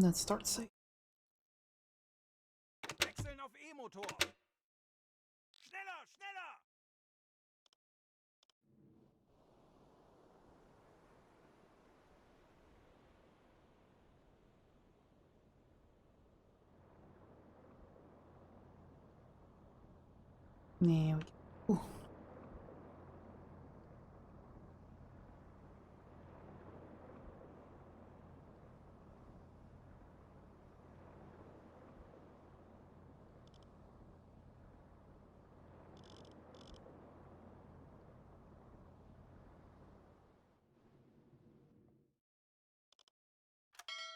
and then start safe. Wechseln auf E-Motor. Schneller, schneller! There we go. Ooh.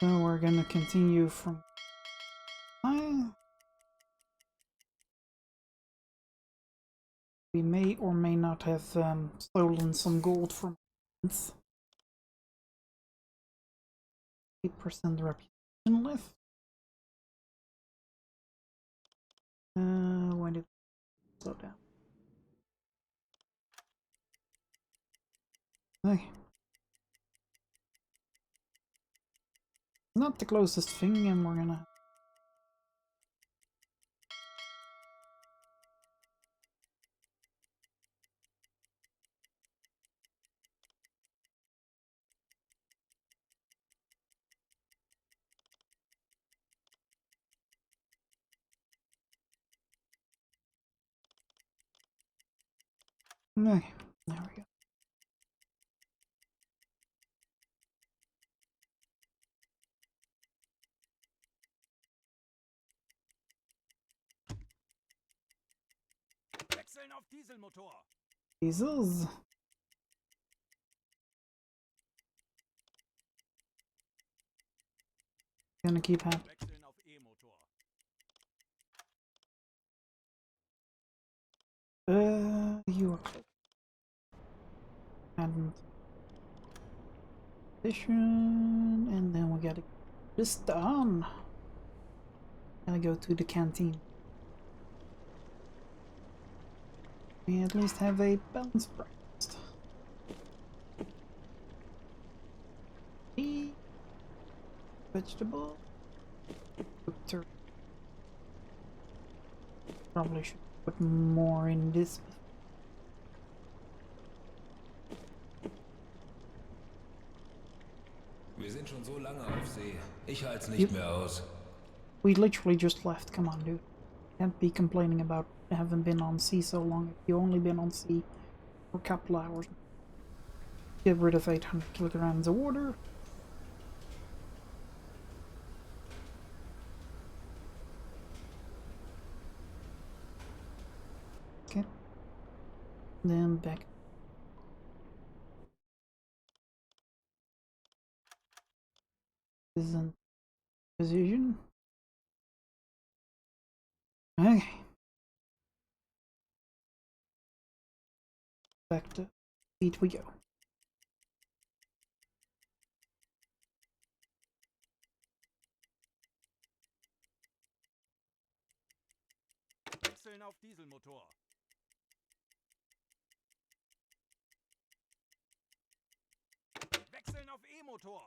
So we're gonna continue from we may or may not have stolen some gold from 8% reputation left. Why did we slow down? Okay. Not the closest thing, and we're gonna okay, there we go. Wechseln auf Dieselmotor. Jesus. Gonna keep happening. Wechseln auf E-Motor. You are close. And position, and then we gotta get this done. Gotta go to the canteen. We at least have a balanced breakfast. Eat vegetable. Turkey. Probably should put more in this. Wir sind schon so lange auf See. Ich halte es nicht mehr aus. We literally just left. Come on, dude. Can't be complaining about having been on sea so long if you only been on sea for a couple hours. Get rid of 800 kilograms of water. Okay. Then back. Isn't position. Okay. Back to feet we go. Wechseln auf Dieselmotor. Wechseln auf E-Motor.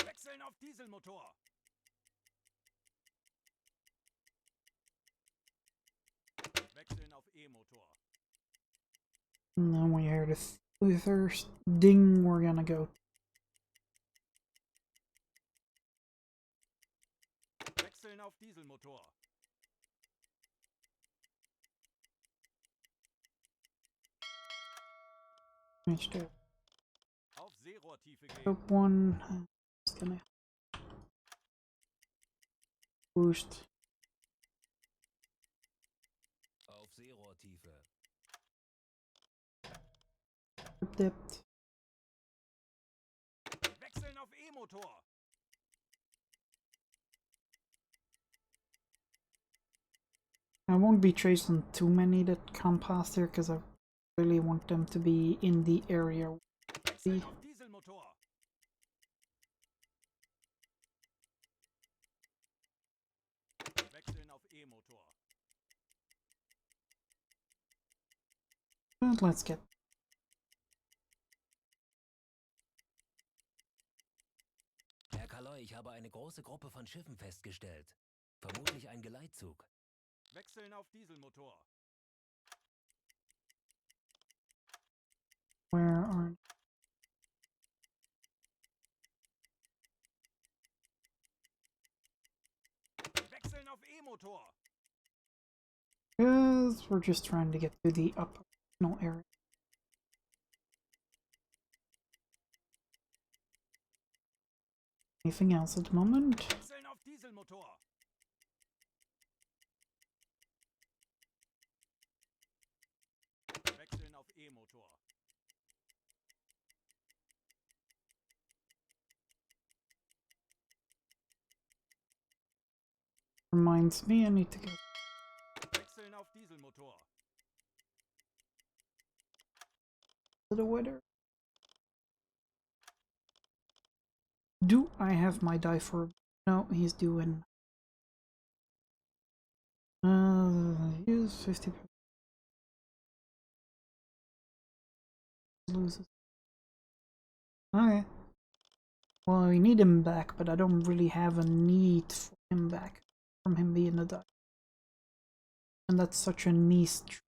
Wechseln auf Dieselmotor. Wechseln auf E-Motor. And then we hear the first ding we're gonna go. Wechseln auf Dieselmotor. Mr. Auf Seerohrtiefe gehen. Up one. Just gonna boost. Auf Seerohrtiefe. Depth. Wechseln auf E-Motor. I won't be chasing too many that come past here because I really want them to be in the area. Wechseln auf Dieselmotor. Wechseln auf E-Motor. But let's get Herr Kaloi, ich habe eine große Gruppe von Schiffen festgestellt. Vermutlich ein Geleitzug. Wechseln auf Dieselmotor. where are Wechseln auf E-Motor. because we're just trying to get to the upper area. Anything else at the moment? Wechseln auf Dieselmotor. Wechseln auf E-Motor. Reminds me I need to go Wechseln auf Dieselmotor. to the weather. Do I have my die for? No, he's doing. Use 50. Loses. Okay. Well, I need him back, but I don't really have a need for him back from him being a die. And that's such a niche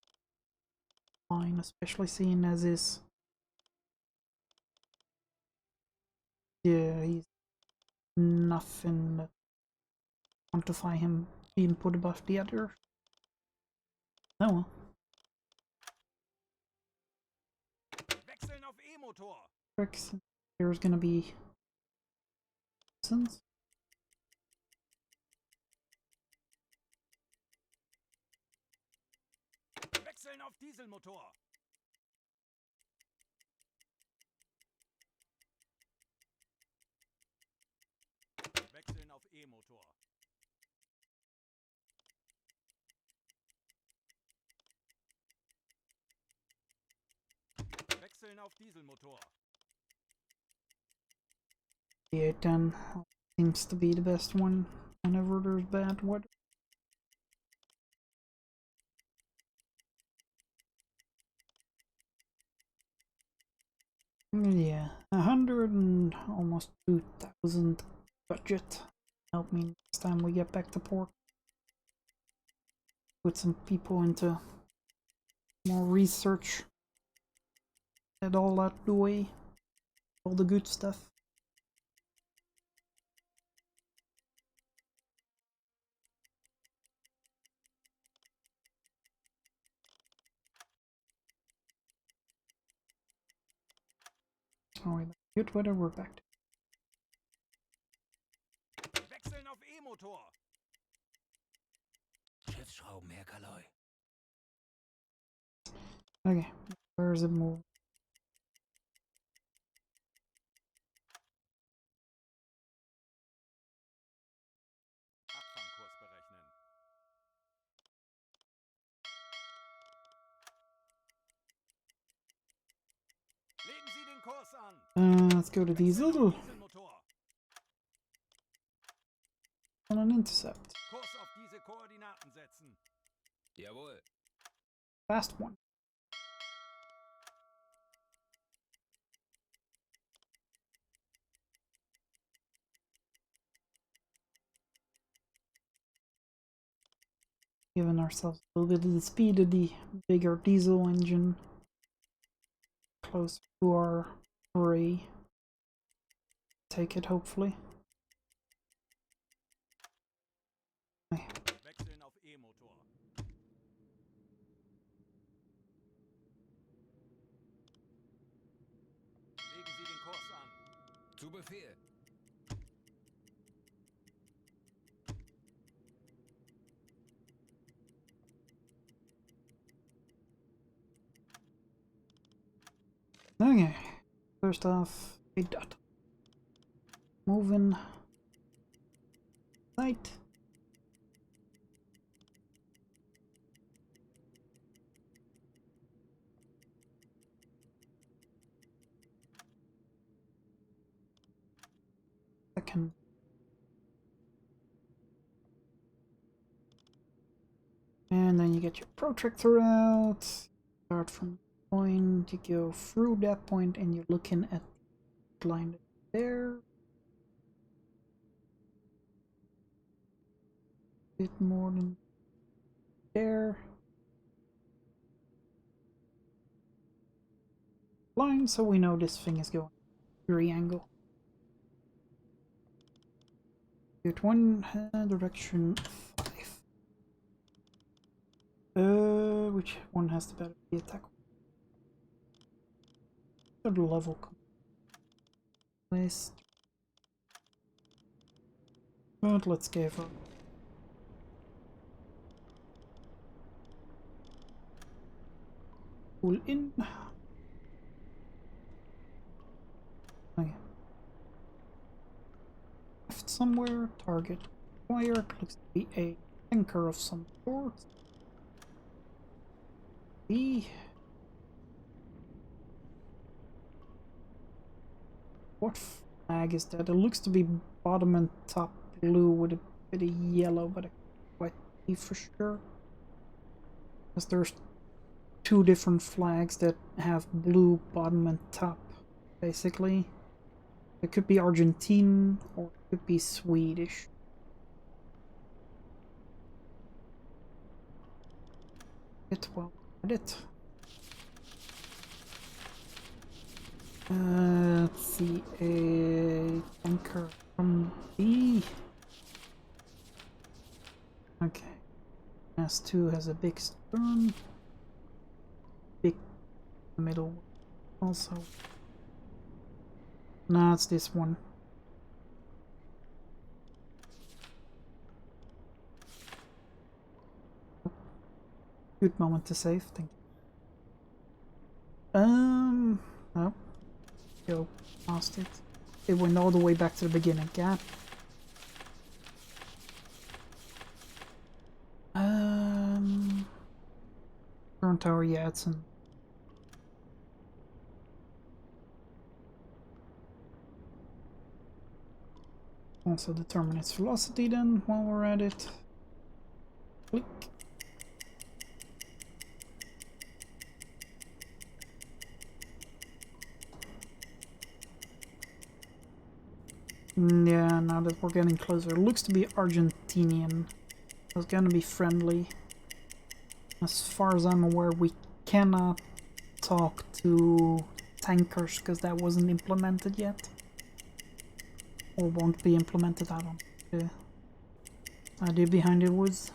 line, especially seeing as is. Yeah, he's nothing to quantify him being put above the other. Oh well. Wechseln auf E-Motor. There's gonna be since Wechseln auf Dieselmotor. Wechseln auf E-Motor. Wechseln auf Dieselmotor. the 810 seems to be the best one whenever there's bad weather. Yeah, 100 and almost 2,000 budget. Help me next time we get back to port. Put some people into more research. Get all out the way. All the good stuff. Alright, good weather, we're back. Wechseln auf E-Motor. Schiffsschrauben, Herr Kaloi. Okay, where's it move? Abfangkurs berechnen. Legen Sie den Kurs an. Let's go to diesel Dieselmotor. on an intercept. Kurs auf diese Koordinaten setzen. Jawohl. Fast one. Giving ourselves a little bit of the speed of the bigger diesel engine. Close to our array. Take it, hopefully. Okay. Wechseln auf E-Motor. Legen Sie den Kurs an. Zu Befehl. Okay. First off, a dot. Moving. Right. Second. And then you get your protractor out. Start from point, you go through that point, and you're looking at the line there. Bit more than there. Line, so we know this thing is going very angle. Good one, direction 5. Which one has the better attack? Third level. Nice. But let's give her. Pull in. Okay. Left somewhere. Target acquired. Looks to be a tanker of some sort. B. What flag is that? It looks to be bottom and top blue with a bit of yellow, but I can't quite see for sure. Because there's two different flags that have blue bottom and top, basically. It could be Argentine or it could be Swedish. Well, it. Let's see, a tanker from B. Okay. S2 has a big stern. Big middle also. No, it's this one. Good moment to save, thank you. Oh. Go past it. It went all the way back to the beginning, yeah. Current tower, yeah, it's in. Also determine its velocity then, while we're at it. Click. Yeah, now that we're getting closer, it looks to be Argentinian. It's gonna be friendly. As far as I'm aware, we cannot talk to tankers because that wasn't implemented yet. Or won't be implemented, I don't know. The idea behind it was.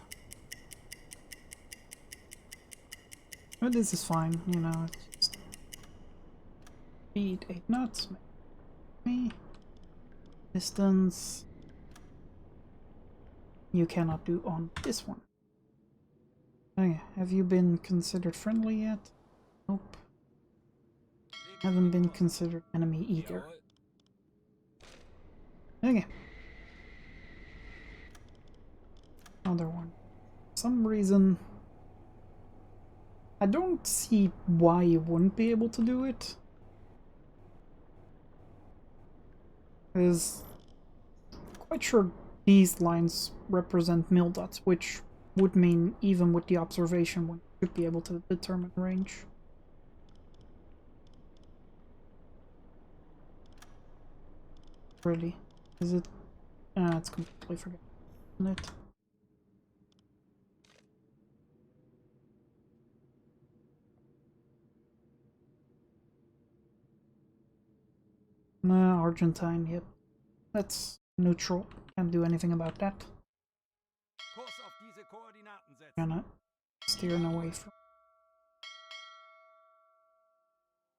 But this is fine, you know, it's just speed 8 knots. Me. Distance. You cannot do on this one. Okay, have you been considered friendly yet? Nope. Haven't been considered enemy either. Okay. Another one. For some reason, I don't see why you wouldn't be able to do it. Because quite sure these lines represent mil dots, which would mean even with the observation one should be able to determine range. Really? Is it? It's completely forgotten, isn't it? No, Argentine, yep. That's neutral. Can't do anything about that. Kurs auf diese Koordinaten setzen. Gonna steering away from.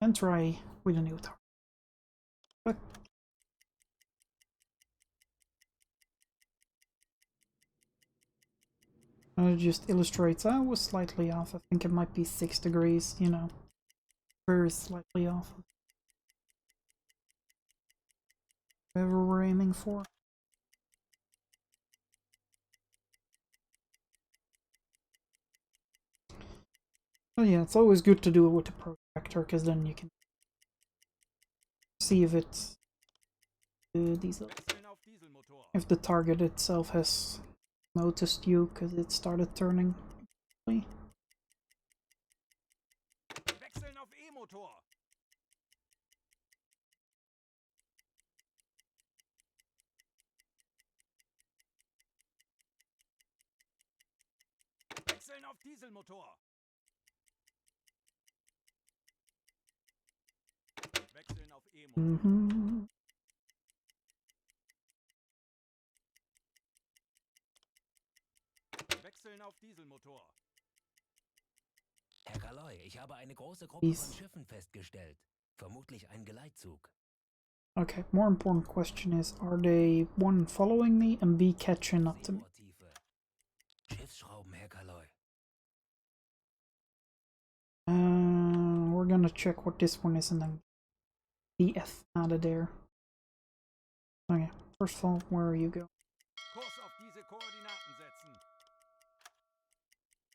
And try with a new target. But it just illustrates I was slightly off. I think it might be 6 degrees, you know. Very slightly off. Whatever we're aiming for. Oh yeah, it's always good to do it with the protractor, because then you can see if it's Wechseln auf Dieselmotor. if the target itself has noticed you, because it started turning. Wechseln auf auf Dieselmotor. Wechseln auf E-Motor. Mhm. Wechseln auf Dieselmotor. Herr Kaloy, ich habe eine große Gruppe von Peace. Schiffen festgestellt. Vermutlich ein Geleitzug. Okay, more important question is, are they, one, following me, and B, catching up to me? Seerohrtiefe. Schiffsschrauben, Herr Kaloy. We're gonna check what this one is and then the F out of there. Okay, first of all, where are you going? Kurs auf diese Koordinaten setzen.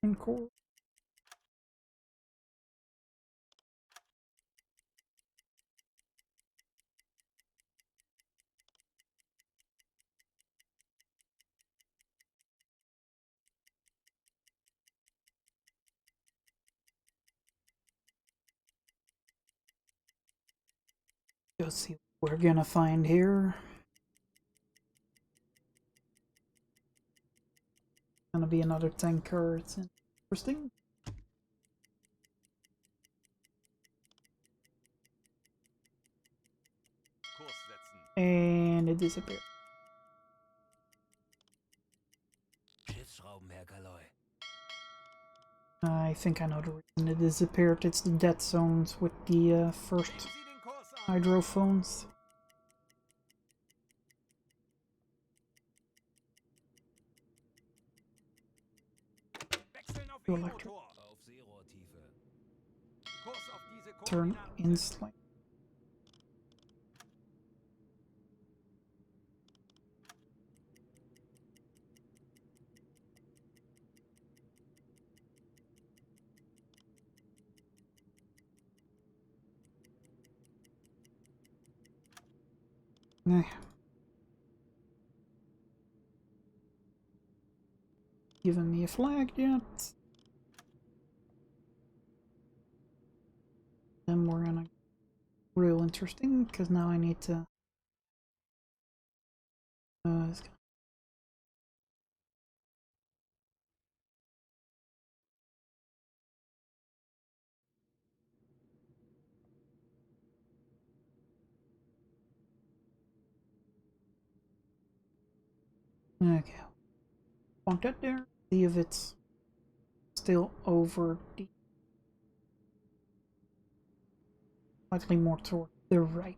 In core. Let's see what we're gonna find here. Gonna be another tanker. It's interesting. Kurs setzen. And it disappeared. Schiffsschrauben, Herr Kaloy. I think I know the reason it disappeared. It's the dead zones with the first Legen Sie den Kurs an. hydrophones. Wechseln auf Electric. E-Motor. Auf Seerohrtiefe. Kurs auf diese Turn Koordinaten in setzen. slide. Giving me a flag yet? Then we're gonna real interesting because now I need to okay. Want that there? See if it's still over the slightly more toward the right.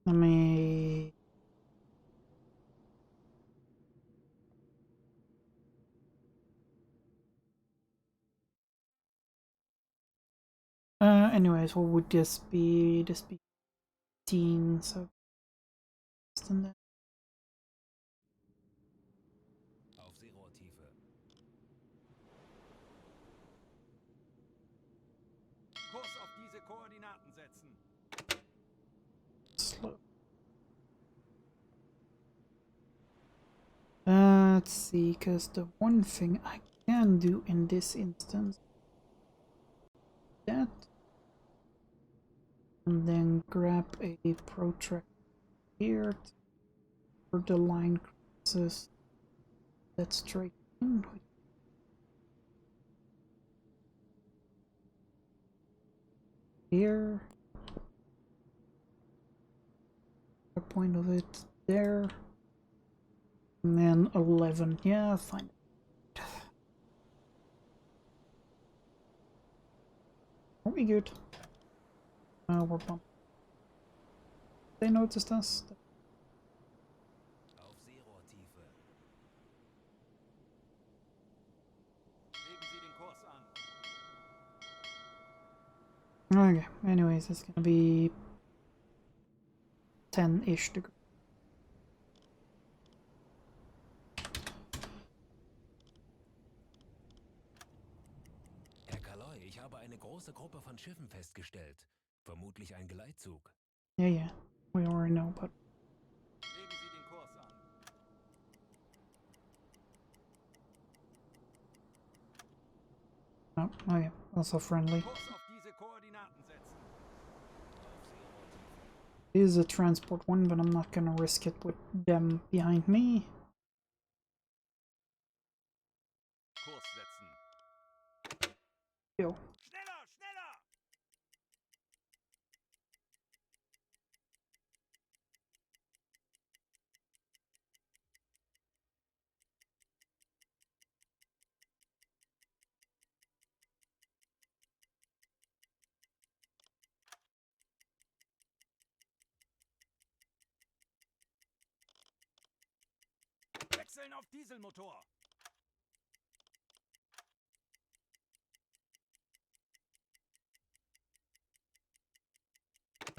Let me anyways, what would this be? This be 15, so less than that. Auf Seerohrtiefe. Kurs auf diese Koordinaten setzen. Slow. Let's see, because the one thing I can do in this instance, that, and then grab a protractor here for the line crosses that straight in. Here, the point of it there, and then 11. Yeah, fine. Are we good? We're bumped. They noticed us. Auf Seerohrtiefe. Legen Sie den Kurs an. Okay, anyways, it's gonna be 10-ish degrees. Herr Kaloy, ich habe eine große Gruppe von Schiffen festgestellt. Vermutlich ein Geleitzug. Yeah, we already know, but Legen Sie den Kurs an. oh yeah, also friendly. Kurs auf diese Koordinaten setzen. Auf Seerohrtiefe. It is a transport one, but I'm not gonna risk it with them behind me. Kurs setzen. Yo. Schneller, schneller! Wechseln auf Dieselmotor.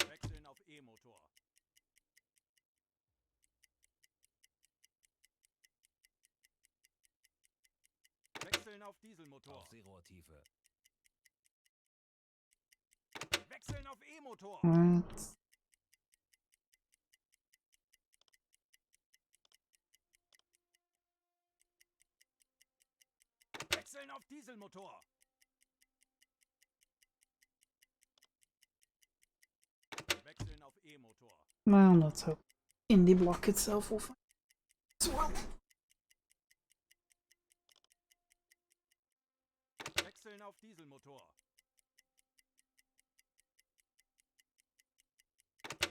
Wechseln auf E-Motor. Wechseln auf Dieselmotor. Auf Seerohrtiefe. Wechseln auf E-Motor. What? Wechseln auf Dieselmotor. Wechseln auf E-Motor. Well, let's hope indie block itself will find as well. Wechseln auf Dieselmotor.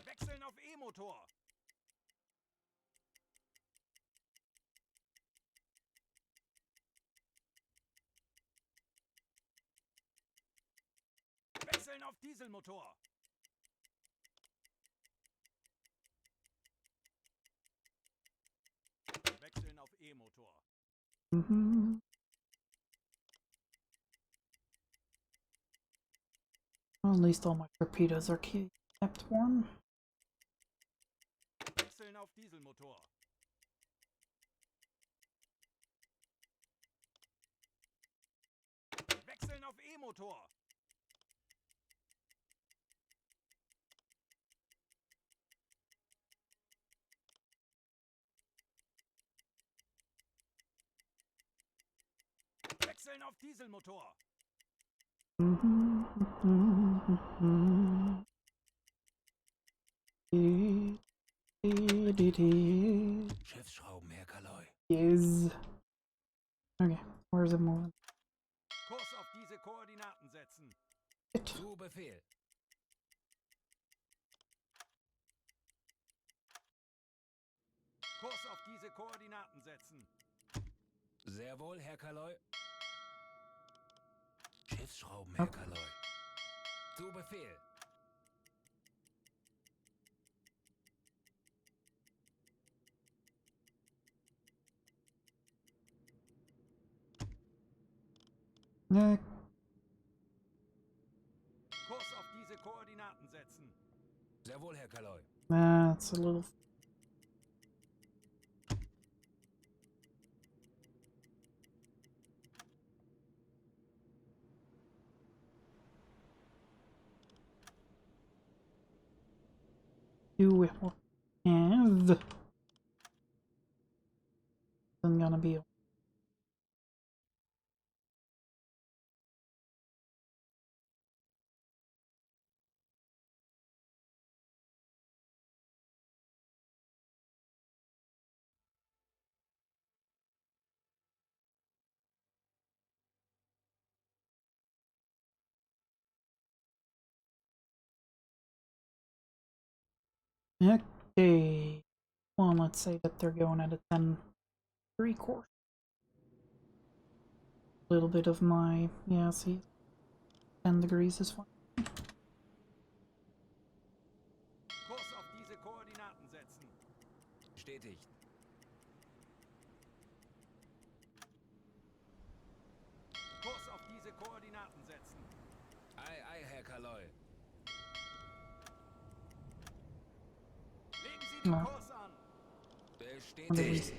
Wechseln auf E-Motor. Wechseln auf Dieselmotor. Wechseln auf E-Motor. Well, at least all my torpedoes are kept warm. Wechseln auf Dieselmotor. Wechseln auf E-Motor. Wechseln auf Dieselmotor. Schiffsschrauben, Herr Kaloy. Yes. Okay, where's it moving? Kurs auf diese Koordinaten setzen. Zu Befehl. Kurs auf diese Koordinaten setzen. Sehr wohl, Herr Kaloy. Schiffsschrauben, Herr Kaloy. Zu Befehl. Yeah, Kurs auf diese Koordinaten setzen. Sehr wohl, Herr Kaloy. that's a little. Do it. Have. Isn't gonna be. Okay. Well, let's say that they're going at a 10-3 course. A little bit of my, yeah, see, 10 degrees is fine. Kurs auf diese Koordinaten setzen. Bestätigt. Kurs auf diese Koordinaten setzen. Ei, ei, Herr Kaloy. Legen Sie den Ja. Kurs an. Bestätigt.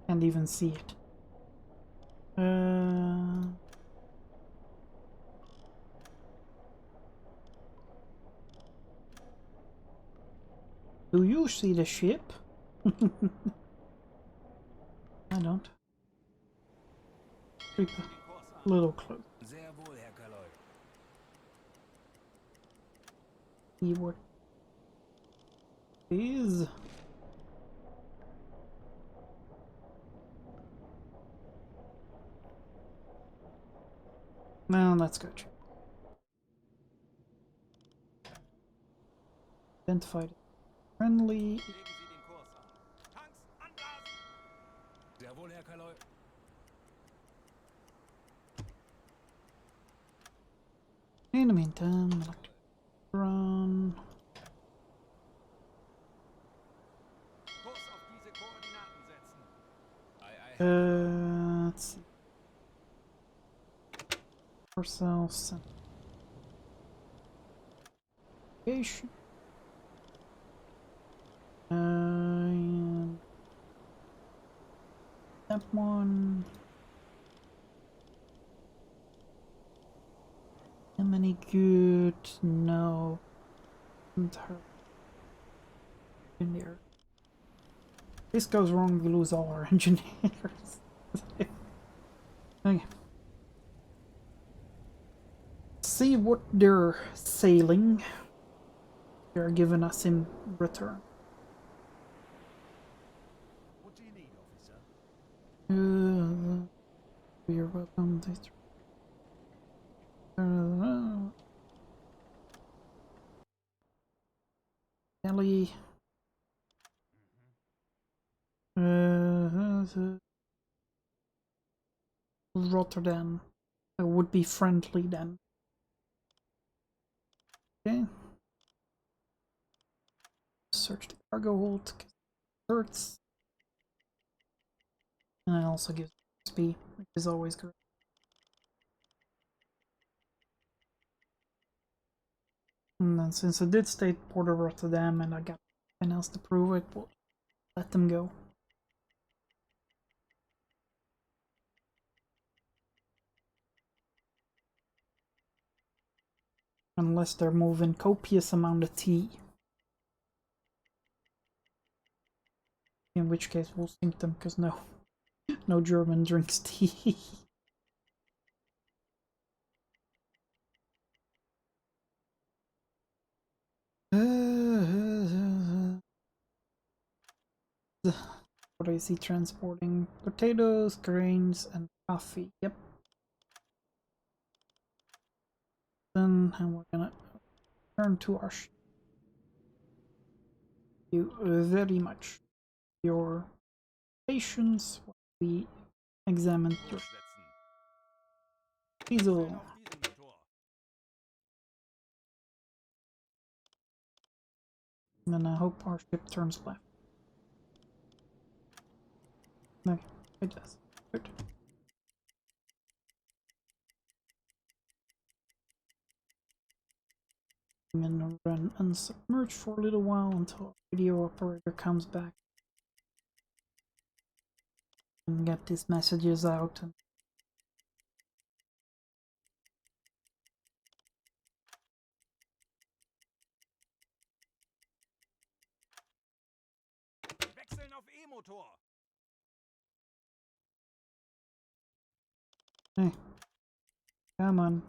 Can't even see it. Do you see the ship? I don't. Creep Sie den Kurs a an. little close. Sehr wohl, Herr Kaloi. See what it is. No, that's good. Identified. Friendly. Legen Sie den Kurs an. Tanks anblasen! Sehr wohl, Herr Kaloi. In the meantime, electric run. Kurs auf diese Koordinaten setzen. Ei, ei, Herr Kaloi. Let's see. Ourselves. Navigation. That one. Am any good? No. Isn't her in there? This goes wrong, we lose all our engineers. Okay. See what they're sailing. They're giving us in return. What do you need, officer? We are welcome. Ellie. Rotterdam. Would be friendly then. Okay. Search the cargo hold. Hurts. And it also gives XP, which is always great. And then since I did state Port of Rotterdam and I got nothing else to prove it, we'll let them go. Unless they're moving copious amount of tea. In which case we'll sink them, because no German drinks tea. What is he transporting? Potatoes, grains, and coffee. Yep. Then and we're gonna turn to our ship. Thank you very much for your patience while we examined your Kurs setzen. diesel. Wechseln auf diesen Motor. And then I hope our ship turns left. Okay, it does. Good. I'm gonna run unsubmerged for a little while until our radio operator comes back and get these messages out. And Wechseln auf E-Motor. hey, come on.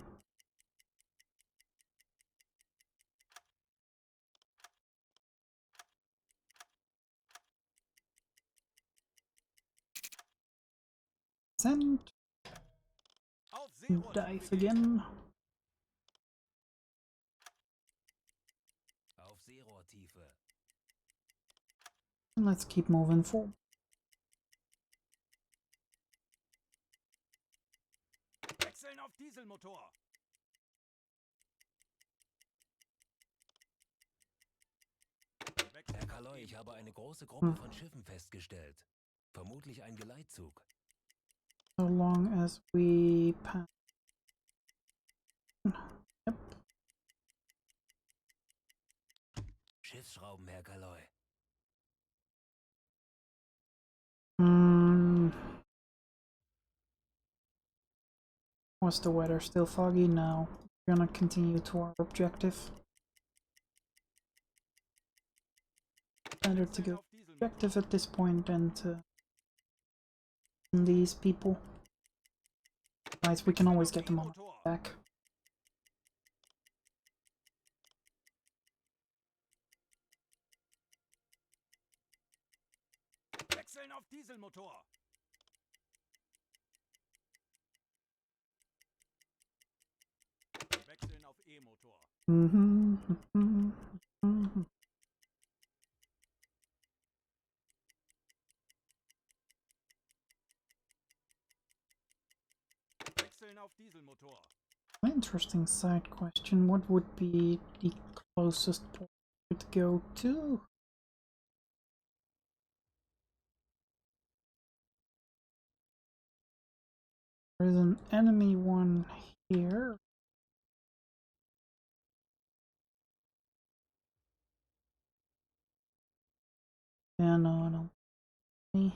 Send. Auf Seerohr Dive navigieren. again. Auf Seerohrtiefe. And let's keep moving forward. Wechseln auf Dieselmotor. Herr Kaloi, ich habe eine große Gruppe von Schiffen festgestellt. Vermutlich ein Geleitzug. So long as we pass. Yep. Schiffsschrauben, Herr Kaloi. Was the weather still foggy? No. We're gonna continue to our objective. Better to Wechseln go auf Dieselmotor. objective at this point than to these people. Guys, we can always get them on our back. Wechseln auf Dieselmotor. Wechseln auf E-Motor. Wechseln auf Dieselmotor. Interesting side question. What would be the closest port to go to? There's an enemy one here. Yeah, no. Any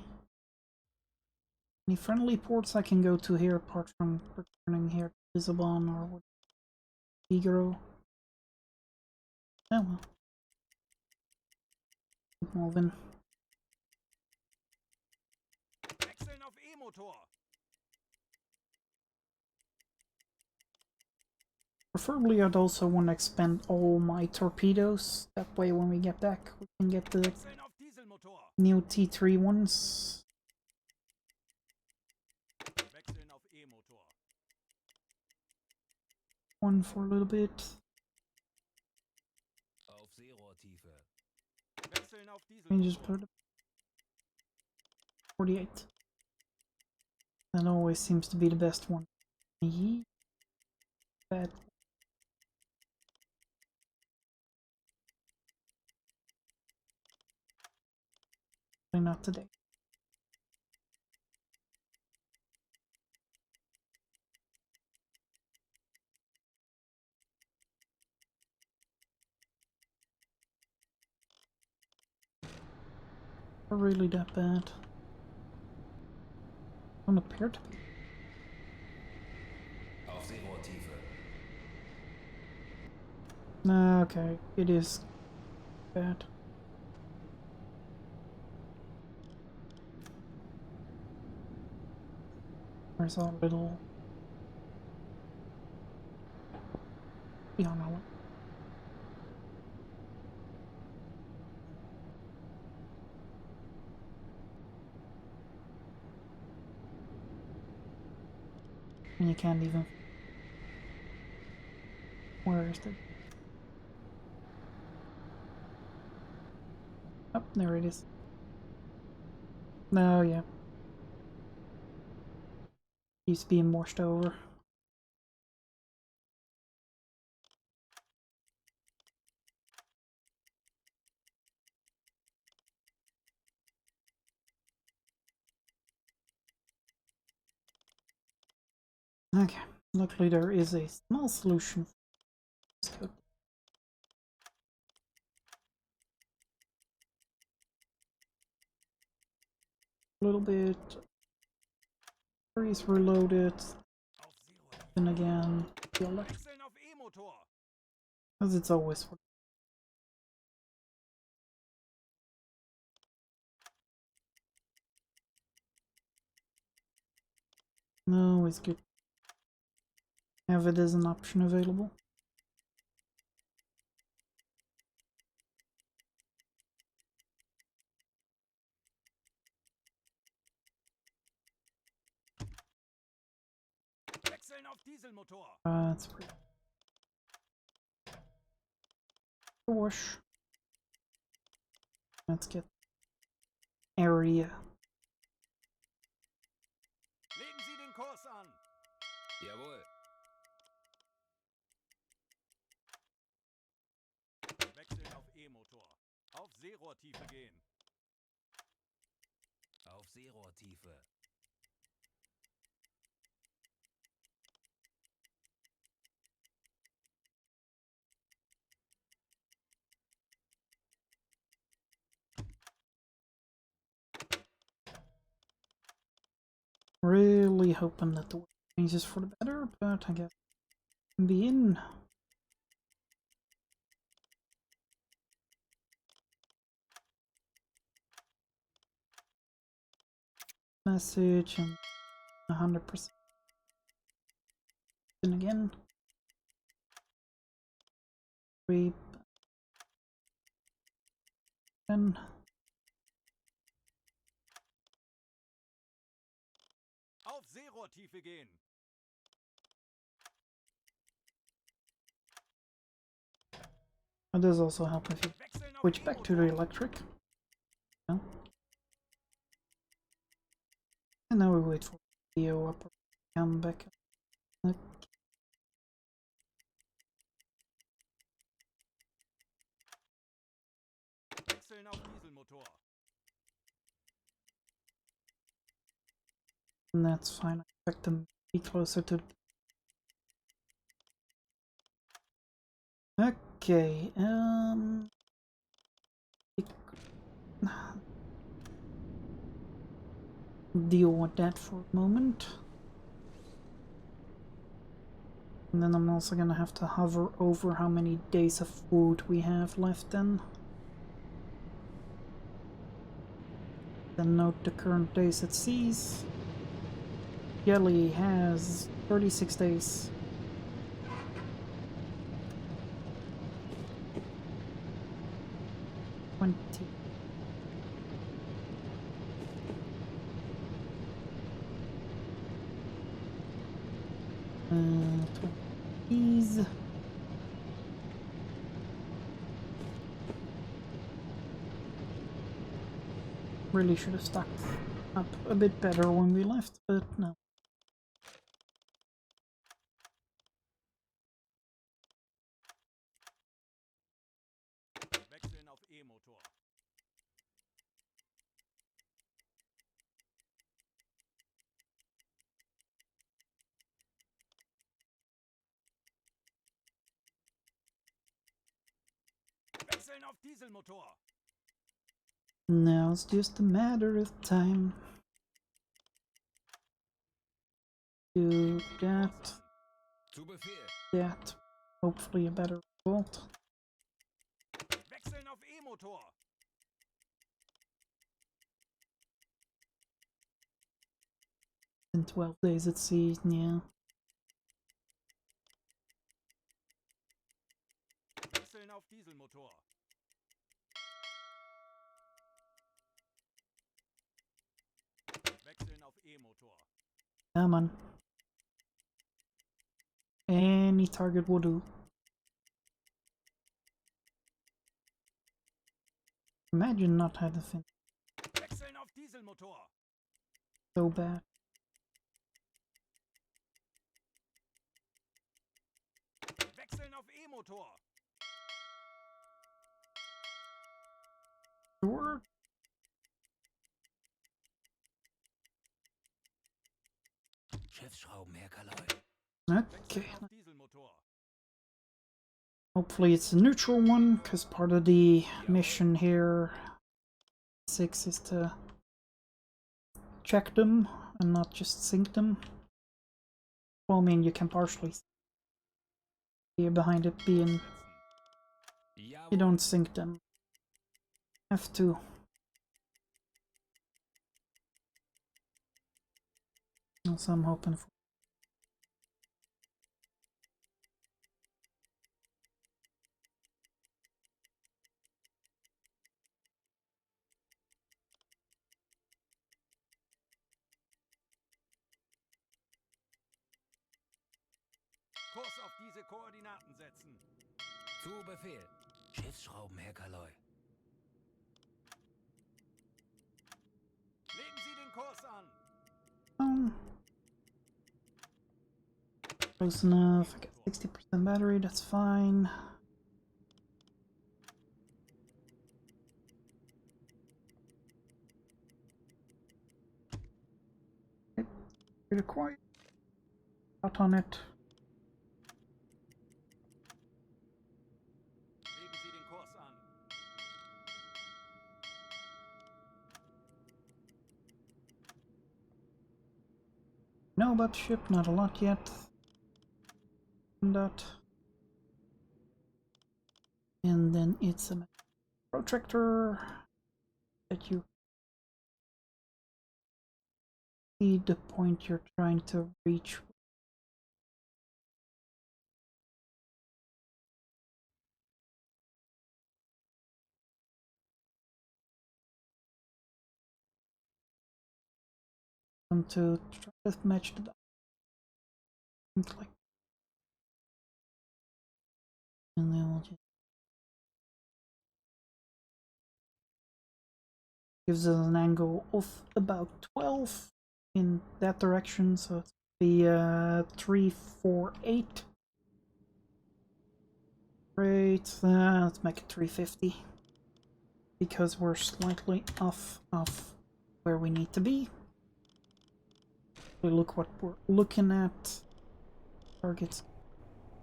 friendly ports I can go to here apart from returning here to Lisbon or Figaro? Oh well. Keep moving. Wechseln auf E-Motor. Preferably, I'd also want to expend all my torpedoes. That way, when we get back, we can get the Wechseln auf Dieselmotor. new T3 ones. Wechseln auf E-Motor. One for a little bit. Auf Seerohrtiefe. Wechseln auf Let me just Dieselmotor. put 48. That always seems to be the best one. Bad. Not today. Not really that bad. Don't appear to be. Auf Seerohrtiefe. No, okay, it is bad. There's a little. Yeah, no. And you can't even. Where is it? Oh, there it is. No, yeah. He's being washed over. Okay, luckily there is a small solution. A little bit. He's reloaded. Auf Seerohrtiefe. And again, Wechseln auf E-Motor. as it's always. No, it's good. Have it as an option available. Wechseln auf Dieselmotor. That's pretty. Wash. Let's get area. Legen Sie den Kurs an. Jawohl. Wechseln auf E-Motor. Auf Seerohrtiefe gehen. Auf Seerohrtiefe. Really hoping that the weather changes for the better, but I guess can be in. Message and 100%. Then again. 3. 10. Auf Seerohrtiefe gehen. It does also help if you Wechseln auf switch back to the E-Motor. electric. Yeah. And now we wait for the video up or come back. Wechseln auf Dieselmotor. And that's fine. I expect them to be closer to. Okay, deal with that for a moment. And then I'm also gonna have to hover over how many days of food we have left then. Then note the current days at seas. Jelly has 36 days. These. Really should have stuck up a bit better when we left, but no. Wechseln auf E-Motor. Wechseln auf Dieselmotor. Now it's just a matter of time. Do that. Zu Befehl. That. Hopefully a better result. Wechseln auf E-Motor. In 12 days at sea, yeah. Wechseln auf Dieselmotor. Wechseln auf E-Motor. Come on. Any target will do. Imagine not having the fin Wechseln auf Dieselmotor. so bad. Wechseln auf E-Motor. Sure. Schiffsschrauben, Herr Kaloi. Okay. Wechseln auf Dieselmotor. Hopefully it's a neutral one, because part of the mission here 6 is to check them and not just sink them. Well, I mean, you can partially see behind it being you Jawohl. don't sink them. Have to. Also, I'm hoping for. Kurs auf diese Koordinaten setzen. Zu Befehl. Schiffsschrauben, Herr Kaloi. Legen Sie den Kurs an. Close enough. I got 60% battery, that's fine. Okay. Pretty quiet. Out on it. Legen Sie den Kurs an. No, but ship, not a lot yet. That. And then it's a protractor that you see the point you're trying to reach them to try to match the click. And then we'll just gives us an angle of about 12 in that direction, so it's the 348. Great, let's make it 350 because we're slightly off of where we need to be. We look what we're looking at. Targets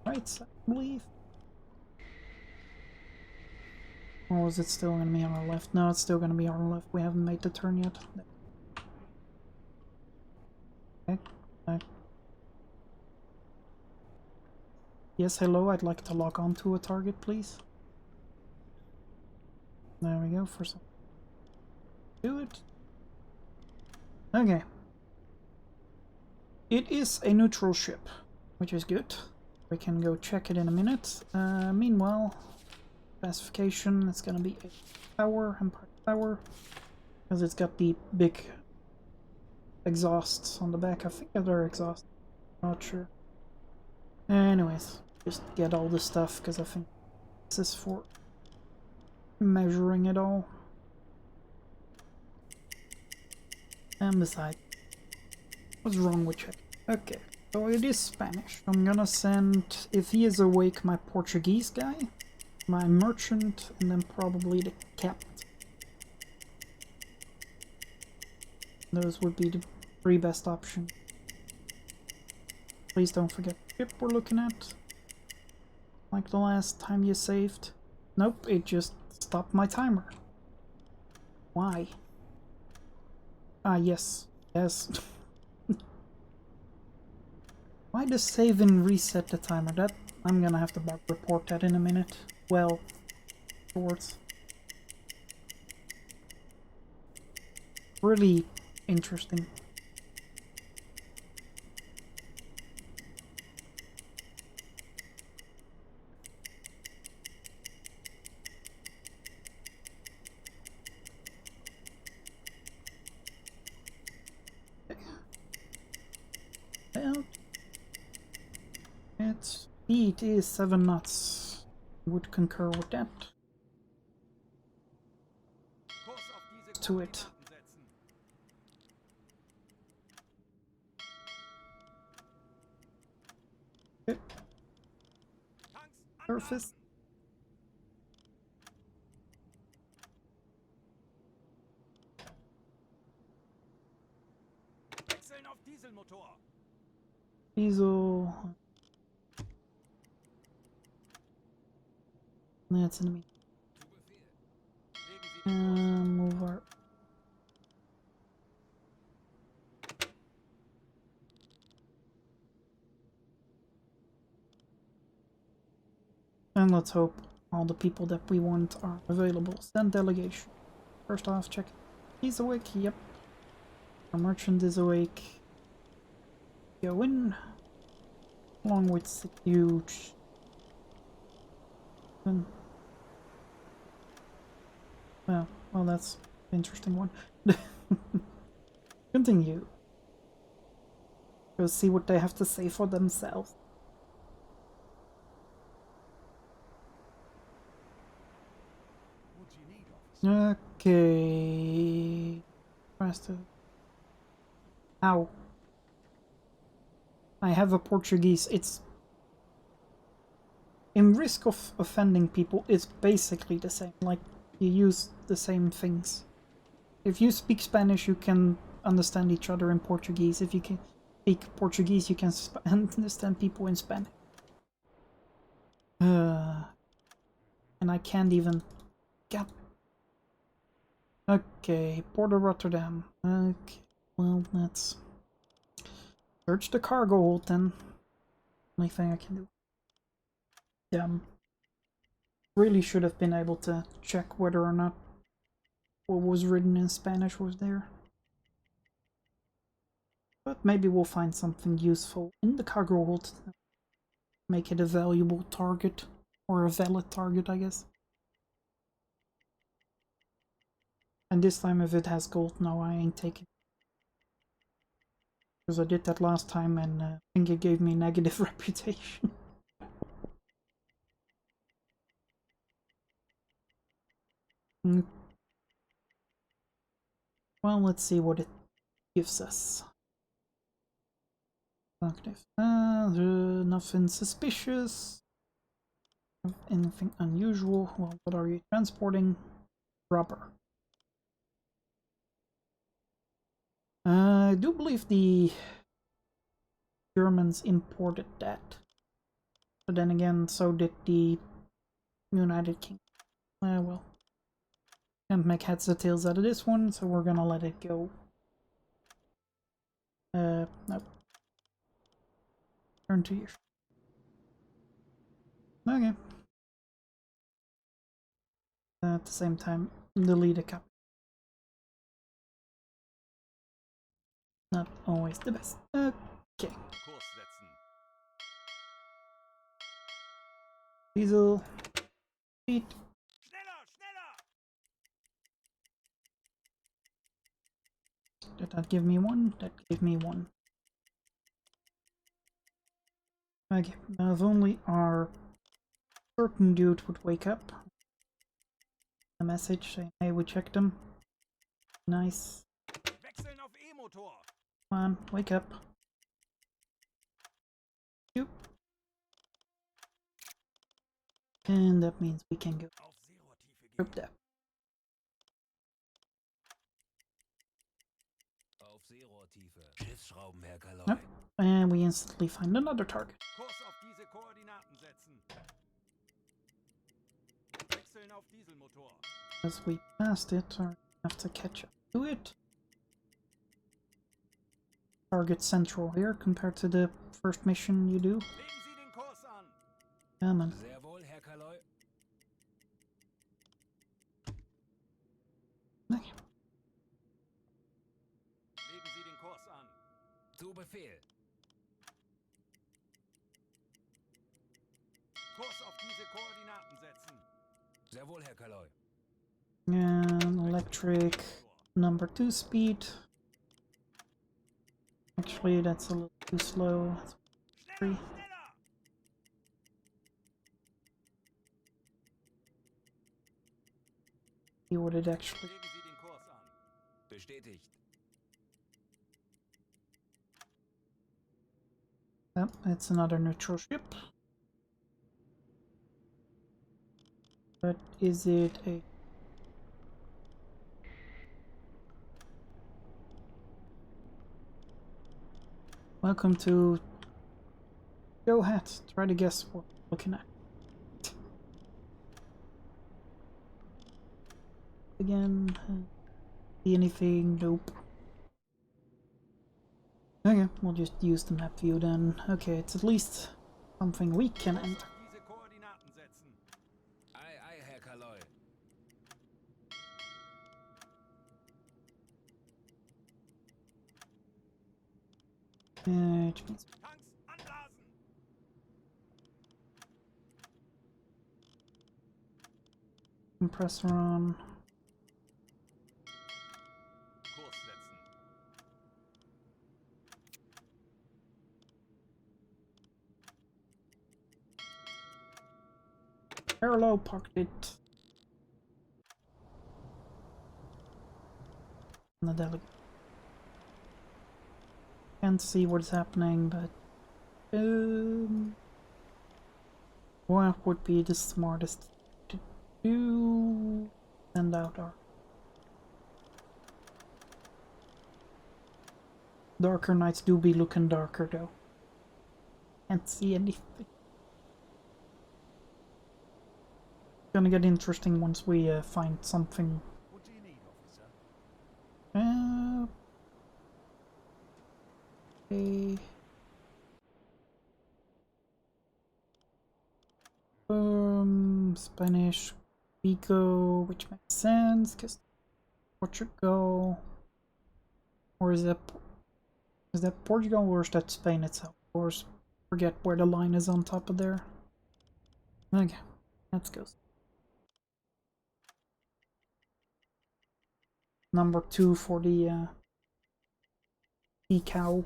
right, I believe. Or is it still going to be on our left? No, it's still going to be on our left. We haven't made the turn yet. Okay. Yes, hello, I'd like to lock onto a target, please. There we go, for some. Do it. Okay. It is a neutral ship, which is good. We can go check it in a minute. Meanwhile, classification, it's gonna be a power, Empire Power, because it's got the big exhausts on the back. I think they're exhausts. Not sure. Anyways, just get all the stuff because I think this is for measuring it all. And besides, what's wrong with check? Okay, so it is Spanish. I'm gonna send, if he is awake, my Portuguese guy, my merchant, and then probably the captain. Those would be the 3 best options. Please don't forget the ship we're looking at. Like the last time you saved. Nope, it just stopped my timer. Why? Ah, yes. Yes. Why does save and reset the timer? That I'm gonna have to report that in a minute. Well, towards. Really interesting. Well, its speed is 7 knots. Would concur with that. To it. Okay. Surface. Diesel. That's enemy. Move our. And let's hope all the people that we want are available. Send delegation. First off, check. He's awake. Yep. Our merchant is awake. Go in. Along with huge. Well, that's an interesting one. Continue. Go see what they have to say for themselves. Okay. Faster. Ow. I have a Portuguese. It's in risk of offending people. It's basically the same. Like you use the same things. If you speak Spanish, you can understand each other in Portuguese. If you can speak Portuguese, you can understand people in Spanish. And I can't even get. Okay, Port of Rotterdam. Okay, well, let's search the cargo hold then. Only thing I can do. Really should have been able to check whether or not what was written in Spanish was there. But maybe we'll find something useful in the cargo hold to make it a valuable target. Or a valid target, I guess. And this time if it has gold, no, I ain't taking. Because I did that last time and I think it gave me negative reputation. Well, let's see what it gives us. Nothing suspicious. Anything unusual? Well, what are you transporting? Rubber. I do believe the Germans imported that. But then again, so did the United Kingdom. Well. Can't make heads or tails out of this one, so we're gonna let it go. Nope. Turn to your... Okay. At the same time, delete a cup. Not always the best. Okay. Diesel. Speed. Did that give me one? That gave me one. Okay. Now if only our certain dude would wake up. A message saying, hey, we checked them. Nice. Come on, wake up. Yep. And that means we can go. Group that. Yep. And we instantly find another target. As we passed it, I have to catch up to it. Target central here compared to the first mission you do. Come on. Okay. Zu Befehl. Kurs auf diese Koordinaten setzen. Sehr wohl, Herr Kaloy. And electric number 2 speed. Actually, that's a little too slow. Three. See what it actually. Bestätigt. Yep, it's another neutral ship. But is it a... Welcome to... Go ahead, try to guess what we're looking at. Again, see anything? Nope. Okay, we'll just use the map view then. Okay, it's at least something we can enter. Ei, Herr Kaloy. Which means compressor on. Parallel parked it. On the delegate. Can't see what's happening, but what would be the smartest to do? Send out our darker nights do be looking darker though. Can't see anything. Gonna get interesting once we find something. What do you need, officer? Okay. Spanish Pico, which makes sense because Portugal, or is that Portugal or is that Spain itself? Or forget where the line is on top of there. Okay, let's go. Number 2 for the cow.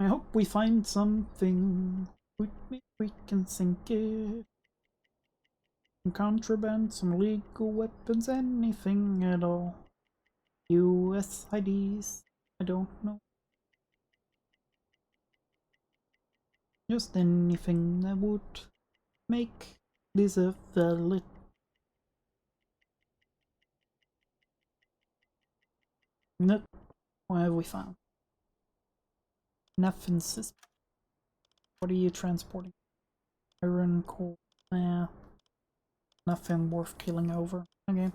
I hope we find something. We can sink it. Some contraband, some legal weapons, anything at all. US IDs, I don't know. Just anything that would make this a valid. Nope. What have we found? Nothing suspicious. What are you transporting? Iron core. Nah. Nothing worth killing over. Okay.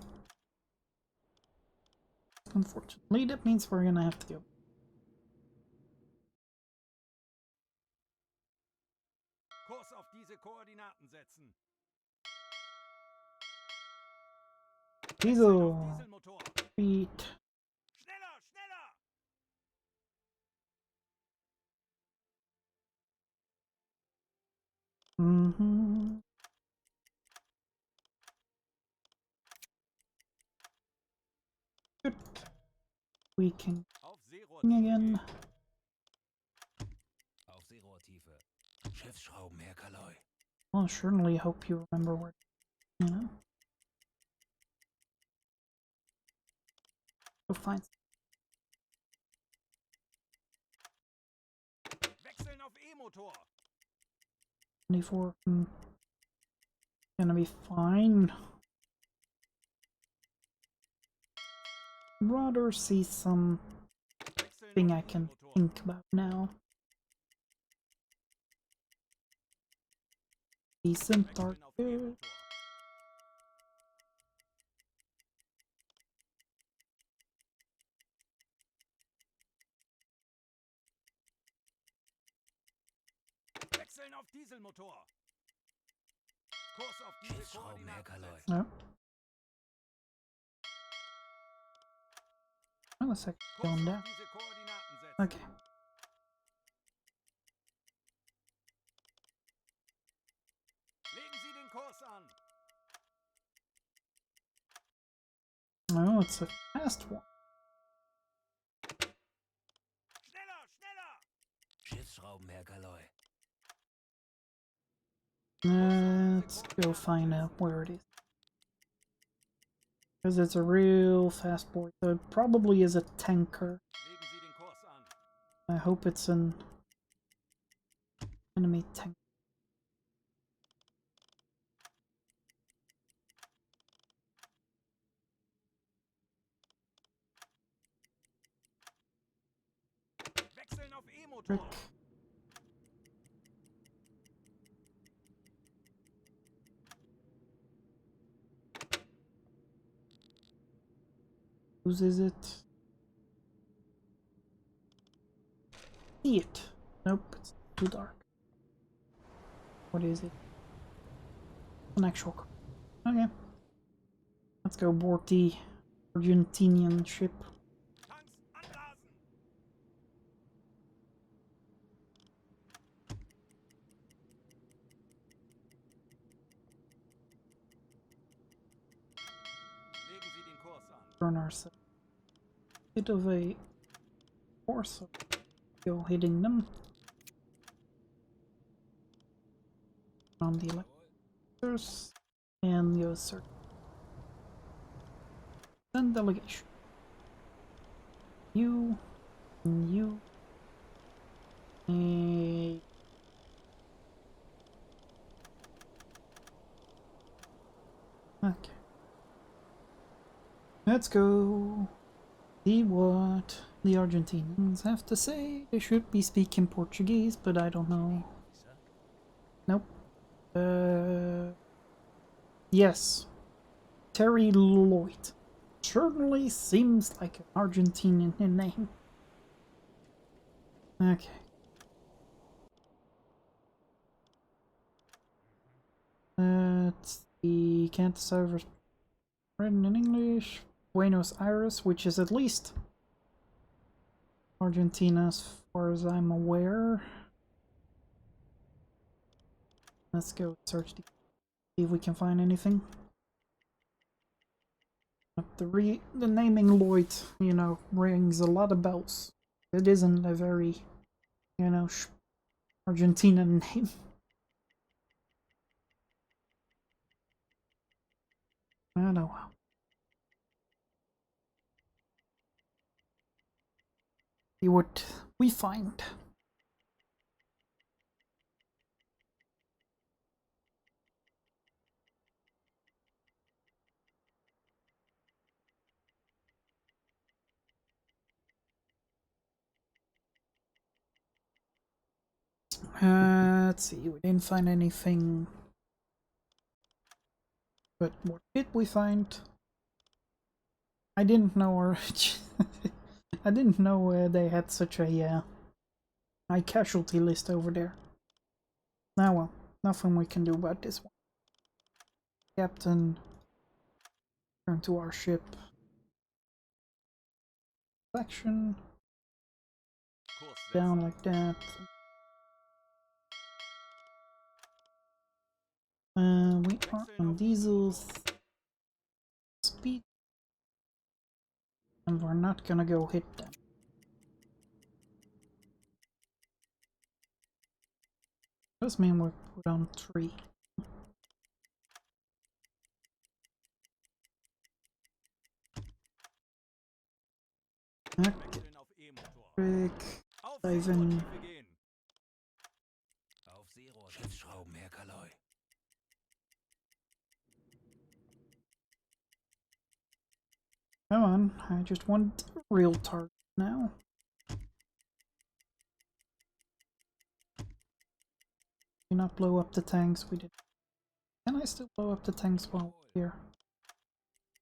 Unfortunately, that means we're gonna have to go. Kurs auf diese Koordinaten setzen. Diesel. Dieselmotor. Feet. Schneller, schneller! Good. We can Auf Seerohr again. Auf Seerohrtiefe. Schiffsschrauben, Herr Kaloy. I'll certainly hope you remember where, you know. Go find. Wechseln auf E-Motor. 24. Gonna be fine. Rather see something Wechseln I auf can E-Motor. think about now. Decent Wechseln auf target. E-Motor. Wechseln auf Dieselmotor. Kurs auf diese Schiffsschrauben, Herr Koordinaten Kaloy. setzen. No. Oh, a second. Kurs Going auf down. diese Koordinaten setzen. Okay. Legen Sie den Kurs an. No, it's a fast one. Schneller, schneller! Schiffsschrauben, Herr Kaloy. Let's go find out where it is. Because it's a real fast boy. So it probably is a tanker. Legen Sie den Kurs an. I hope it's an enemy tank. Wechseln auf E-Motor. Frick. Whose is it? See it. Nope, it's too dark. What is it? An actual car. Okay. Let's go board the Argentinian ship. Tanks anblasen. Legen Sie den Kurs an. Burn ourselves. Bit of a force of go hitting them. On the electors and the other then delegation. You and you. Okay. Let's go see what the Argentinians have to say. They should be speaking Portuguese, but I don't know. Nope. Yes. Terry Lloyd. Certainly seems like an Argentinian name. Okay. Let's see. Can't serve written in English. Buenos Aires, which is at least Argentina as far as I'm aware. Let's go search the see if we can find anything. But the naming Lloyd, you know, rings a lot of bells. It isn't a very, you know, Argentina name. I don't know. See what we find. Let's see, we didn't find anything. But what did we find? I didn't know I didn't know they had such a high casualty list over there. Now well, nothing we can do about this one. Captain, turn to our ship. Action. Down like that. We are on diesels. Speed. And we're not gonna go hit them. Does mean we put on 3. Wechseln auf E-Motor. Brick. Auf Dive in. Seerohrtiefe gehen. Auf Seerohr. Schiffsschrauben, Herr Kaloy. Come on, I just want a real target now. Do not blow up the tanks. We did. Can I still blow up the tanks while we're here?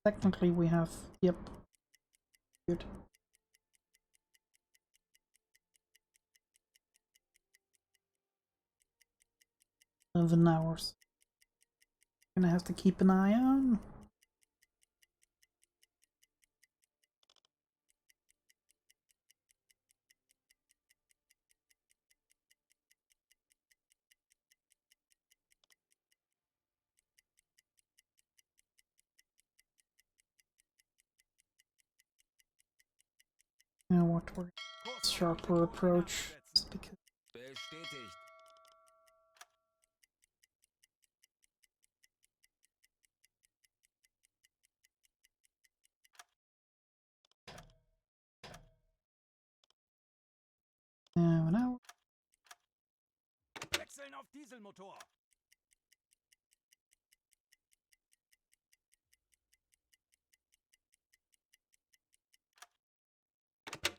Technically we have. Yep. Good. 11 hours. Gonna have to keep an eye on. You know what, we're Kurs auf sharper diese approach Koordinaten setzen. just because. Bestätigt. An hour. Wechseln auf Dieselmotor.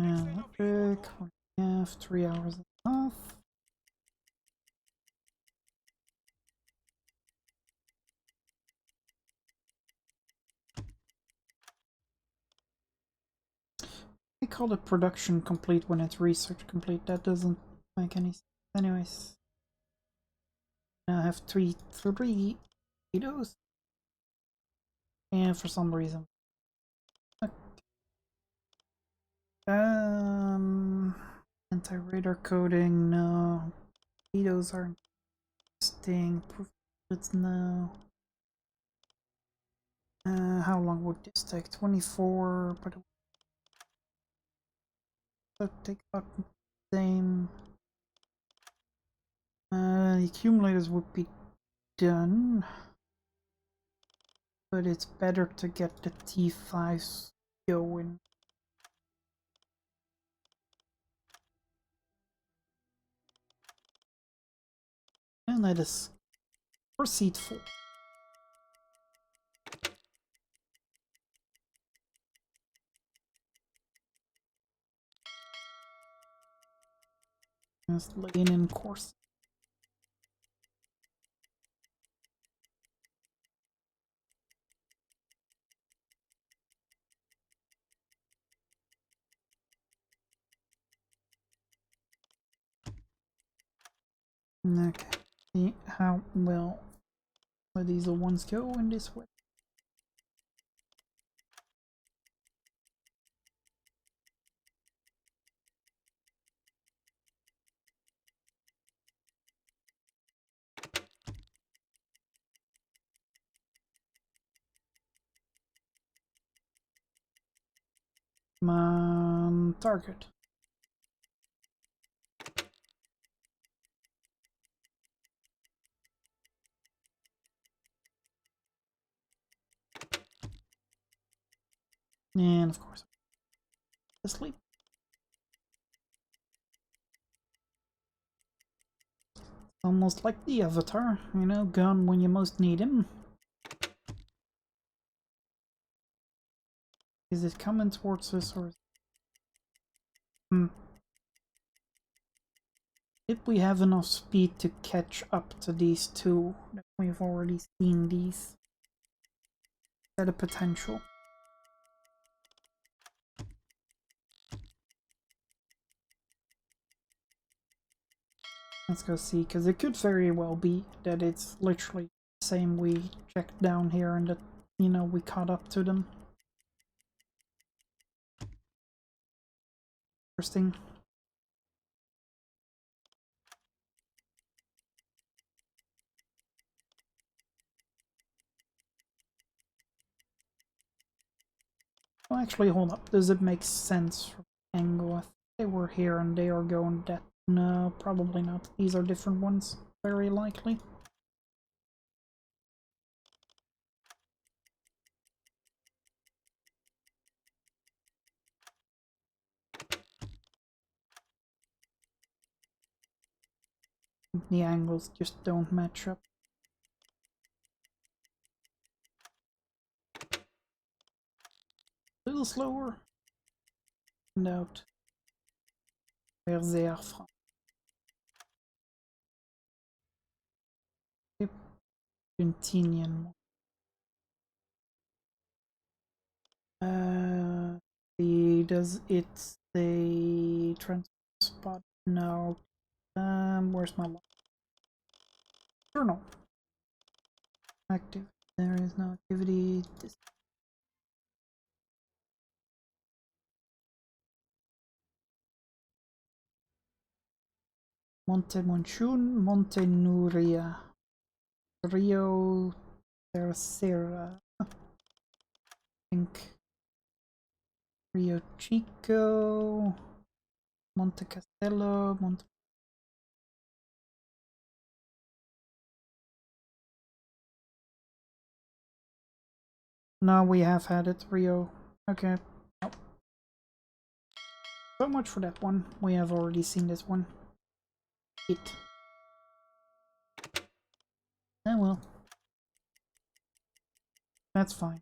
Electric. 1.5, 3 hours and a half. They call it production complete when it's research complete. That doesn't make any sense. Anyways. Now I have three torpedoes. And for some reason. Anti-radar coating, no. Torpedoes are interesting. Proof bullets, no. How long would this take? 24, but it would take about the same. The accumulators would be done, but it's better to get the T5s going. And let us proceed forward. Just laying in course. Okay. See how well these ones go in this way. Come on, target. And of course, asleep. Almost like the Avatar, you know, gone when you most need him. Is it coming towards us or... If we have enough speed to catch up to these two, we've already seen these. Is that a potential? Let's go see, because it could very well be that it's literally the same we checked down here and that, you know, we caught up to them. Interesting. Well, actually, hold up. Does it make sense from the angle? I think they were here and they are going that... No, probably not. These are different ones. Very likely. The angles just don't match up. A little slower. And out. Where they are from. Yep. Argentinian. Does it say transport spot? No. Where's my journal? Active. There is no activity. This Monte Monchun, Monte Nuria, Rio Tercera, I think Rio Chico, Monte Castello, Monte... No, we have had it, Rio. Okay. Oh. So much for that one. We have already seen this one. It. Oh well. That's fine.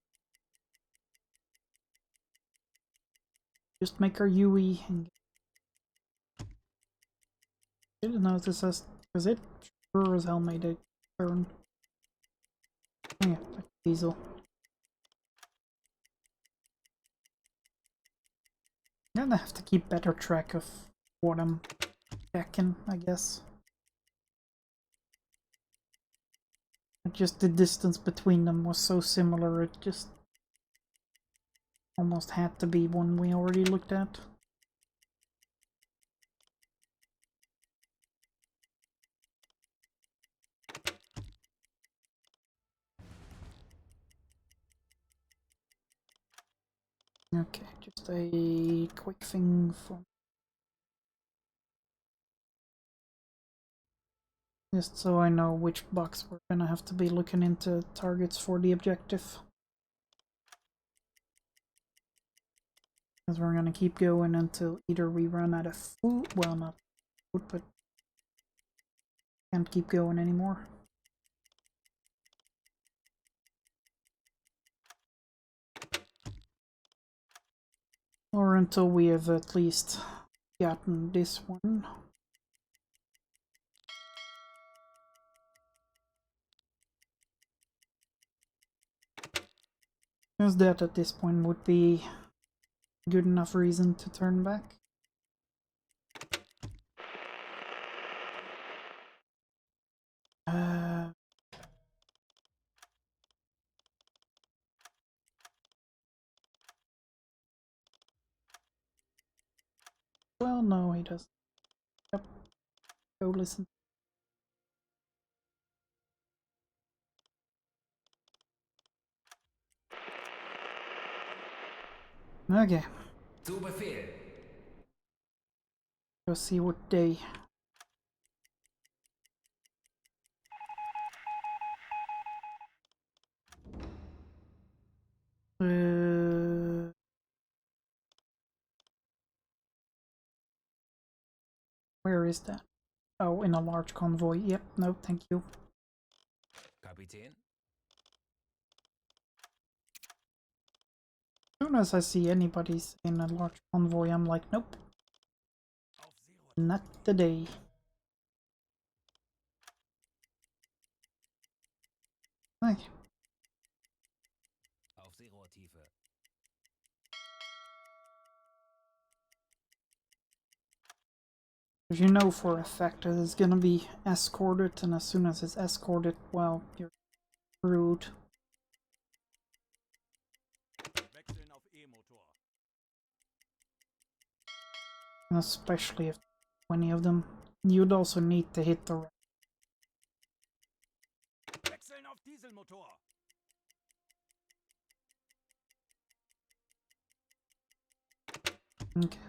Just make our UE and didn't notice us because it sure as hell made a turn. Oh, yeah, like diesel. I'm gonna have to keep better track of what I'm checking, I guess. Just the distance between them was so similar, it just almost had to be one we already looked at. Okay, just a quick thing for... Just so I know which box we're gonna have to be looking into targets for the objective. Because we're gonna keep going until either we run out of food, well not food, but can't keep going anymore. Or until we have at least gotten this one. Because that at this point would be good enough reason to turn back. Well, no, he doesn't. Yep. Go listen. Okay. Zu Befehl. Go see what day. Where is that? Oh, in a large convoy. Yep, no, thank you. Kapitän? As soon as I see anybody in a large convoy, I'm like, nope, Auf Zero. not today. Okay. Auf Seerohrtiefe. Because you know for a fact that it's gonna be escorted, and as soon as it's escorted, well, you're screwed. Wechseln auf E-Motor. Especially if 20 of them. You'd also need to hit the Wechseln auf Dieselmotor. okay.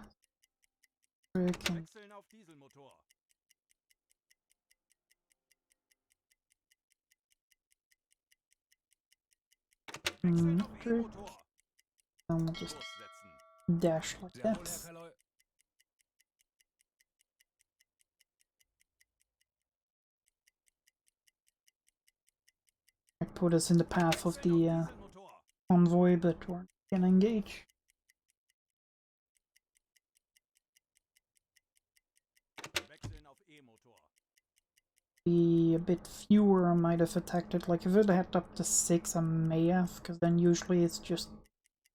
Freaking Wechseln auf Dieselmotor. Wechseln auf trick. E-Motor. Then we'll just Kurs setzen. dash like Sehr wohl, that. Herr Kaloi. Might put us in the path of Wechseln the auf Dieselmotor. convoy, but we're gonna engage. Wechseln auf E-Motor. Be a bit fewer, I might have attacked it. Like if it had up to 6, I may have, because then usually it's just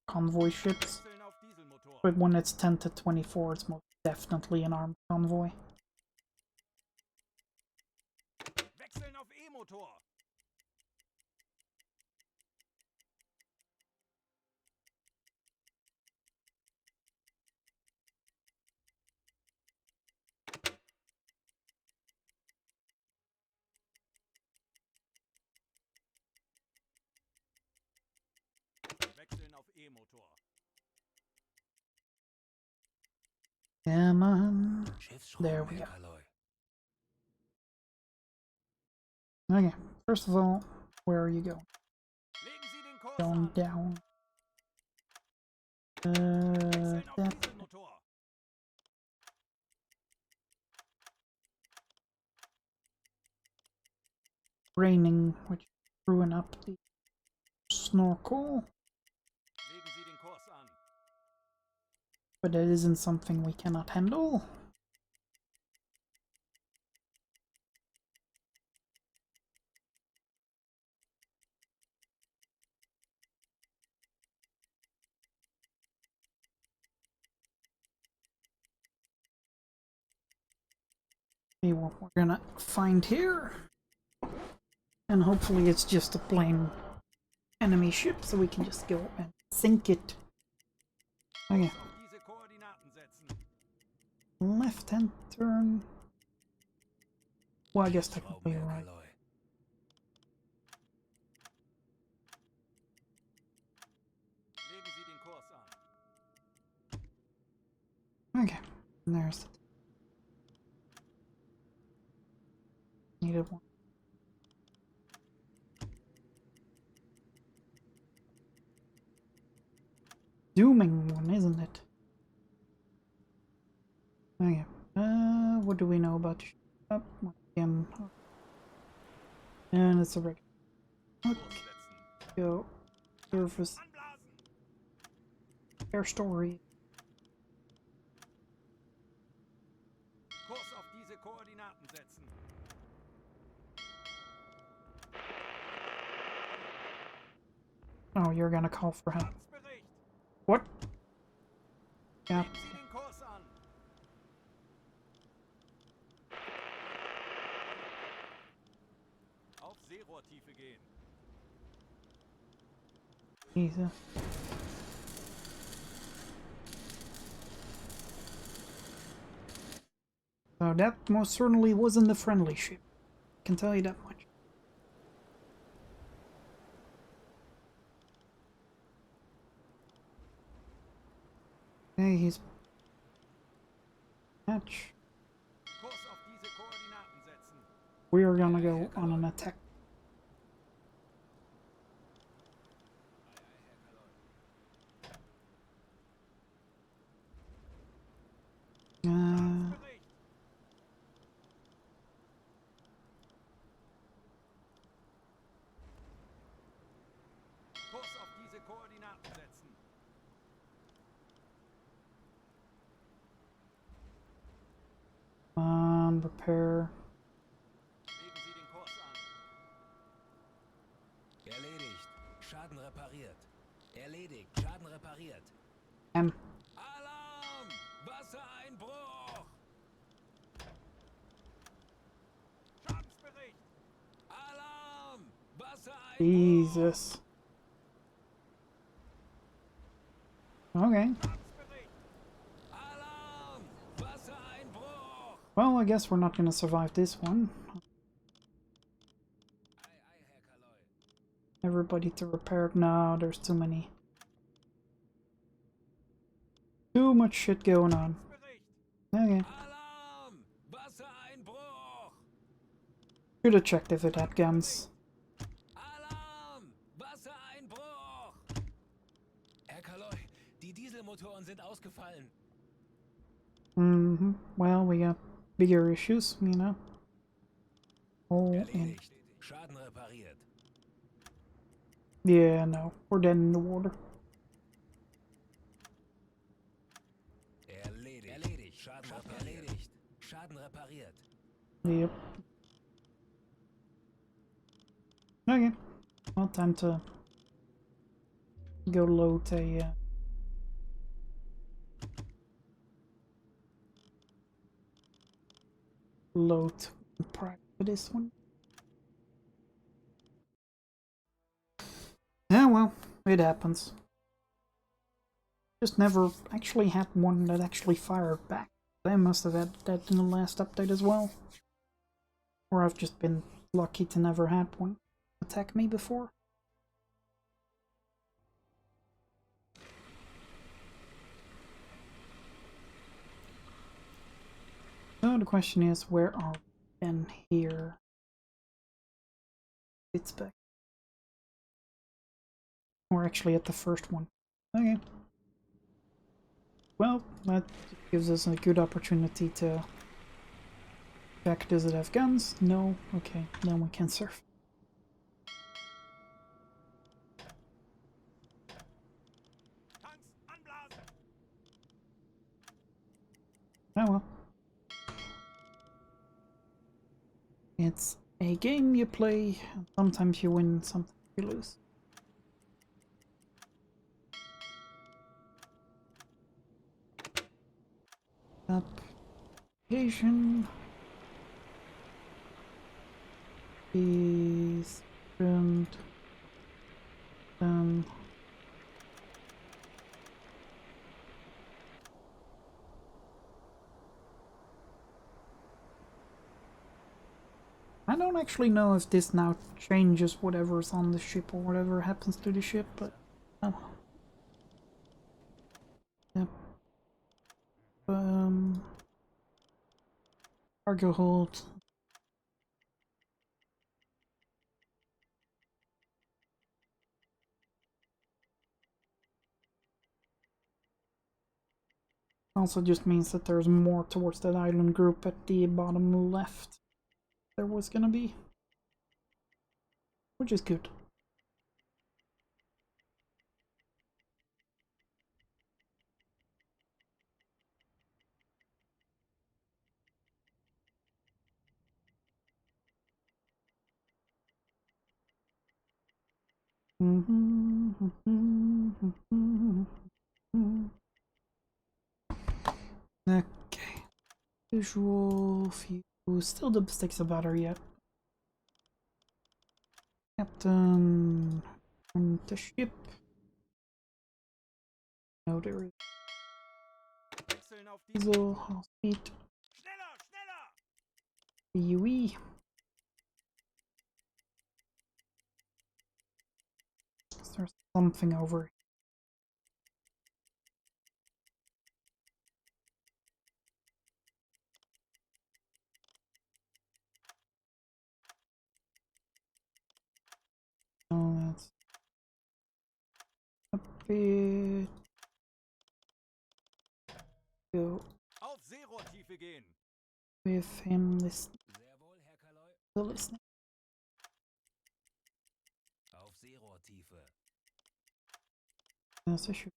convoy ships. Wechseln auf Dieselmotor. But when it's 10 to 24, it's most definitely an armed convoy. Wechseln auf E-Motor. Wechseln auf E-Motor. Come on. Schiffsschrauben, There we Herr go. Kaloi. Okay, first of all, where are you going? Legen Sie den Kurs Going an. down. Wechseln auf That Dieselmotor. raining, which is screwing up the snorkel. Legen Sie den Kurs an. But it isn't something we cannot handle. See what we're gonna find here. And hopefully it's just a plain enemy ship, so we can just go and sink it. Okay, Auf diese Koordinaten setzen. left hand turn. Well, I guess Schiffsschrauben, technically you're Herr right. Kaloi. Legen Sie den Kurs an. Okay, and there's it. Needed one. Dooming one, isn't it? Okay. What do we know about the ship? Up again. And it's a regular. Kurs setzen. Go. Surface. Anblasen. Air story. Kurs auf diese Koordinaten setzen. Oh, you're gonna call for help. Bericht. What? Yeah. Legen Sie den Kurs an. Auf Seerohrtiefe gehen. Jesus. So that most certainly wasn't the friendly ship. Can tell you that much. Okay, he's match. Kurs auf diese Koordinaten setzen. We are gonna go on an attack. Bericht. Koordinaten setzen. Repair. Legen Sie den Kurs an. Erledigt. Schaden repariert. Erledigt. Schaden repariert. Alarm! Wassereinbruch! Schadensbericht. Alarm! Wassereinbruch! Jesus. Okay. Schadensbericht. Alarm! Wassereinbruch! Well, I guess we're not gonna survive this one. Herr Kaloi. Everybody to repair it. No, there's too many. Too much shit going on. Okay. Alarm! Wassereinbruch! Should have checked if it had guns. Alarm! Wassereinbruch! Herr Kaloi, die Dieselmotoren sind ausgefallen. Well, we got bigger issues, you know. Oh, and Erledigt. Schaden repariert. yeah, no, we're dead in the water. Erledigt. Erledigt. Schaden repariert. Schaden repariert. Yep. Okay. Well, time to go load a load prior to this one. Yeah, well, it happens. Just never actually had one that actually fired back. They must have had that in the last update as well. Or I've just been lucky to never had one attack me before. So the question is, where are we in here? It's back. We're actually at the first one. Okay. Well, that gives us a good opportunity to check, does it have guns? No? Okay, then we can surf. Tanks anblasen. Oh well. It's a game you play, sometimes you win, sometimes you lose. Application is print I don't actually know if this now changes whatever's on the ship or whatever happens to the ship, but oh. Yep. Cargo hold. Also just means that there's more towards that island group at the bottom left. There was gonna be. Which is good. Okay. Visual view. Still dipsticks about her yet. Captain on the ship. No, there is Wechseln auf die. diesel, house speed, Schneller, schneller. UE. There's something over. Oh, that's a bit. Go Auf Seerohrtiefe gehen. with him listening. Sehr wohl, Herr Kaloi. Listening. Auf Seerohrtiefe. Yes, I should.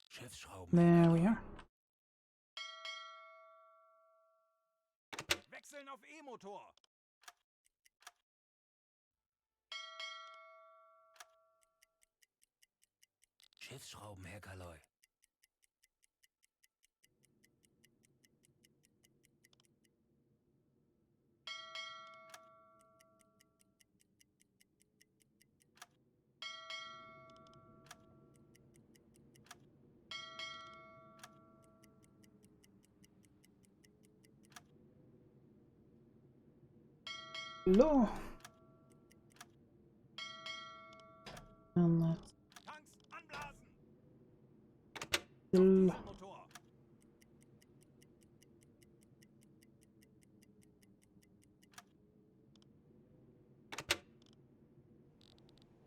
Schiffsschrauben. There we are. Wechseln auf E-Motor. Schiffsschrauben, Herr Kaloy. Hello. And let's Tanks anblasen. kill. Dieselmotor.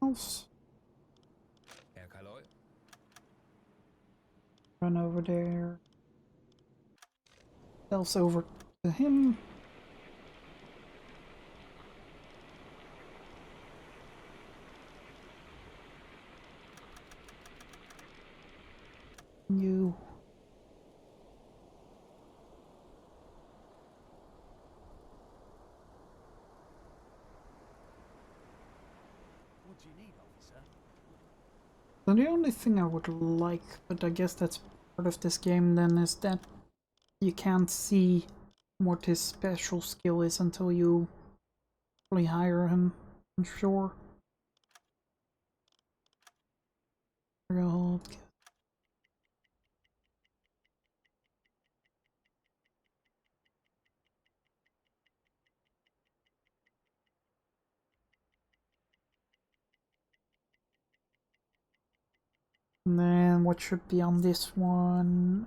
Else. Herr Kaloy. Run over there. Else over to him. You. What do you need, officer? So the only thing I would like, but I guess that's part of this game then, is that you can't see what his special skill is until you really hire him, I'm sure. And then what should be on this one?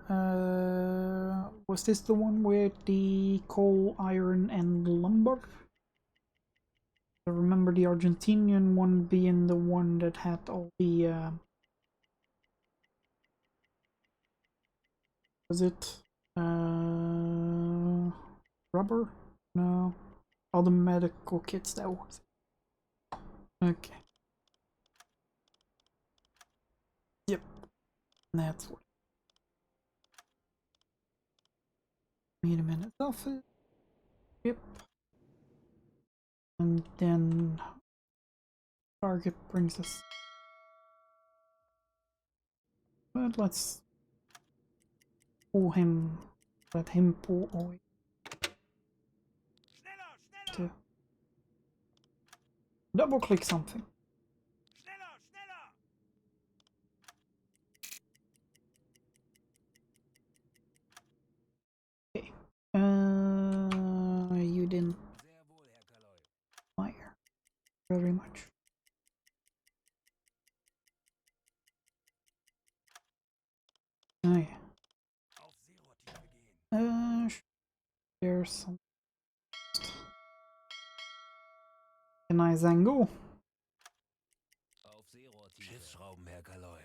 Was this the one with the coal, iron, and lumber? I remember the Argentinian one being the one that had all the was it rubber? No. All the medical kits, that was it. Okay. Yep. That's what. Wait a minute. Office. Yep. And then target brings us. But let's pull him. Let him pull away. Schneller, schneller. To double click something. Schneller, schneller. Okay. You didn't Sehr wohl, Herr Kaloy. fire very much. Oh yeah. Auf Seerohrtiefe gehen. There's some. Can I Zango? Auf Seerohrtiefe. Schiffsschrauben, Herr Kaloy.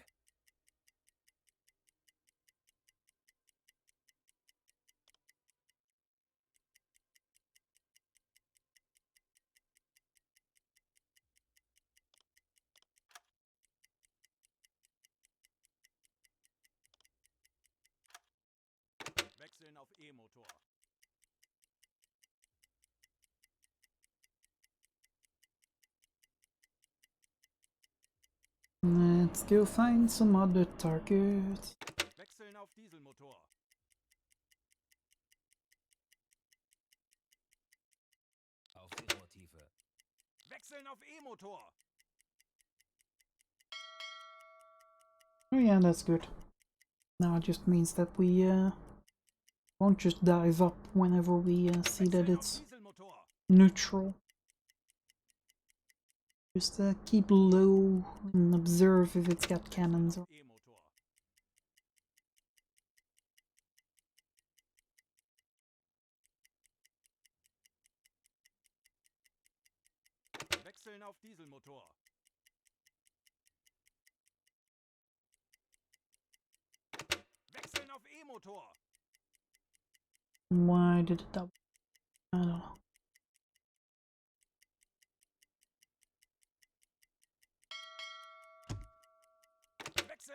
Wechseln auf E-Motor. Let's go find some other targets. Wechseln auf Dieselmotor. Auf Seerohrtiefe. Wechseln auf E-Motor. Oh yeah, that's good. Now it just means that we won't just dive up whenever we see that Wechseln auf it's Dieselmotor. neutral. Just keep low and observe if it's got cannons. Or E-Motor. Wechseln auf Dieselmotor. Wechseln auf E-Motor. why did it double? I don't know.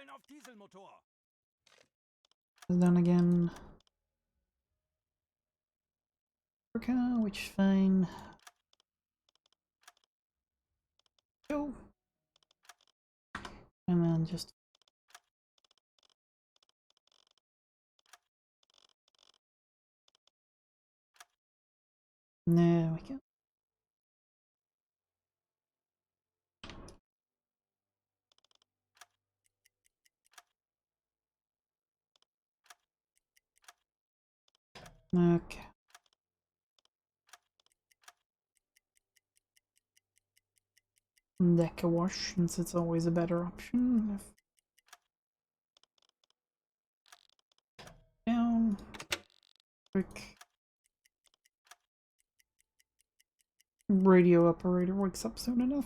Umstellen auf Dieselmotor. And then again, Africa, which is fine. Go. And then just there we go. Okay. Deck a wash, since it's always a better option. Down. Quick. Radio operator wakes up soon enough.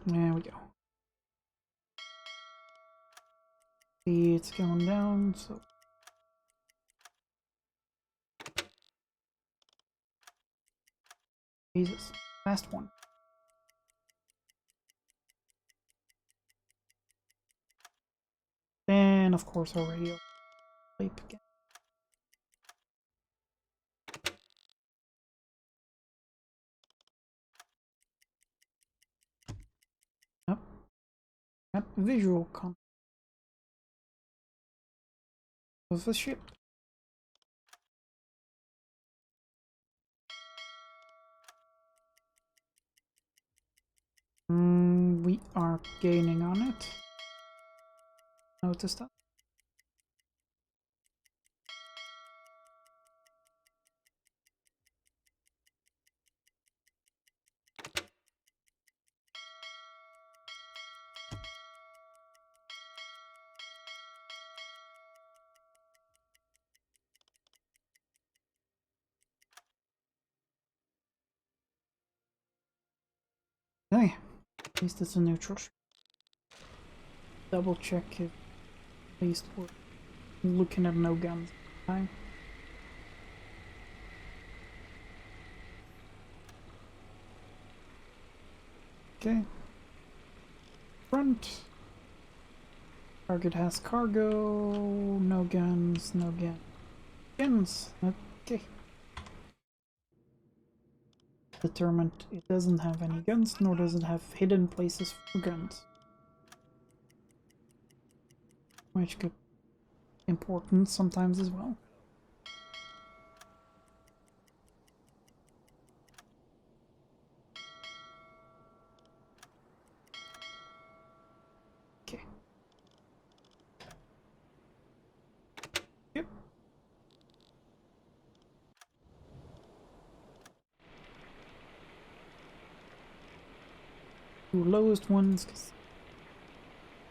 There we go. See, it's going down, so Jesus, last one. Then, of course, our radio sleep again. Yep. Yep. Visual con of the ship. We are gaining on it. Notice that. Okay, at least it's a neutral ship. Double check if at least we're looking at no guns. Okay. Okay. Front. Target has cargo. No guns. No guns. Okay. Determined it doesn't have any guns, nor does it have hidden places for guns. Which could be important sometimes as well. Okay. Yep. Two lowest ones, because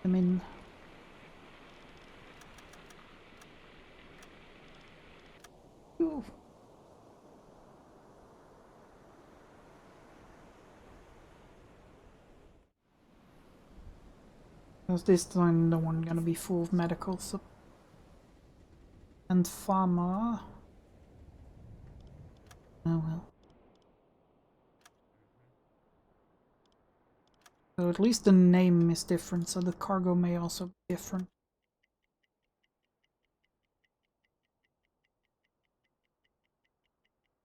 I mean, ooh. Because this time the one gonna be full of medical support and pharma. Oh well. So at least the name is different, so the cargo may also be different.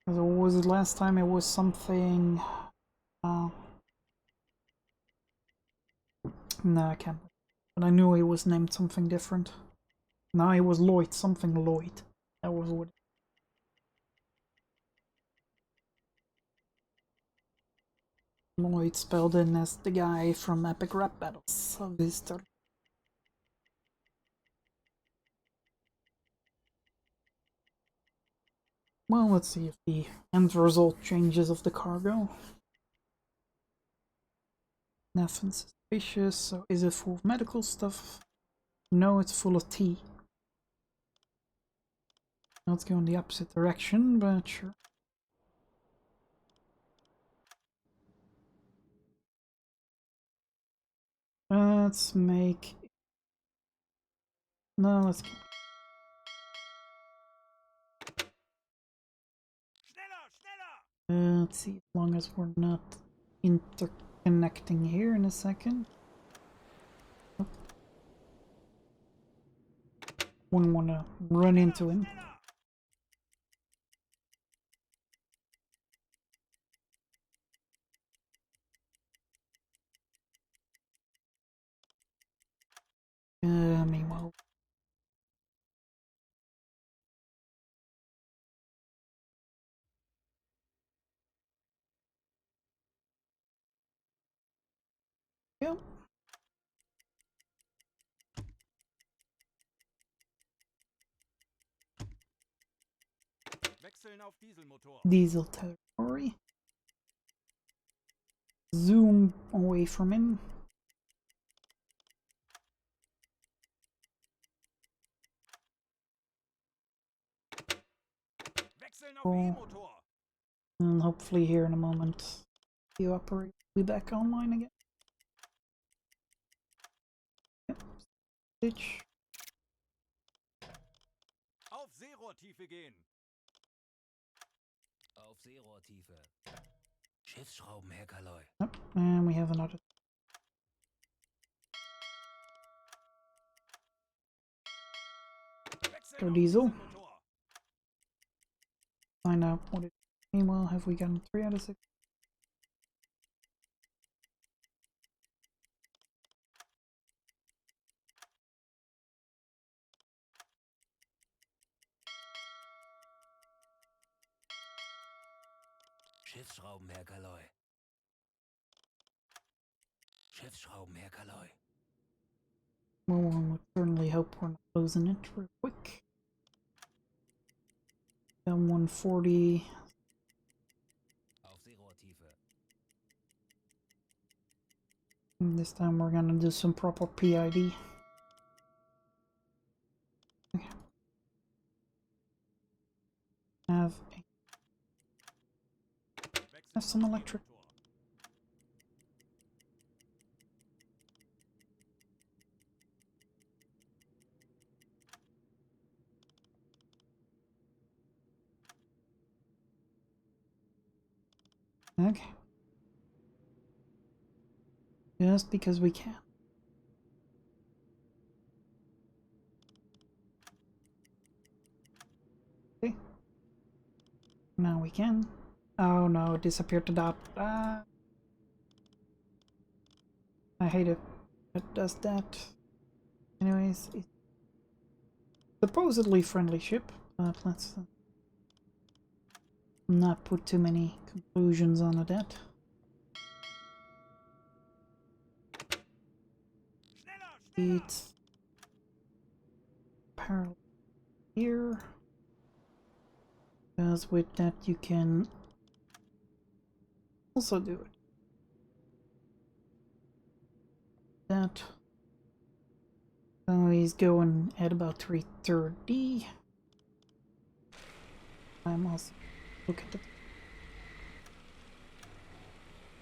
Because was it last time it was something... no, I can't. But I knew it was named something different. Now it was Lloyd, something Lloyd. That was what... Lloyd spelled in as the guy from Epic Rap Battles of history. Well, let's see if the end result changes of the cargo. Nothing suspicious. So is it full of medical stuff? No, it's full of tea. Let's go in the opposite direction, but sure. Let's make... No, let's keep... Schneller, schneller! Let's see, as long as we're not interconnecting here in a second. Nope. Wouldn't want to run into him. Meanwhile... Yep. Wechseln auf Dieselmotor. Diesel territory. Zoom away from him. Wechseln auf Oh. E-Motor. And hopefully here in a moment the operator will be back online again. Yep. Stitch. Auf Seerohrtiefe gehen. Auf Seerohrtiefe. Schiffsschrauben, Herr Kaloy. Yep. And we have another. Wechseln Go auf Diesel. Dieselmotor. Find out what it. Meanwhile, have we gotten 3 out of 6? Schiffsschrauben, Herr Kaloy. Schiffsschrauben, Herr Kaloy. Well, one would certainly hope we're not losing it real quick. Down 140. Auf Seerohrtiefe. And this time we're gonna do some proper PID. Okay. Have some electric. Okay. Just because we can. Okay. Now we can. Oh no, it disappeared to dot. Ah. I hate it. It does that. Anyways, it's supposedly friendly ship, but let's not put too many conclusions on that. It's parallel here, because with that you can also do it. That. So he's going at about 3:30. I'm also look at the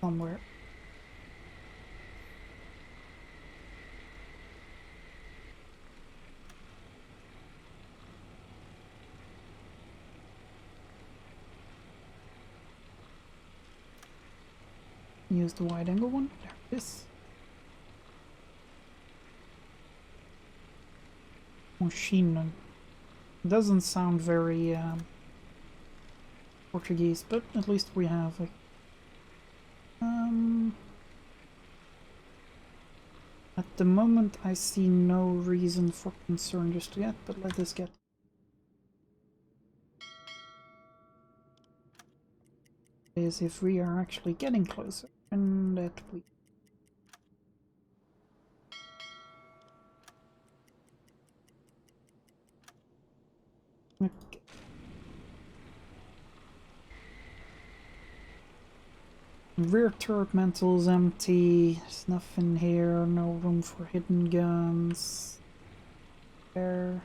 somewhere. Use the wide angle one. There it is. Machine. Doesn't sound very Portuguese, but at least we have it. At the moment I see no reason for concern just yet, but let this get is if we are actually getting closer, and that we okay. Rear turret mantle empty. There's nothing here. No room for hidden guns. There.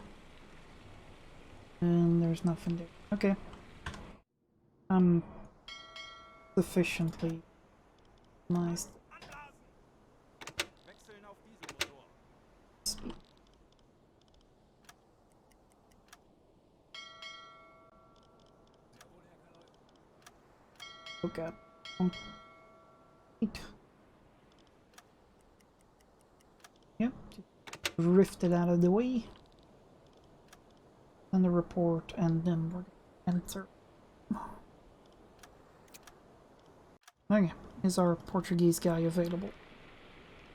And there's nothing there. Okay. Sufficiently nice. Wechseln auf Dieselmotor. look at. Oh, wait. Yep, rift it out of the way. And the report, and then we're gonna enter. Okay, is our Portuguese guy available?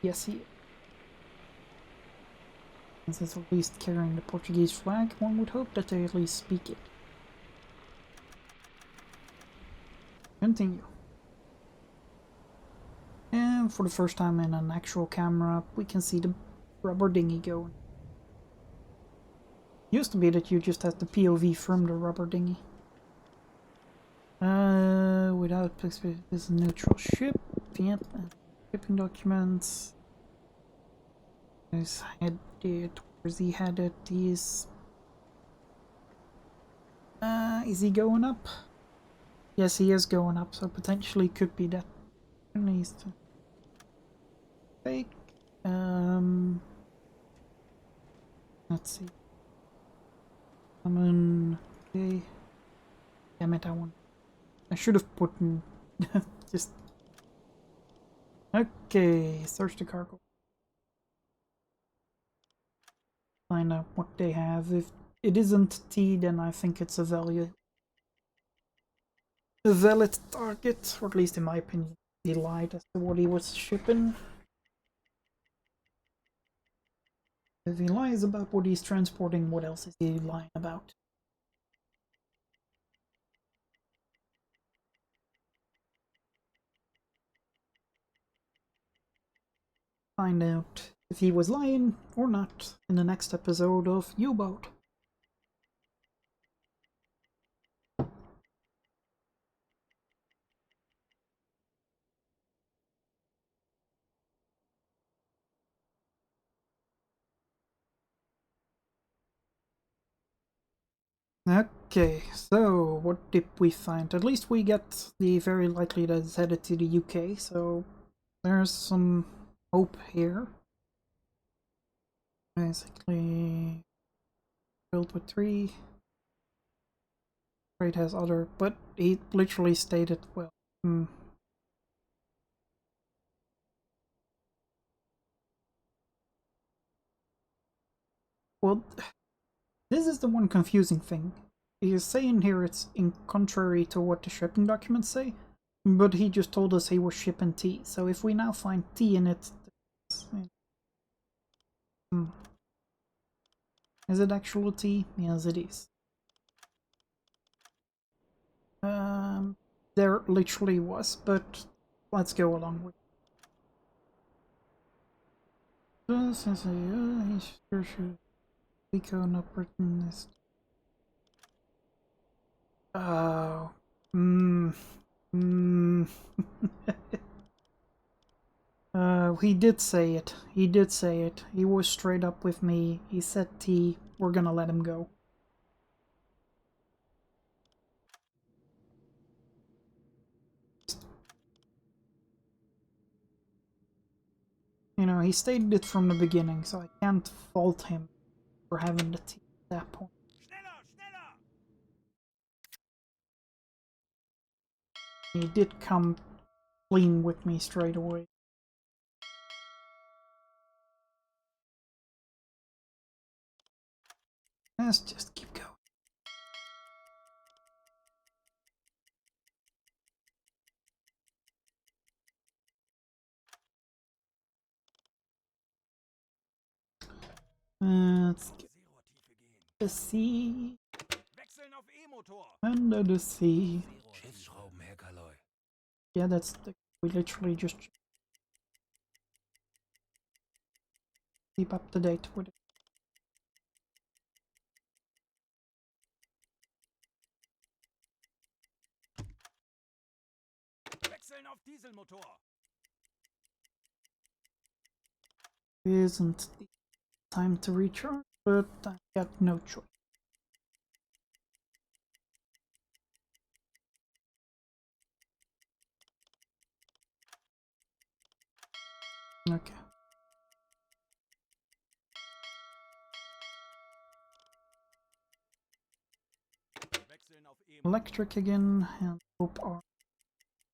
Yes, he is. Since at least carrying the Portuguese flag, one would hope that they at least speak it. Continue. And for the first time in an actual camera, we can see the rubber dinghy going. Used to be that you just had the POV from the rubber dinghy. Without this is a neutral ship. Yep, shipping documents. Is headed. Where's he headed? Is he going up? Yes, he is going up, so potentially could be that. Needs to fake. Let's see. Okay. Damn it, I should have put in just. Okay, search the cargo. Find out what they have. If it isn't T, then I think it's a valid target, or at least in my opinion. He lied as to what he was shipping. If he lies about what he's transporting, what else is he lying about? Find out if he was lying or not in the next episode of Uboat. Okay, so what did we find? At least we get the very likely that it's headed to the UK, so there's some hope here. Basically, built with 3. Trade has other, but he literally stated, well, well, this is the one confusing thing. He is saying here it's in contrary to what the shipping documents say, but he just told us he was shipping tea. So if we now find tea in it, is it actual tea? Yes, it is. There literally was, but let's go along with it. Since he's sure should Pico not written this. Oh. He did say it. He did say it. He was straight up with me. He said T, we're gonna let him go. You know, he stated it from the beginning, so I can't fault him for having the T at that point. He did come clean with me straight away. Let's just keep going. Let's get the sea. Under the sea. Yeah, that's the. We literally just keep up to date with it. Isn't the time to recharge, but I got no choice. Okay. Electric again, and hope our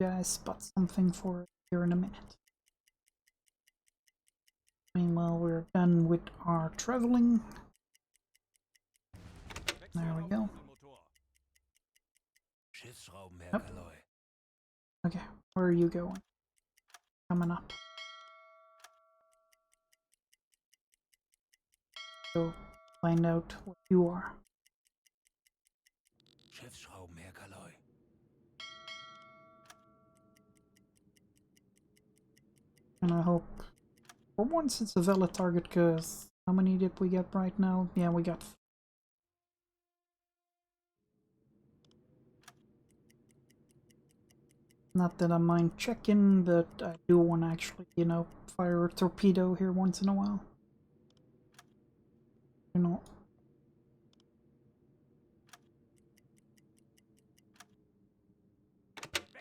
guys spot something for here in a minute. Meanwhile, we're done with our traveling. There we go. Schiffsschrauben, Herr Yep. Kaloy. Okay, where are you going? Coming up. Go find out what you are. Schiffsschrauben, Herr Kaloy. And I hope for once it's a valid target, because how many did we get right now? Yeah, we got. Not that I mind checking, but I do want to actually, you know, fire a torpedo here once in a while. You know.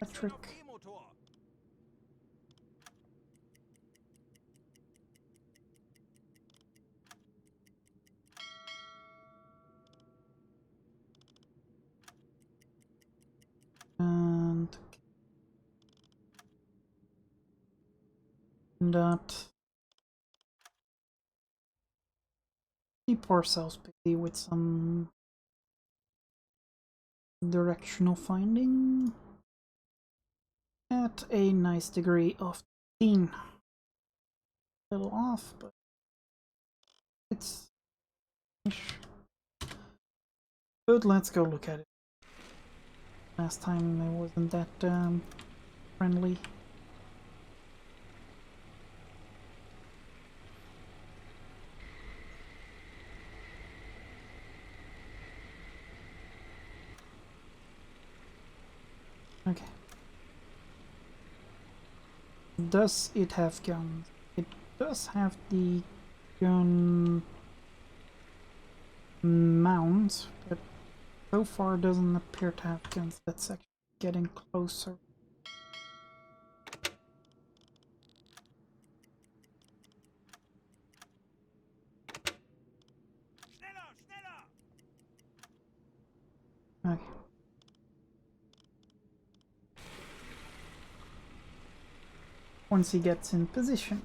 Electric. And that. Keep ourselves busy with some directional finding at a nice degree of 15. A little off, but it's ish. But let's go look at it. Last time it wasn't that friendly. Okay. Does it have guns? It does have the gun mount, but so far doesn't appear to have guns. That's actually getting closer. Okay. Once he gets in position.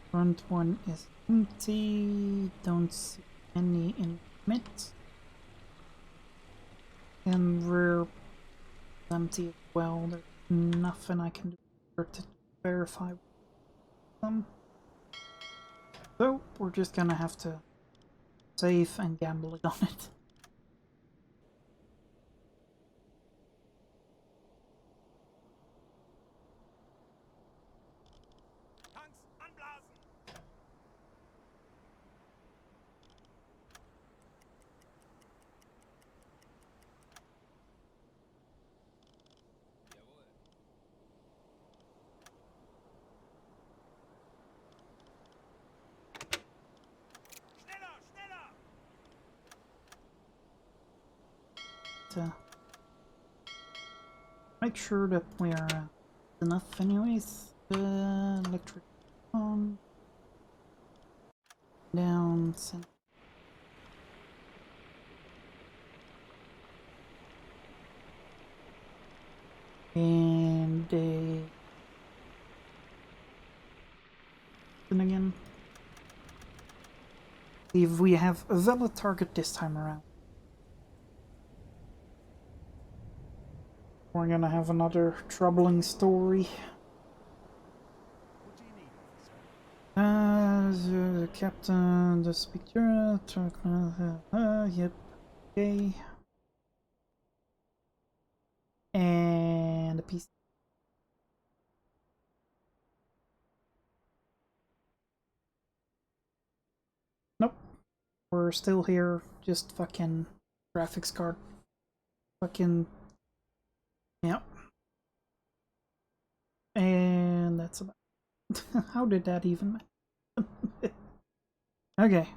Front one is empty. Don't see any in mid. And rear empty as well. There's nothing I can do to verify them. So we're just gonna have to save and gamble it on it. Tanks anblasen! Schneller, schneller! To make sure that we are enough anyways. Electric on. Down. And then again, see if we have a valid target this time around. We're gonna have another troubling story. The captain, the speaker, yep, okay. And a piece. Nope. We're still here, just fucking graphics card. Fucking. Yep. And that's about. How did that even. Okay.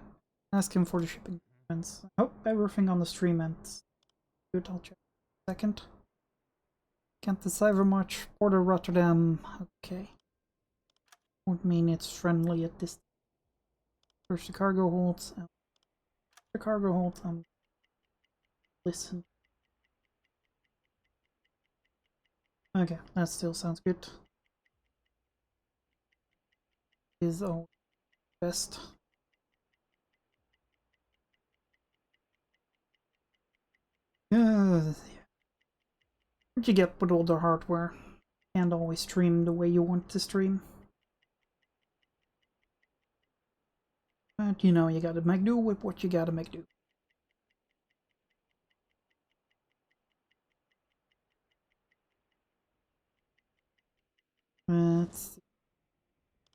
Ask him for the shipping documents. I hope everything on the stream ends. Good, I'll check in a second. Can't decipher much. Port of Rotterdam. Okay. Would mean it's friendly at this. Search the cargo holds. The cargo hold. Listen. Okay, that still sounds good. Is all best. What you get with older hardware? Can't always stream the way you want to stream. But you know, you gotta make do with what you gotta make do. Let's see.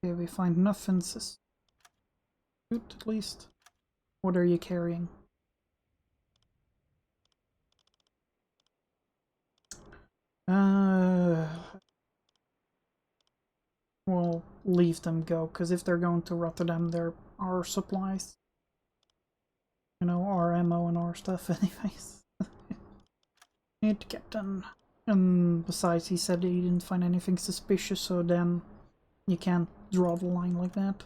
Okay, we find nothing good at least. What are you carrying? We'll leave them go, because if they're going to Rotterdam, there are supplies. You know, our ammo and our stuff anyways. Need to get done. And besides, he said he didn't find anything suspicious, so then you can't draw the line like that.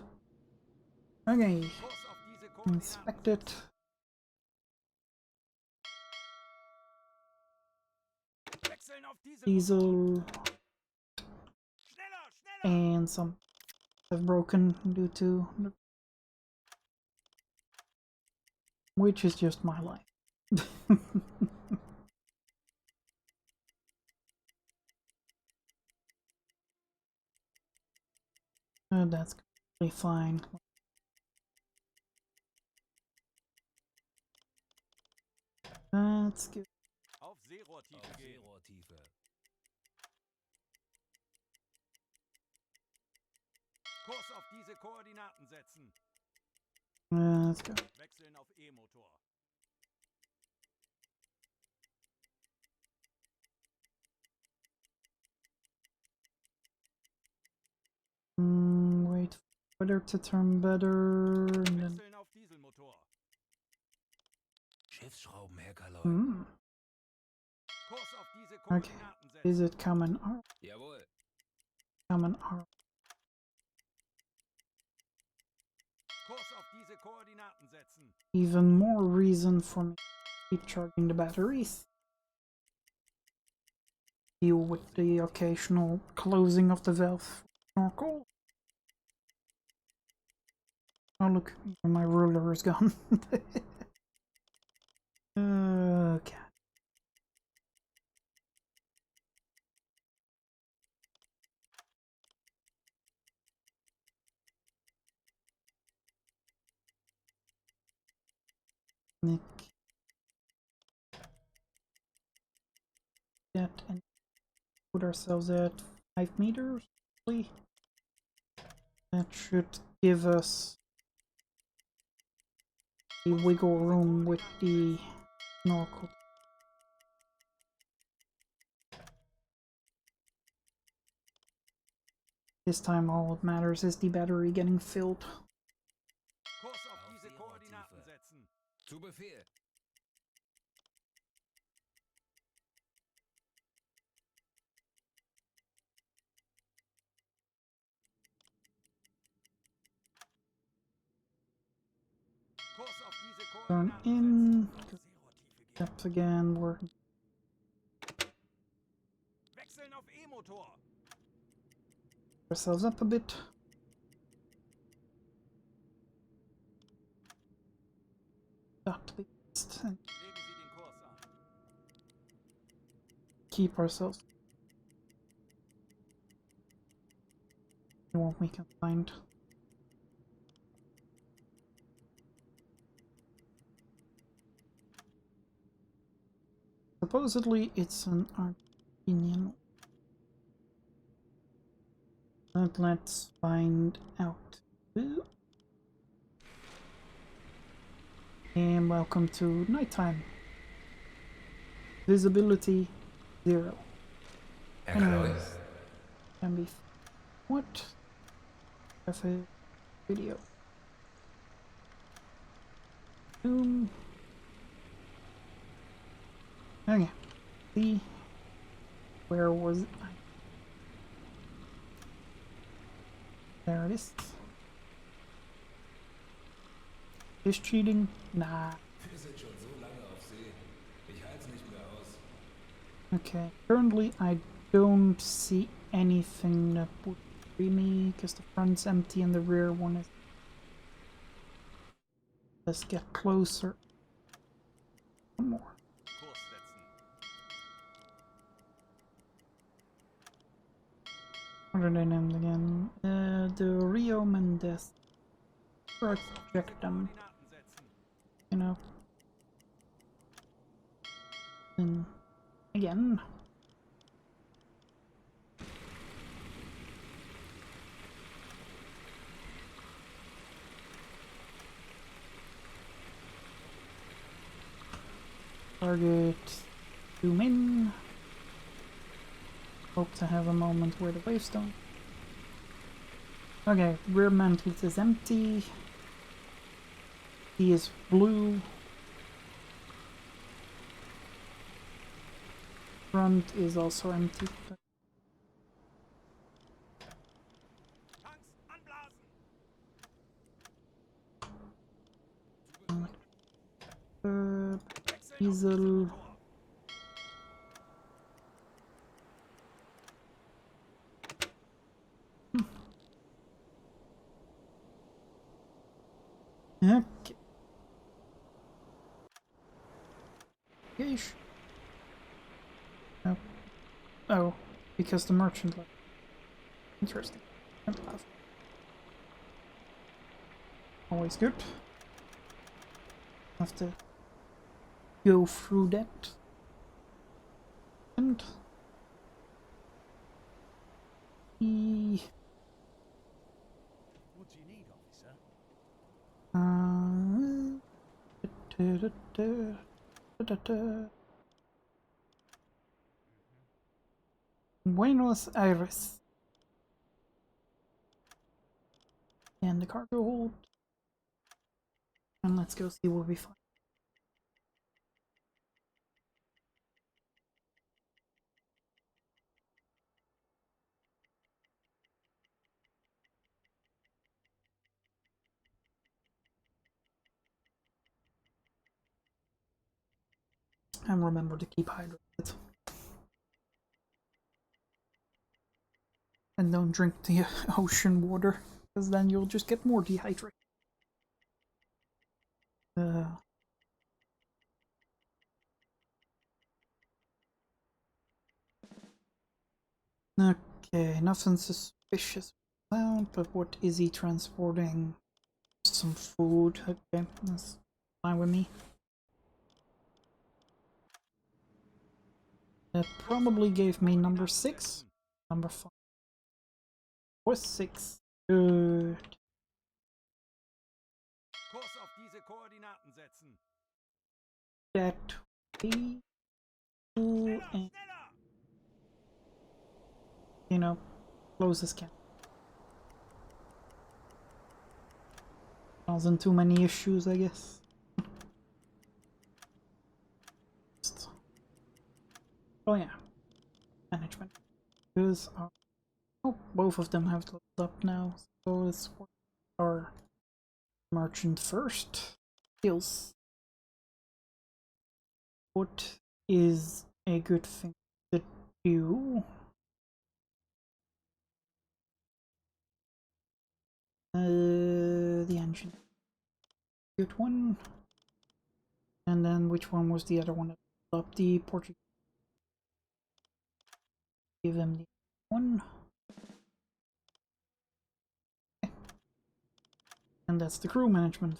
Okay. Inspect it. Diesel. And some have broken due to... which is just my life. That's completely fine. That's good. Auf Seerohrtiefe gehen. Kurs auf diese Koordinaten setzen. Let's go. Wechseln auf E-Motor. Wait for weather to turn better. And then... Wechseln auf Dieselmotor. Schiffsschrauben, Herr Kaloi. Kurs auf diese Okay. Koordinaten setzen. Is it common R? Jawohl. Common R. Kurs auf diese Koordinaten setzen. Even more reason for me to keep charging the batteries. Deal with the occasional closing of the valve snorkel. Oh look, my ruler is gone. Okay. Nick. That and put ourselves at 5 meters. Please. That should give us the wiggle room with the snorkel. This time all that matters is the battery getting filled. Kurs auf diese Koordinaten setzen. Zu Befehl. Kurs auf diese Turn Koordinaten in. setzen. Steps again. We're Wechseln auf E-Motor. ourselves up a bit. Got to be fast and Legen Sie den Kurs an. keep ourselves. What we can find. Supposedly it's an Argentinian. But let's find out. And welcome to nighttime. Visibility 0. Herr Kaloi. Anyways, can be what? Have a video. Boom. Okay. See, where was I? There it is. Is cheating? Nah. Wir sind schon so lange auf See. Ich halte es nicht mehr aus. Okay. Currently, I don't see anything that would free me because the front's empty and the rear one is. Let's get closer. One more. Kurs setzen. What are they named again? The Rio Mendes. Let's check them. Koordinaten setzen. You know. And again. Target. Zoom in. Hope to have a moment where the waves don't. Okay, rear mantlet is empty. He is blue. Front is also empty. Tanks anblasen. Wechseln auf Diesel. Motor. Okay. Yeesh. Oh. Oh, because the merchant left. Interesting. Always good. Have to go through that. And What do you need, officer? Buenos Aires. And the cargo hold. And let's go see what we find. And remember to keep hydrated. And don't drink the ocean water, because then you'll just get more dehydrated. Okay, nothing suspicious found, but what is he transporting? Some food. Okay, that's fine with me. That probably gave me number 6. Number 5. Or 6. Good. Kurs auf diese Koordinaten setzen. That we do, Schneller, and, schneller! you know, close as can. Causing too many issues, I guess. Oh yeah, management. Because oh, both of them have leveled up now, so let's work our merchant first. Skills. What is a good thing to do? The engine. Good one. And then which one was the other one? Up the Portuguese. Give them the one. Okay. And that's the crew management.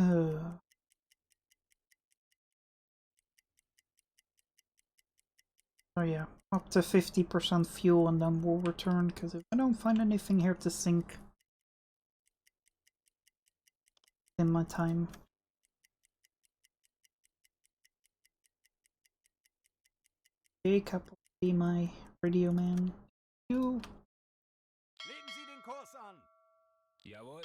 Oh yeah, up to 50% fuel and then we'll return, because if I don't find anything here to sink in my time. Okay, Cap will be my radio man. You. Legen Sie den Kurs an. Jawohl.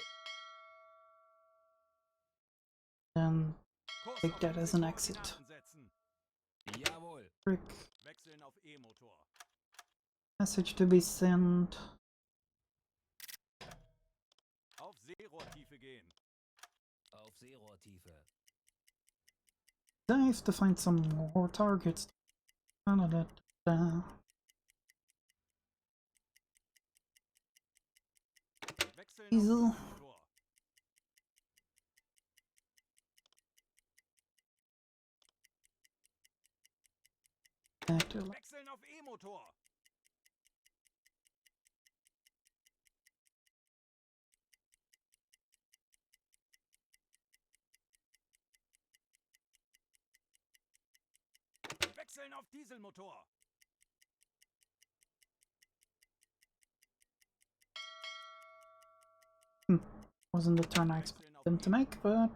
Then Kurs take auf that diese as an exit. Koordinaten setzen. Jawohl. Frick. Wechseln auf E-Motor. Message to be sent. Auf Seerohrtiefe gehen. Auf Seerohrtiefe. I have to find some more targets. Wechseln Diesel. auf E-Motor. Wechseln auf E-Motor. Wechseln auf Dieselmotor. Wasn't the turn I expected them to make, but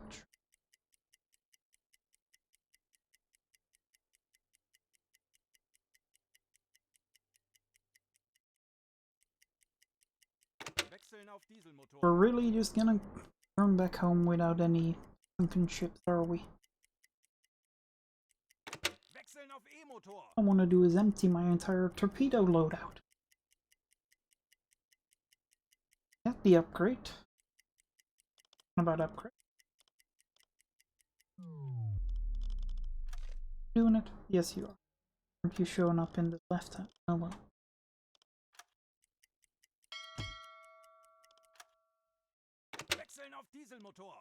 Wechseln auf Dieselmotor. we're really just gonna turn back home without any sunken ships, are we? Wechseln auf E-Motor. All I want to do is empty my entire torpedo loadout. Get the upgrade. What about upgrade? Doing it? Yes, you are. Aren't you showing up in the left hand? Oh well. Wechseln auf Dieselmotor.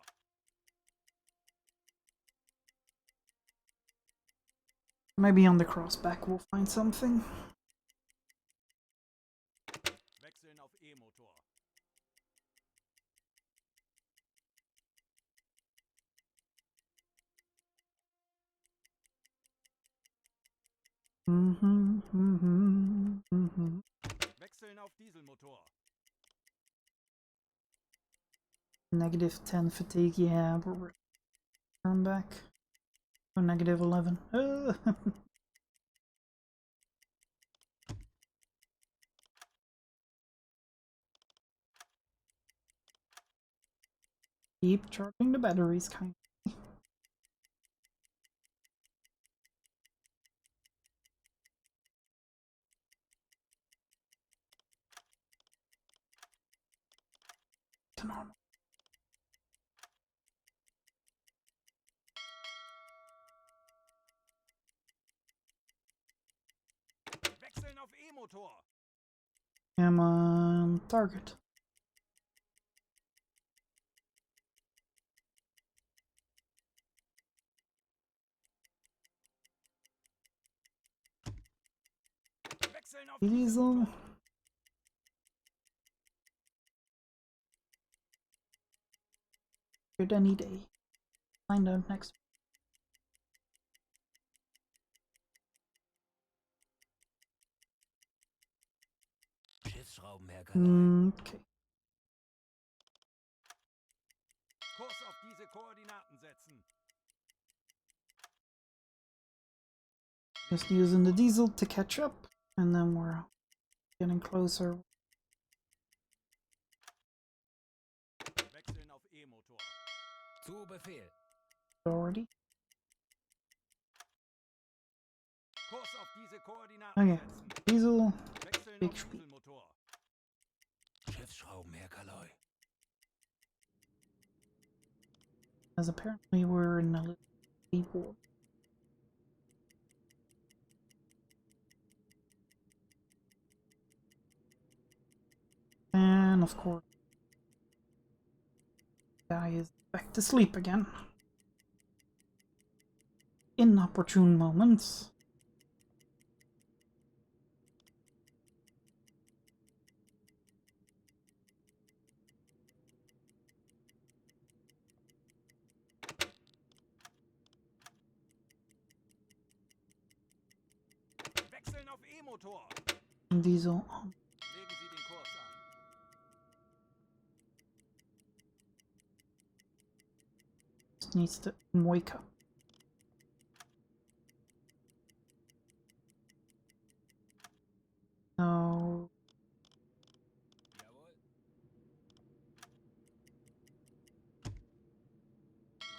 Maybe on the crossback we'll find something. Wechseln auf E-Motor. Wechseln auf Dieselmotor. Negative 10 fatigue, yeah, but we're turn back. Oh, negative 11. Keep charging the batteries, kind of. Come on. Wechseln auf E-Motor. I'm on target. Wechseln auf Diesel. Dieselmotor. Good any day. Find out next. Schiffsschrauben, Herr Kaloi. Okay. Kurs auf diese Koordinaten setzen. Just using the diesel to catch up, and then we're getting closer. Wechseln auf E-Motor. Zu Befehl. Already. Kurs auf diese Koordinaten Okay. setzen. Diesel. Wechseln Big auf speed. Dieselmotor. Schiffsschrauben, Herr Kaloi. As apparently we're in a little deep water. And of course, guy is back to sleep again. Inopportune moments. Wechseln auf E-Motor. Diesel on. Legen Sie den Kurs an. Just needs to wake up. No.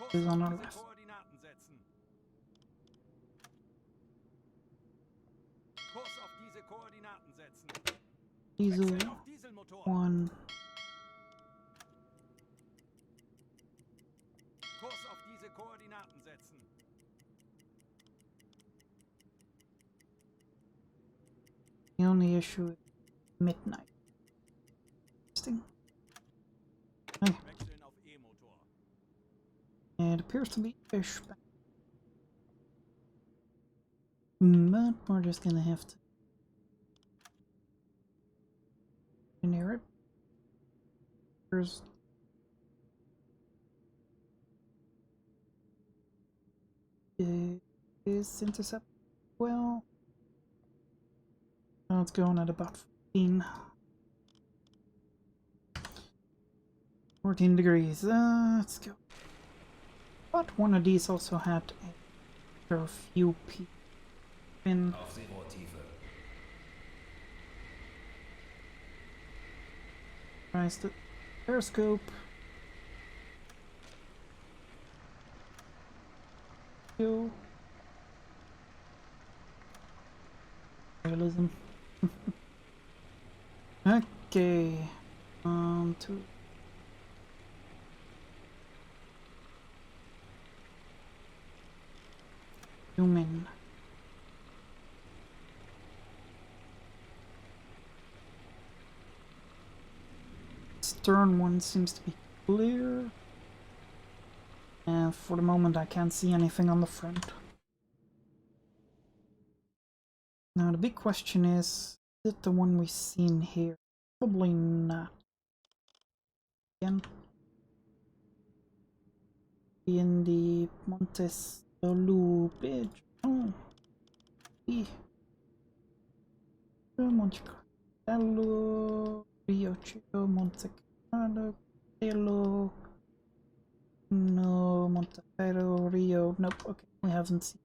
Kurs is auf on our diese left. Koordinaten setzen. Kurs auf diese Koordinaten setzen. Diesel Wechseln auf Dieselmotor. 1. Kurs auf diese Koordinaten setzen. The only issue is midnight. Interesting. Okay. Wechseln auf E-Motor. It appears to be fish. But we're just gonna have to near it. There's is intercept well. Now it's going at about 14 degrees. Let's go. But one of these also had a few people in. Aufsehrohrtiefe. Tries the periscope. Yo. Realism. Okay. To zoom in. Stern one seems to be clear. And for the moment I can't see anything on the front. Now the big question is it the one we've seen here? Probably not. Again. In the Montesolu Bridge. Oh. Monte Carlo, Rio Chico, Monte Carlo, Carlo. No, Montevideo, Rio. Nope, okay, we haven't seen.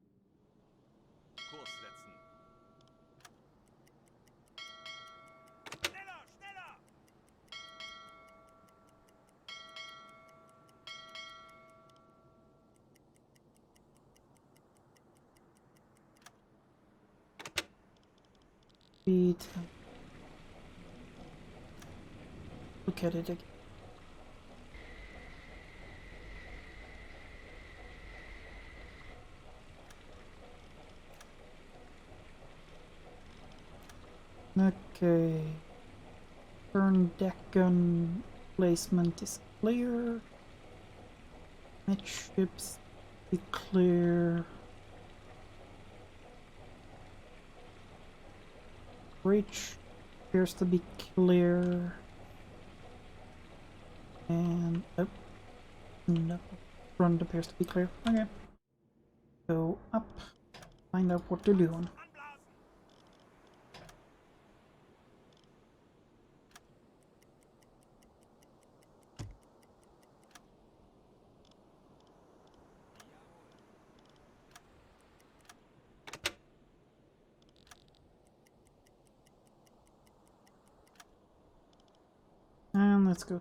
Kurs setzen. Schneller, schneller! Speed. Look at it again. Okay. Turn deck gun placement is clear. Midships is clear. Bridge appears to be clear. And oh, no, front appears to be clear. Okay. Go up, find out what they're doing. And let's go.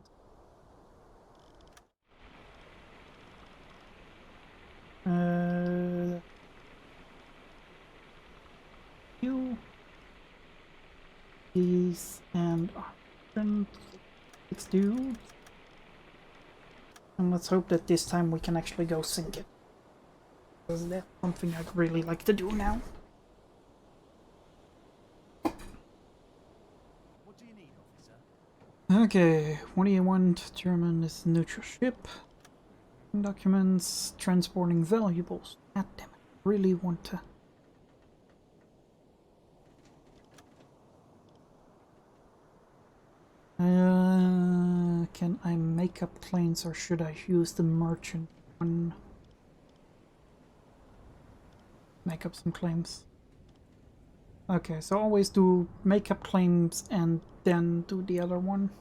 You, these, and option 6 dudes. And let's hope that this time we can actually go sink it. Because that's something I'd really like to do now. What do you need, officer? Okay, what do you want? German is neutral ship. Documents, transporting valuables. God damn it, I really want to. Can I make up claims or should I use the merchant one? Make up some claims. Okay, so always do make up claims and then do the other one.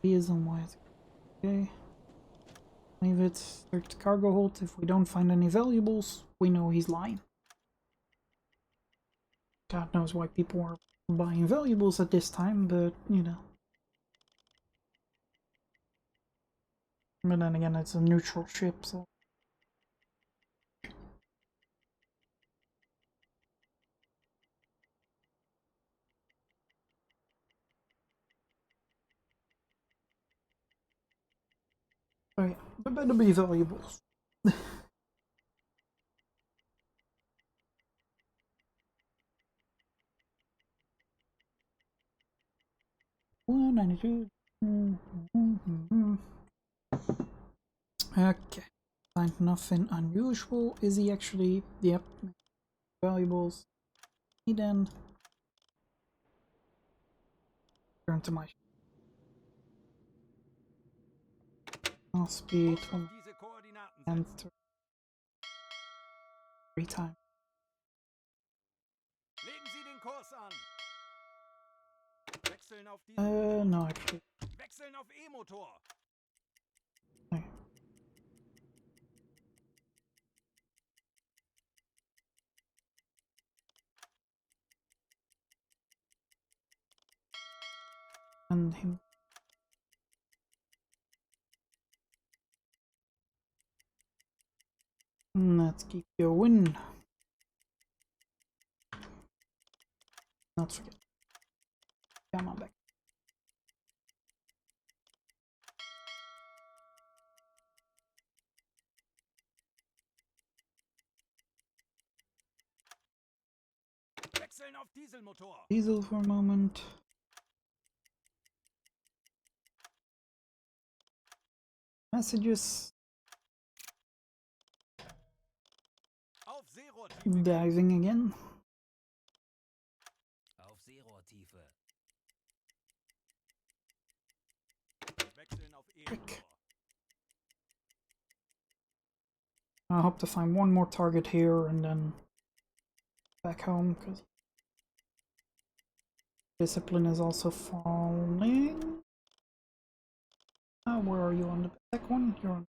He is on white. Okay. Leave it. Search the cargo hold. If we don't find any valuables, we know he's lying. God knows why people are buying valuables at this time, but you know. But then again, it's a neutral ship, so. Oh yeah, there better be valuables. 192. Okay. Find nothing unusual. Is he actually? Yep. Valuables. He then turn to my speed Kurs auf diese Koordinaten and setzen. 3 times. Legen Sie den Kurs an. Wechseln auf Dieselmotor. No, actually. Wechseln auf E-Motor. Okay. And him. Let's keep going. Not forget. Come on back. Wechseln auf Dieselmotor. Diesel for a moment. Messages. Auf Seerohrtiefe. Diving again. Auf Seerohrtiefe. Wechseln auf E-Motor. I hope to find one more target here and then back home, because discipline is also falling. Where are you on the back one? You're on.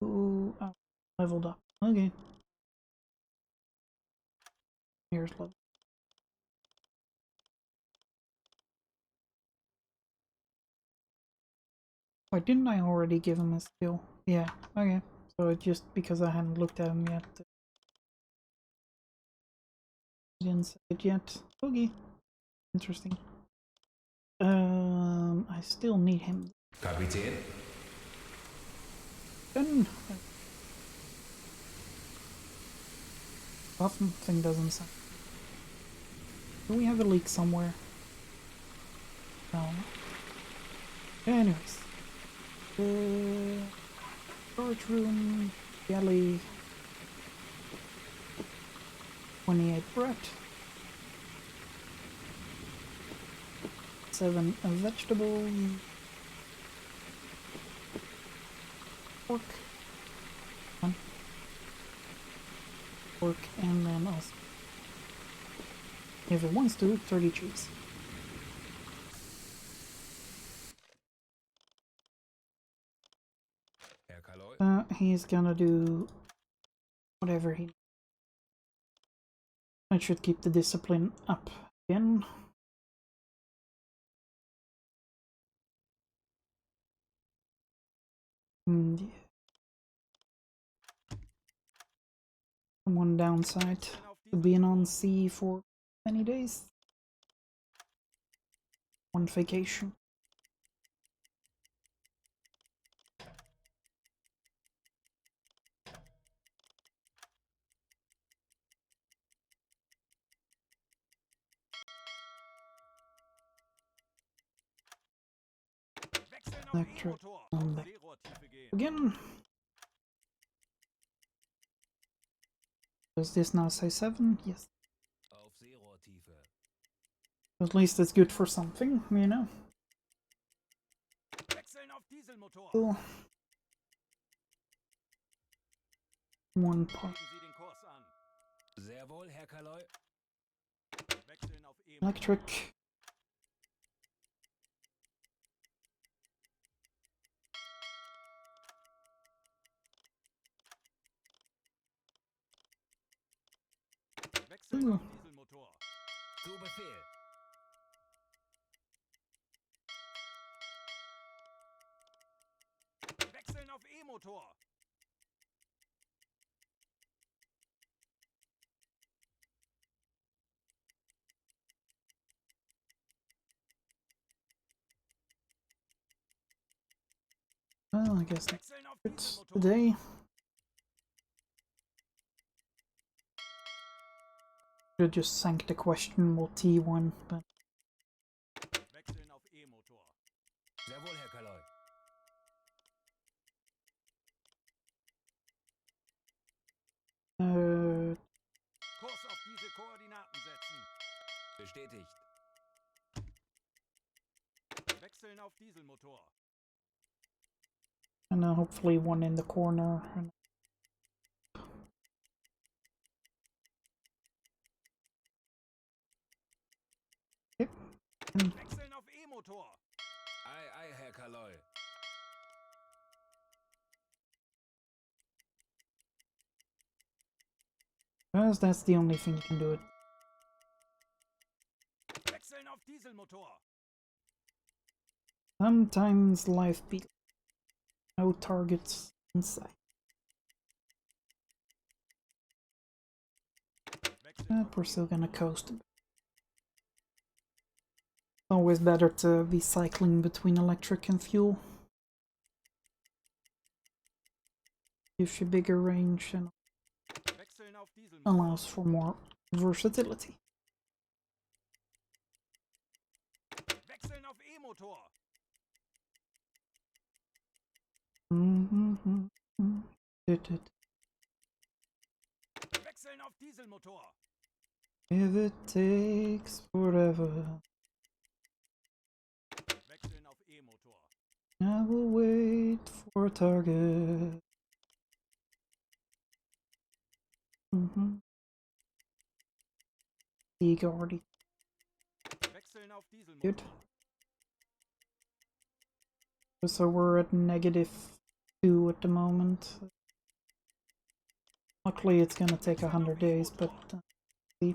Ooh, oh, leveled up. Okay. Here's level. Wait, didn't I already give him a skill? Yeah, okay. So it's just because I hadn't looked at him yet. Didn't say it yet. Okay. Interesting. I still need him. Kapitän? Then Buff thing doesn't sound. Do we have a leak somewhere? No. Anyways. Storage room, galley, 28 bread, 7 vegetables, pork, and then also, if it wants to, 30 cheese. He's gonna do whatever he. I should keep the discipline up again. And yeah. One downside to being on sea for many days. One vacation. Wechseln auf Electric. E-Motor. Auf Seerohrtiefe gehen. Again. Does this now say 7? Yes. Auf Seerohrtiefe. At least it's good for something, you know. Wechseln auf Dieselmotor. Cool. One part. Legen Sie den Kurs an. Sehr wohl, Herr Kaloy. Wechseln auf E-Motor. Electric. Wechseln auf Dieselmotor. Zu Befehl. Wechseln auf E-Motor. Well, I guess that's Wechseln auf it Dieselmotor. today. Could've just sank the questionable T1, but Wechseln auf E-Motor. Sehr wohl, Herr Kaloi. Kurs auf diese Koordinaten setzen. Bestätigt. Wechseln auf Dieselmotor. and then hopefully one in the corner. And Wechseln auf E-Motor. Ei, Herr Kaloi. as that's the only thing you can do it. Wechseln auf Dieselmotor. Sometimes life be no targets in sight. Wechseln But we're still gonna coast. Always better to be cycling between electric and fuel. Gives you bigger range and Wechseln auf Dieselmotor. allows for more versatility. Wechseln auf E-Motor. Wechseln auf Dieselmotor. If it takes forever, Wechseln auf E-Motor. I will wait for a target. Ego already Wechseln auf Dieselmotor. good. So we're at -2 at the moment. Luckily it's gonna take 100 days, but see,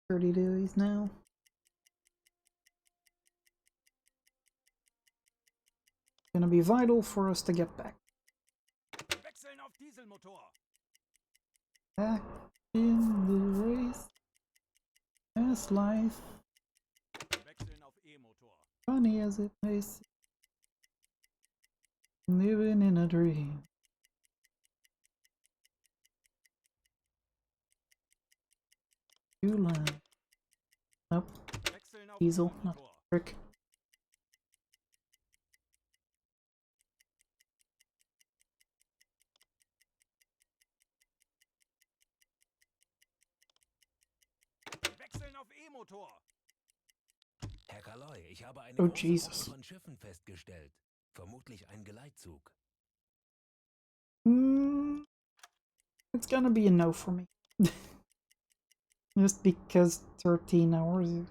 30 days now. Gonna be vital for us to get back. Wechseln auf Dieselmotor. Back in the race. As life, Wechseln auf E-Motor. funny as it may seem. Living in a dream. You line. Nope, Wechseln auf diesel, not Dieselmotor. brick. Wechseln auf E-Motor. Herr Kaloi, ich habe eine Oh, große Jesus. Gruppe von Schiffen festgestellt. Vermutlich ein Geleitzug. It's gonna be a no for me. Just because 13 hours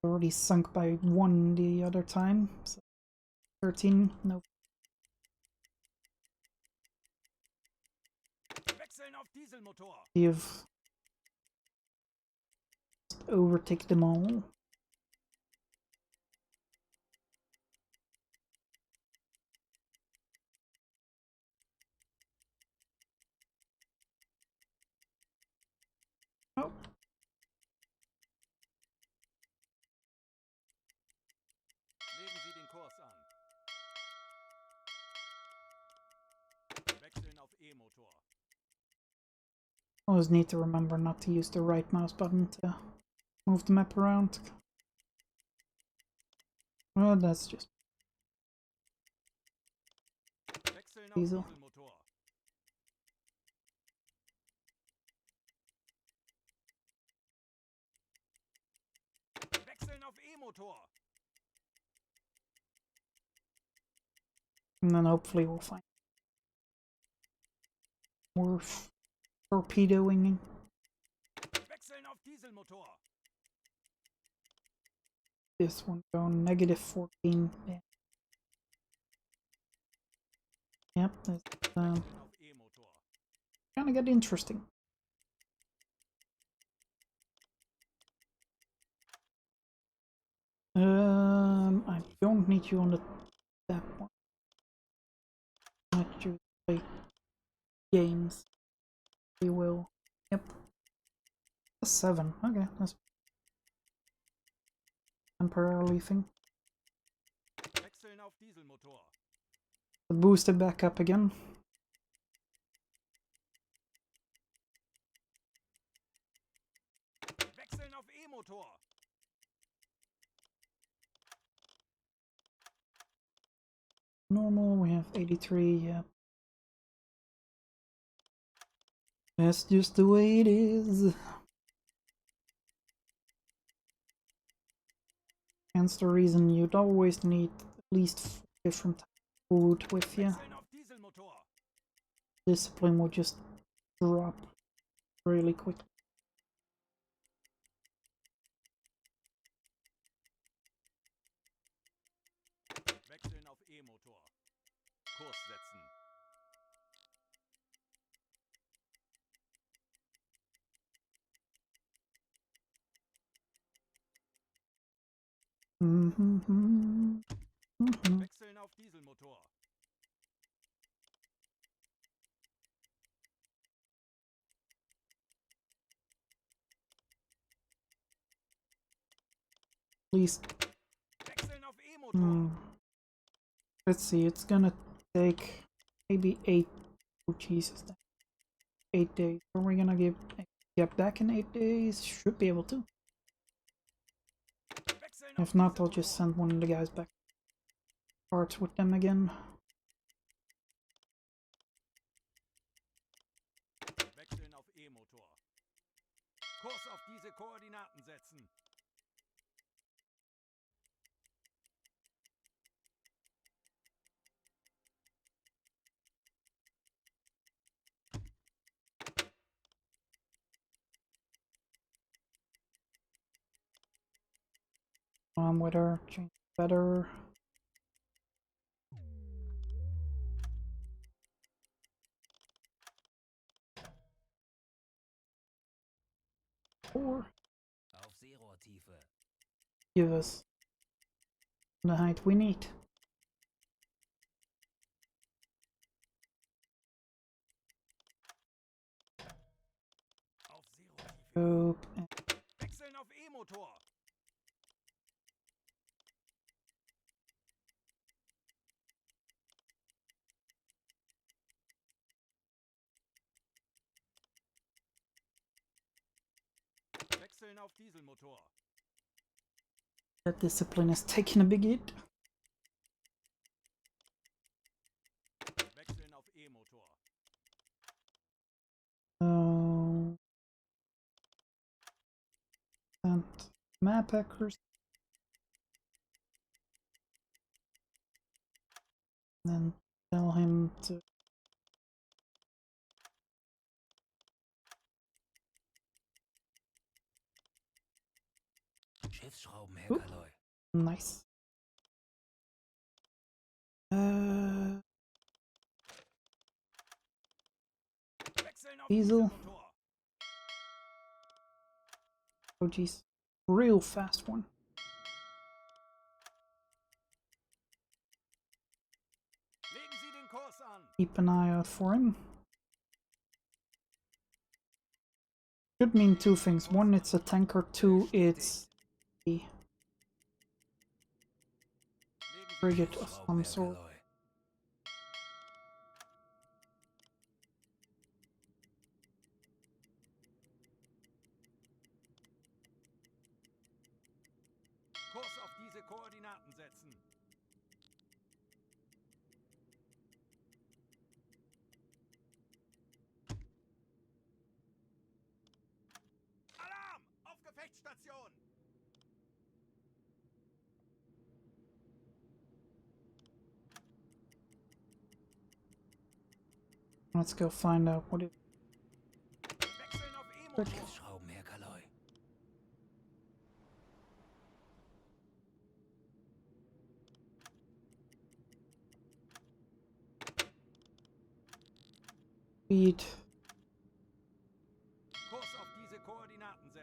already sunk by 1 the other time. So 13, no. Wechseln auf Dieselmotor. You've overtake them all. Oh, Legen Sie den Kurs an. Wechseln auf E-Motor. always need to remember not to use the right mouse button to move the map around. Well, that's just Wechseln auf Diesel. Dieselmotor. Wechseln auf E-Motor. and then hopefully we'll find more torpedoing. Wechseln auf Dieselmotor. This one going -14. Yeah. Yep, that's Wechseln auf E-Motor. gonna get interesting. I don't need you on that one. Let you play games. We will. Yep. A 7. Okay, that's temporarily thing. Wechseln auf Dieselmotor. Boost it back up again. Wechseln auf E-Motor. Normal, we have 83, yeah. That's just the way it is. Hence the reason you'd always need at least 4 different food with you. Wechseln auf Dieselmotor. Discipline will just drop really quick. Wechseln auf E-Motor. Kurs setzen. Wechseln auf Dieselmotor. At least. Wechseln auf E-Motor. Let's see, it's gonna take maybe 8. Oh Jesus, 8 days. Are we gonna get back in 8 days? Should be able to. Wechseln auf If not, I'll Dieselmotor. just send one of the guys back. Parts with them again. Wechseln auf E-Motor. Kurs auf diese Koordinaten setzen. Weather, change better. Or Auf Seerohrtiefe. give us the height we need. Auf Seerotiefe. Scope. Wechseln auf E-Motor. Wechseln auf Dieselmotor. That discipline is taking a big hit. Wechseln auf E-Motor. And map hackers. And then tell him to Schiffsschrauben, Herr Kaloy. nice. Wechseln auf Diesel. Dieselmotor. Oh geez. Real fast one. Legen Sie den Kurs an. Keep an eye out for him. Could mean 2 things. 1, it's a tanker. 2, it's a Legen Sie frigate of Schrauben, some Herr sort. Kaloy. Kurs auf diese Koordinaten setzen. Alarm! Auf Gefechtsstation! Let's go find out what it Wechseln auf E-Motor. Schiffsschrauben, Herr Kaloy. speed.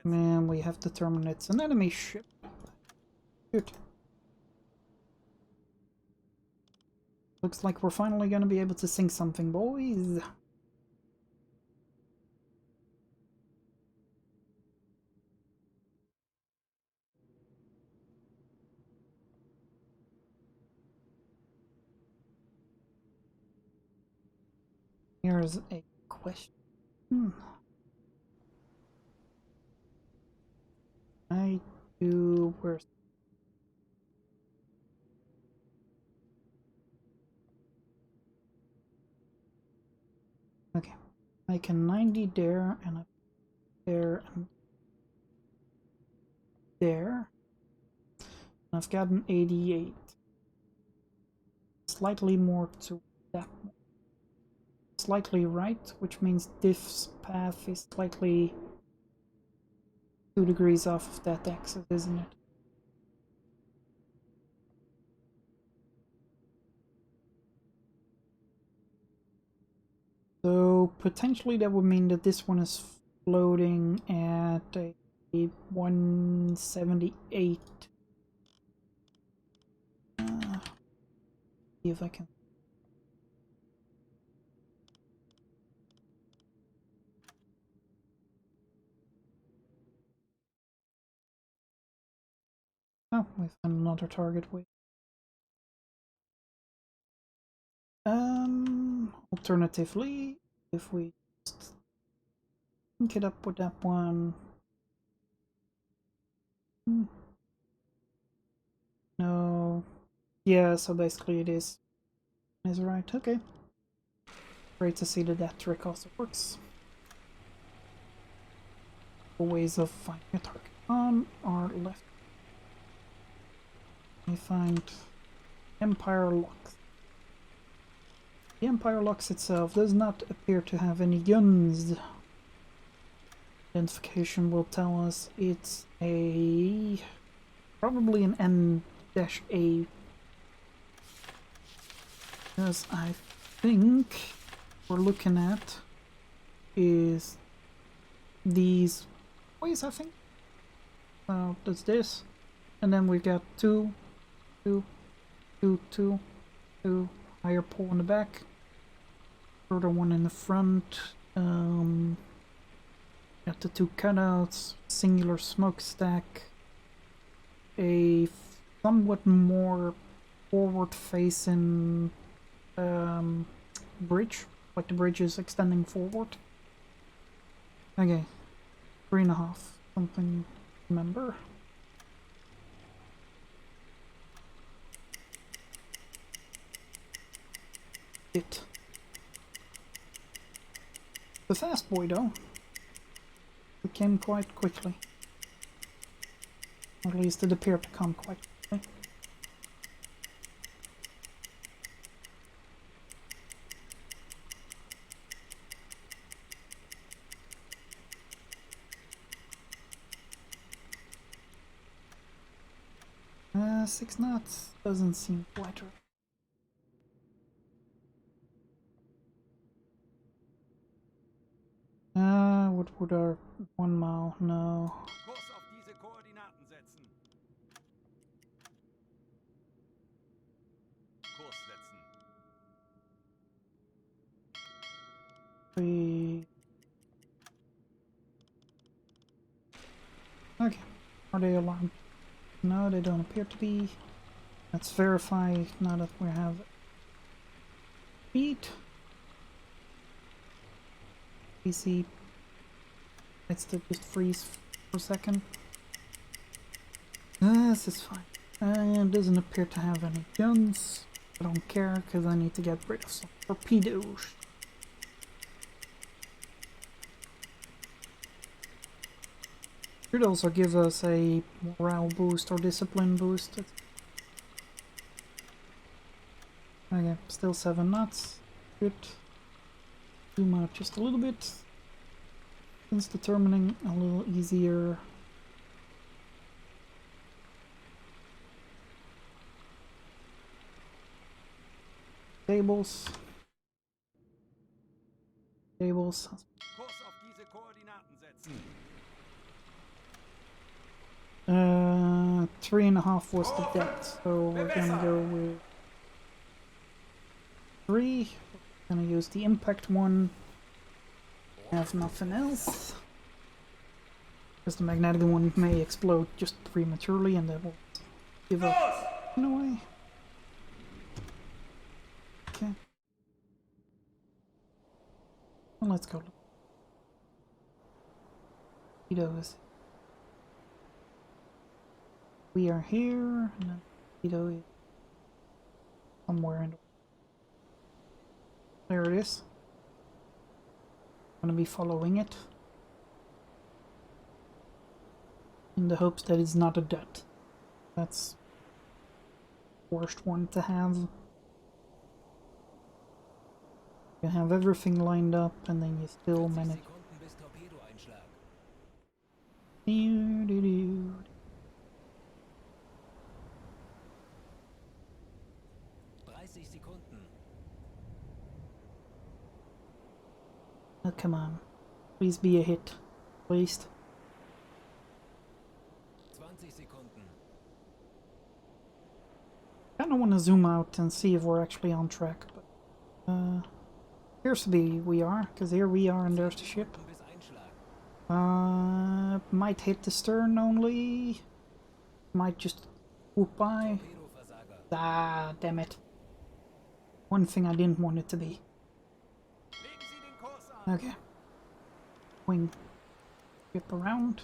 Man, we have determined it's an enemy ship. Good. Looks like we're finally gonna be able to sing something, boys. Here's a question. I do... Where's... Okay. I can 90 there, and up there, and there. I've got an 88. Slightly more to that one. Slightly right, which means this path is slightly 2 degrees off of that axis, isn't it? So potentially that would mean that this one is floating at a 178. See if I can. Oh, we found another target. Wait. Alternatively, if we just link it up with that one. No. Yeah, so basically it is. Is right, okay. Great to see that that trick also works. Ways of finding a target. On our left. We find Empire Locks. The Empire Locks itself does not appear to have any guns. Identification will tell us it's a... probably an N-A. Because I think we're looking at is these ways, I think. That's this. And then we've got two, higher pole in the back. Further one in the front. Got the 2 cutouts, singular smokestack, a somewhat more forward-facing bridge, like the bridge is extending forward. Okay, 3.5, something, remember. It. The fast boy, though. It came quite quickly. Or at least it appeared to come quite quickly. 6 knots doesn't seem quite right. What would our 1 mile? No. Kurs auf diese Koordinaten setzen. Kurs setzen. Okay. Are they alarmed? No, they don't appear to be. Let's verify now that we have speed. PC. Let's just freeze for a second. This is fine. It doesn't appear to have any guns. I don't care because I need to get rid of some torpedoes. Should also give us a morale boost or discipline boost. Okay, still 7 knots. Good. Zoom out just a little bit. Since determining a little easier. Tables. Kurs auf diese Koordinaten setzen. 3.5 was the depth, so we're gonna go with 3. We're gonna use the impact one. Have nothing else. Because the magnetic one may explode just prematurely and that will give up in a way. Okay. Well, let's go. Torpedoes. We are here, and then torpedo is somewhere in the... There it is. I'm gonna be following it. In the hopes that it's not a dud. That's the worst one to have. You have everything lined up and then you still manage. Oh, come on. Please be a hit. At least. 20 Sekunden. I kinda wanna zoom out and see if we're actually on track, but appears to be we are, because here we are and there's the ship. Might hit the stern only. Might just whoop by. Ah, damn it. One thing I didn't want it to be. Okay. Wing. Whip around.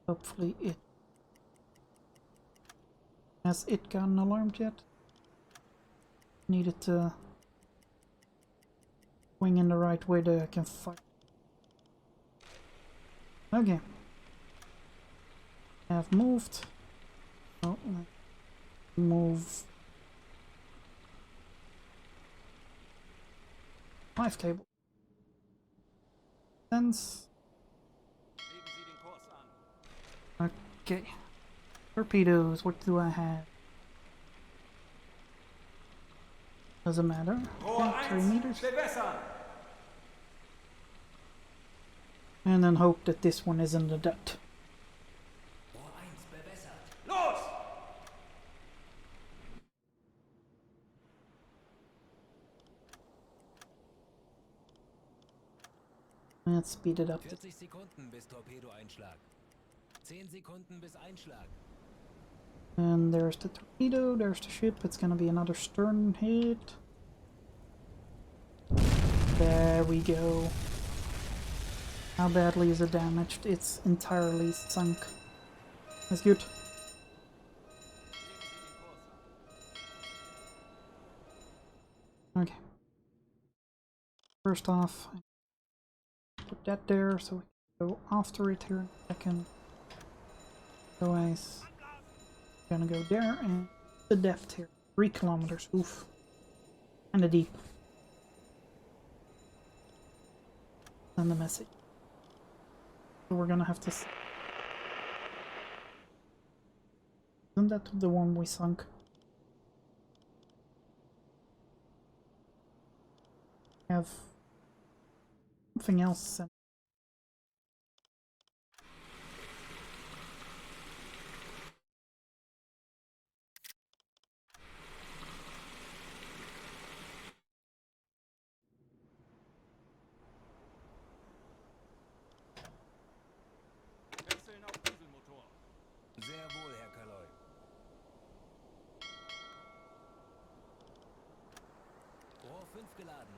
Hopefully it... Has it gotten alarmed yet? Needed to wing in the right way that I can fight. Okay. Have moved. Oh, move. 5 cable. Sense. Okay. Torpedoes, what do I have? Doesn't matter. Yeah, 3 meters. And then hope that this one isn't a dud. Let's speed it up. 40 Sekunden bis Torpedoeinschlag. 10 Sekunden bis Einschlag. And there's the torpedo, there's the ship. It's gonna be another stern hit. There we go. How badly is it damaged? It's entirely sunk. That's good. Okay. First off, put that there so we can go after it here in a second. Otherwise, gonna go there and the depth here. 3 kilometers. Oof. And the deep. And the message. So we're gonna have to... Isn't that the one we sunk? Have something else. Wechseln auf Dieselmotor. Sehr wohl, Herr Kaloy. Rohr 5 geladen.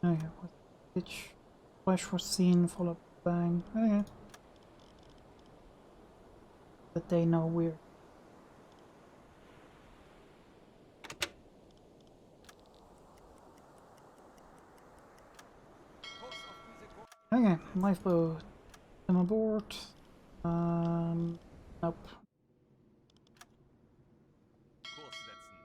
Okay, pitch. Flash was seen, followed by bang. Okay. But they know we're... Okay, lifeboat. I'm aboard. Nope. Kurs setzen.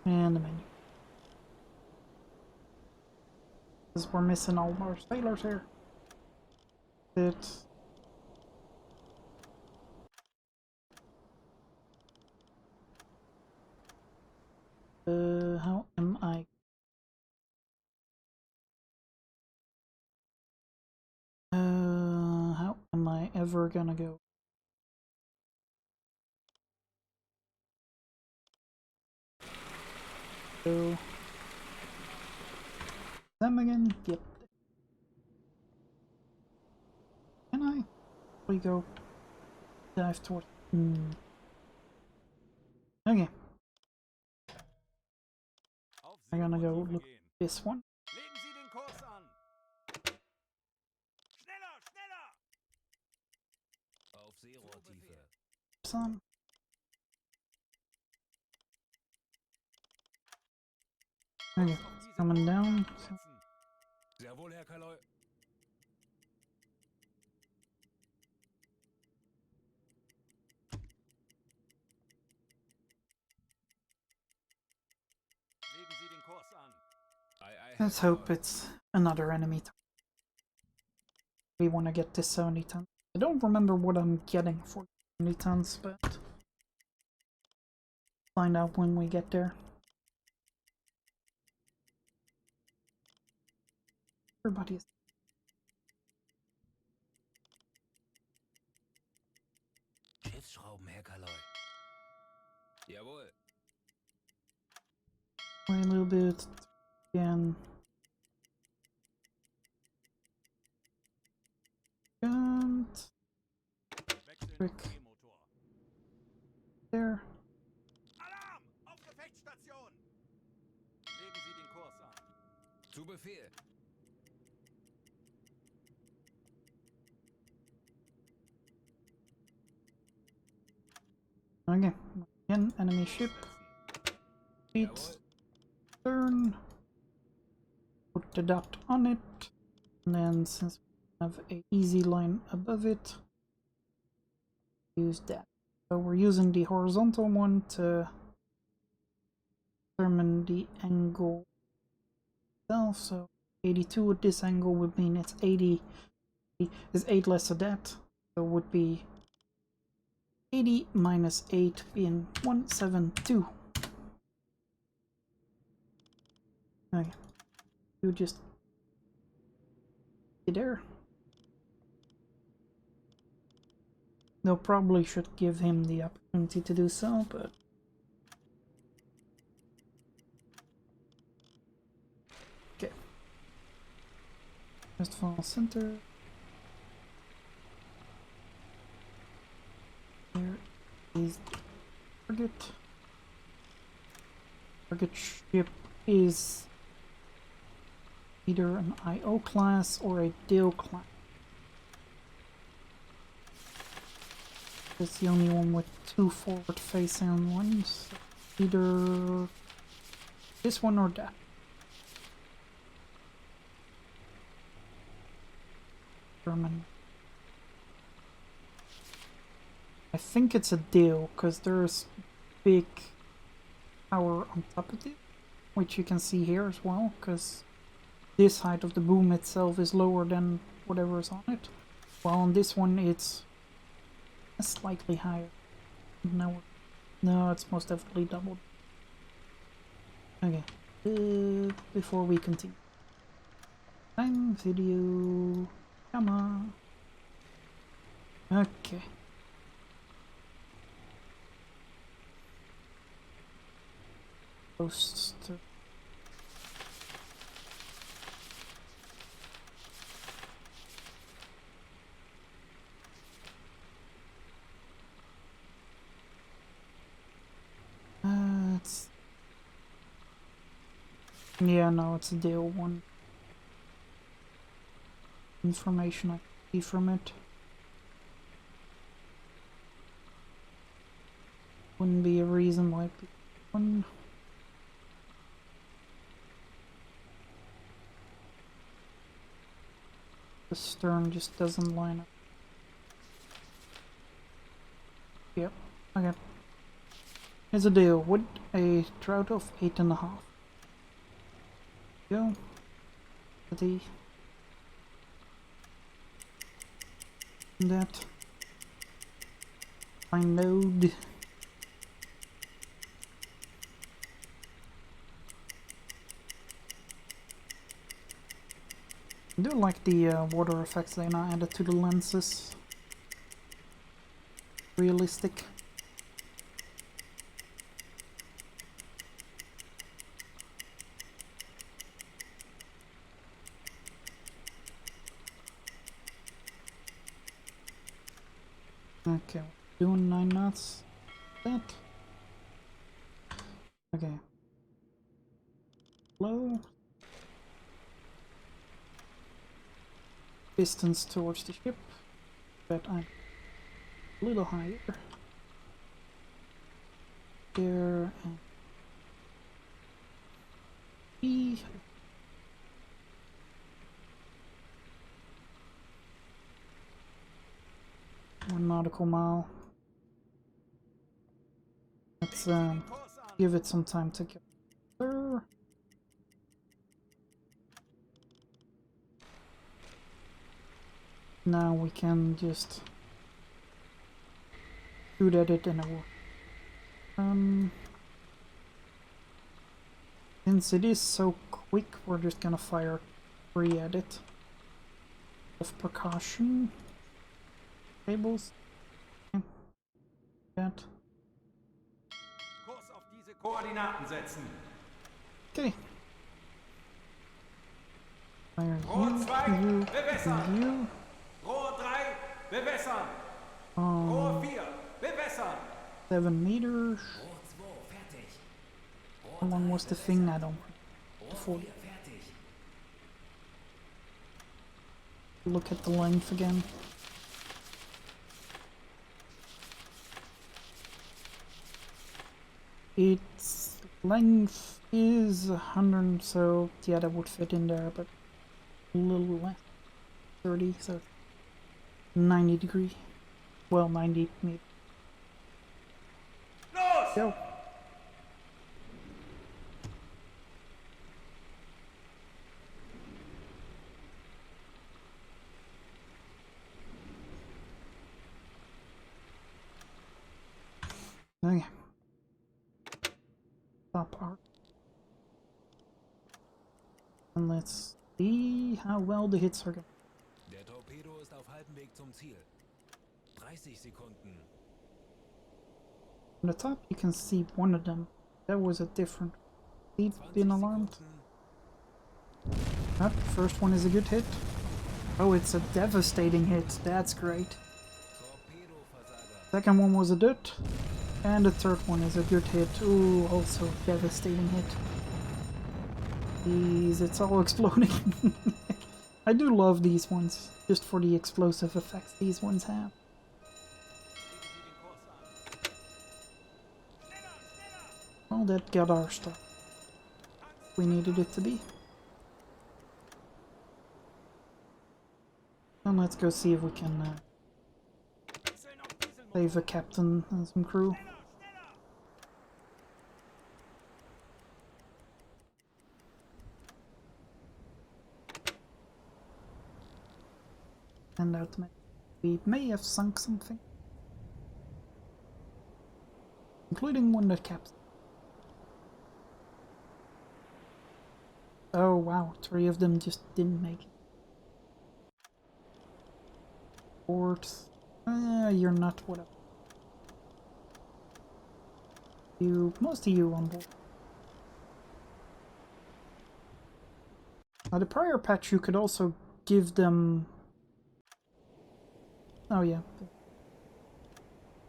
And the menu. Because we're missing all our sailors here. It... ever gonna go. So them again? Yep. Can I? We go dive towards. Okay. Auf I'm gonna go Seeboottiefe look gehen. at this one. Legen Sie den Kurs an. Schneller, schneller! Auf Seerohrtiefe. Some. Okay, Kurs auf diese coming down. Koordinaten So, setzen. Sehr wohl, Herr Kaloi. Legen Sie den Kurs an. let's hope it's another enemy. We want to get this 70 tons. I don't remember what I'm getting for 70 tons, but find out when we get there. Everybody is. Schiffsschrauben, Herr Kaloi. Jawohl. Wait a little bit. Again. And Wechseln quick auf E-Motor. there. Alarm! Auf Gefechtsstation! Legen Sie den Kurs an. Zu Befehl. Okay. Again, enemy ship. Feet. Jawohl. Turn. Put the dot on it. And then since we have a easy line above it, use that. So we're using the horizontal one to determine the angle itself. So 82 at this angle would mean it's 80 is 8 less of that. So it would be 80 minus 8 being 172. Okay. You just be there. They'll probably should give him the opportunity to do so, but okay. Just follow center. There is the target. Target ship is either an IO class or a Dale class. It's the only one with 2 forward-facing ones. Either this one or that. German. I think it's a Dale, because there's big power on top of it, which you can see here as well, because this height of the boom itself is lower than whatever is on it. While on this one it's slightly higher. No, it's most definitely doubled. Okay, before we continue. Time video. Come on. Okay. Posts to yeah, no, it's a deal one. Information I can see from it. Wouldn't be a reason why one. The stern just doesn't line up. Yep, okay. Here's a deal with a trout of 8.5. Go. The that I node. I do like the water effects they now added to the lenses. realistic. Okay, doing 9 knots. That. Okay. Low. Distance towards the ship. But I'm a little higher. There and E. 1 nautical mile. Let's give it some time to get there. Now we can just shoot at it and it will. Since it is so quick, we're just gonna fire 3 at it. Of precaution. Cables. That. Kurs auf diese Koordinaten setzen. Okay. Fire Rohr you, 2, you, bewässern. you. Rohr 3, bewässern. Rohr 4, bewässern. 7 meters. Rohr 2, fertig. How long was the thing? I don't. Rohr 40. 4, fertig. Look at the length again. Its length is 100, so yeah, that would fit in there, but a little less. 30, so 90 degree. Well, 90 meters. Los! Go. Okay. Stop arc. And let's see how well the hits are going. Der Torpedo ist auf halbem Weg zum Ziel. 30 Sekunden. On the top, you can see one of them. That was a different. They've 20 been alarmed. Sekunden. That first one is a good hit. Oh, it's a devastating hit. That's great. Torpedoversager. Second one was a dud. And the third one is a good hit. Ooh, also devastating hit. Jeez, it's all exploding. I do love these ones, just for the explosive effects these ones have. Well, that got our stuff. We needed it to be. And let's go see if we can save a captain and some crew. And ultimately, we may have sunk something, including one that captain. Oh wow, 3 of them just didn't make it. Fourth, you're not whatever. Most of you on board. Now the prior patch you could also give them. Oh yeah.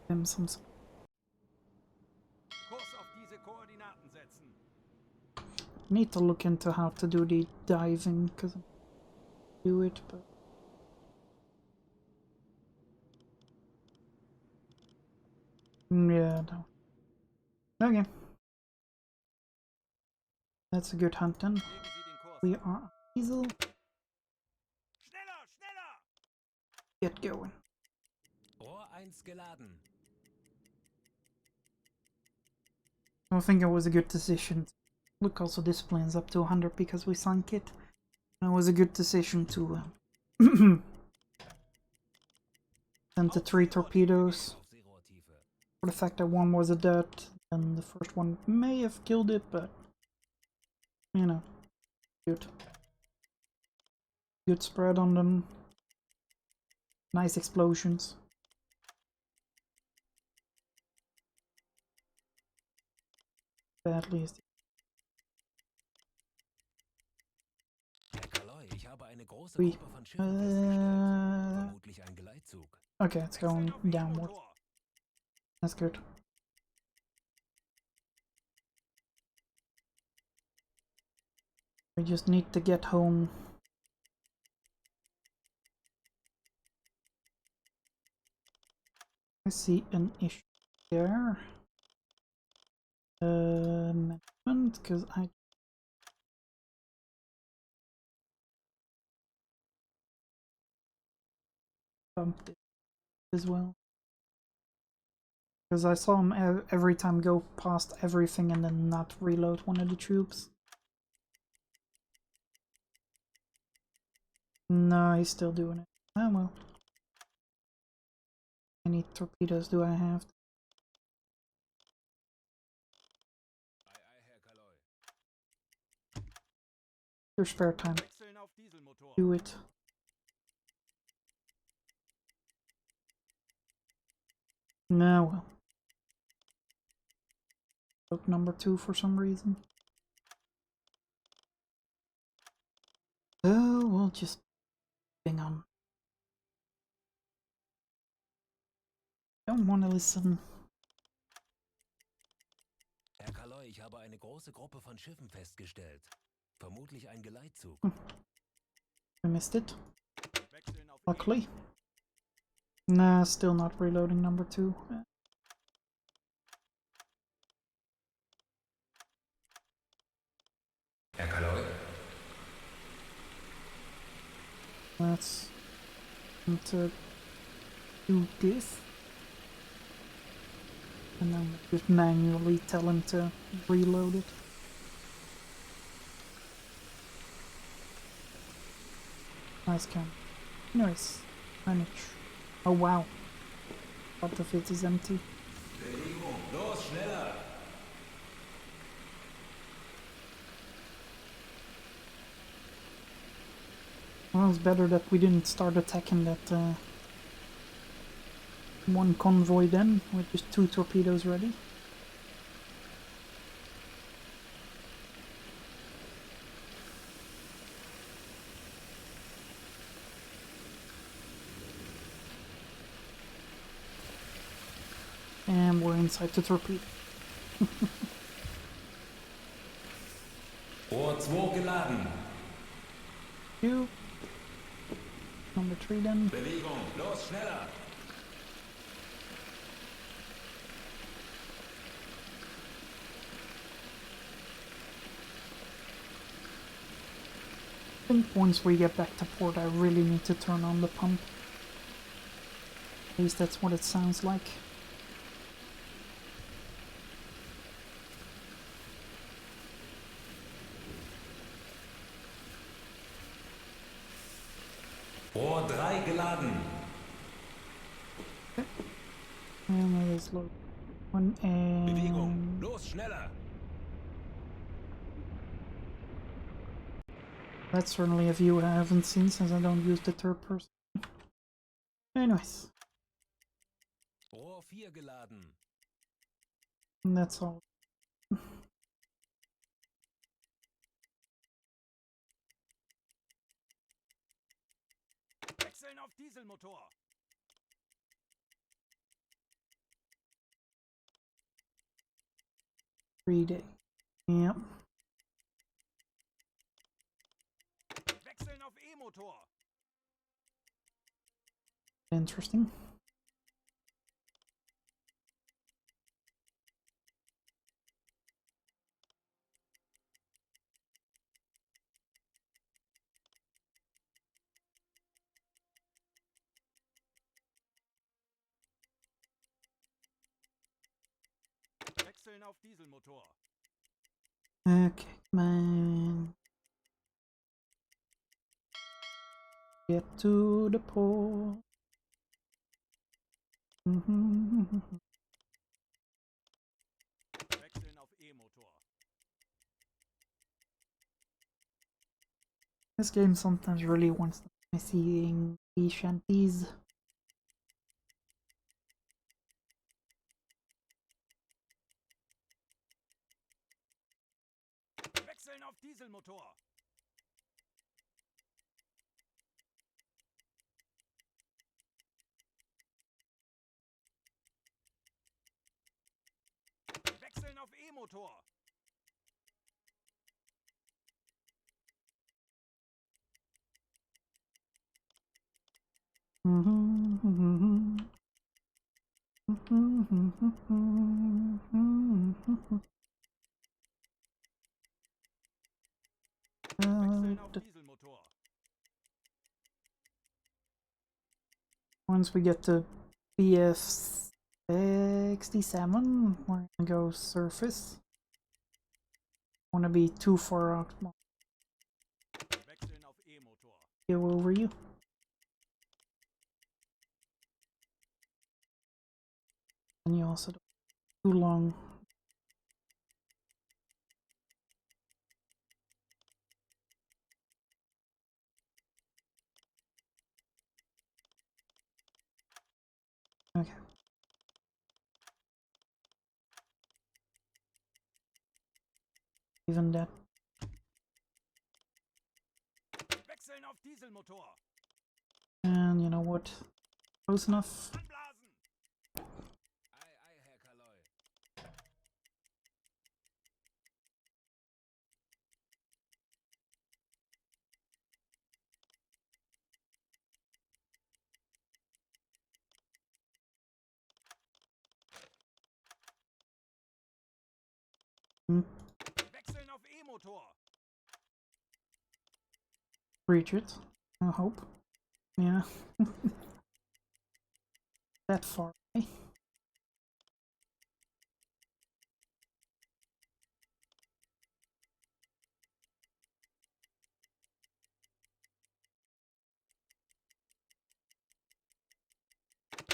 Them some. Kurs auf diese Koordinaten setzen. Need to look into how to do the diving because I do it, but yeah, no. Okay. That's a good hunt then. Legen Sie den Kurs. We are on diesel. Schneller, schneller! Get going. Rohr 1 geladen. I think it was a good decision. Look, also discipline's up to 100 because we sunk it. And it was a good decision to send the 3 torpedoes. Auf Seerohrtiefe. For the fact that one was a dud, and the first one may have killed it, but you know, good. Good spread on them. Nice explosions. Badly is Herr Kaloi, ich habe eine große we. Gruppe von Schiffen festgestellt. Vermutlich ein Geleitzug. Okay, it's going Wechseln auf downward. E-Motor. That's good. We just need to get home. I see an issue there. Management, because I bumped it as well. Because I saw him every time go past everything and then not reload one of the troops. No, he's still doing it. Oh well. How many torpedoes do I have? Ei, ei, Herr Kaloi. Your spare time. Wechseln auf Dieselmotor. Do it. No, well. Book number 2 for some reason. Oh, we'll just hang on. Don't want to listen. Herr Kaloi, ich habe eine große Gruppe von Schiffen festgestellt. Vermutlich ein Geleitzug. I missed it. Wechseln auf Luckily. Nah, still not reloading number 2. Herr Kaloi? Let's to do this. And then just manually tell him to reload it. Nice cam. Nice. Manage. Oh wow. Part of it is empty. Bewegung, los, schneller! Well, it's better that we didn't start attacking that one convoy then, with just 2 torpedoes ready. And we're inside the torpedo. Rohr 2 geladen. You. Number 3 then. Bewegung, los, schneller! I think once we get back to port I really need to turn on the pump. At least that's what it sounds like. Rohr 3 geladen. And that is low. One Bewegung, and los, schneller! that's certainly a view I haven't seen since I don't use the third person. Anyways, Rohr 4 geladen. and that's all. Wechseln auf Dieselmotor. 3 days. Yep. Wechseln auf E-Motor. Interesting. Wechseln auf Dieselmotor. Okay, man. Get to the port. Wechseln auf E-Motor. This game sometimes really wants me seeing sea shanties. Wechseln auf Dieselmotor. Wechseln auf E-Motor. Wechseln auf Dieselmotor. Once we get to BF 67, we're gonna go surface. Wanna be too far out. Wechseln auf E-Motor. Go over you. And you also don't too long. Okay. Even that. Wechseln auf Dieselmotor. And you know what? Close enough. Anblasen. Ei, ei, Herr Kaloy. Wechseln auf E-Motor. Reach it. I hope. Yeah. That far away.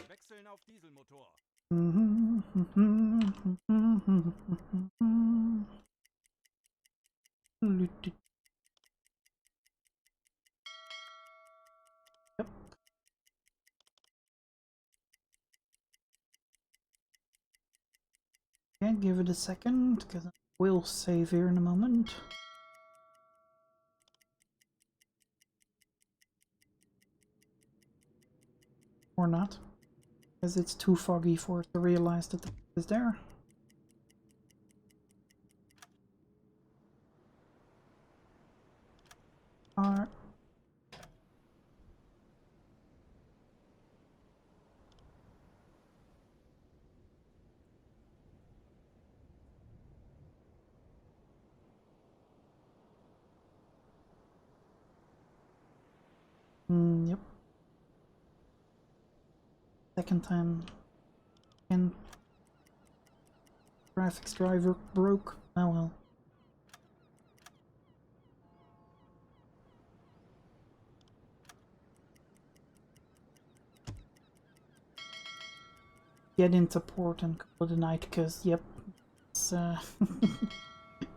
Wechseln auf Dieselmotor. Yep. Okay, give it a second, because I will save here in a moment. Or not, because it's too foggy for it to realize that the is there. Are yep. Second time and graphics driver broke. Oh well. Get into port and call it a night, because yep, it's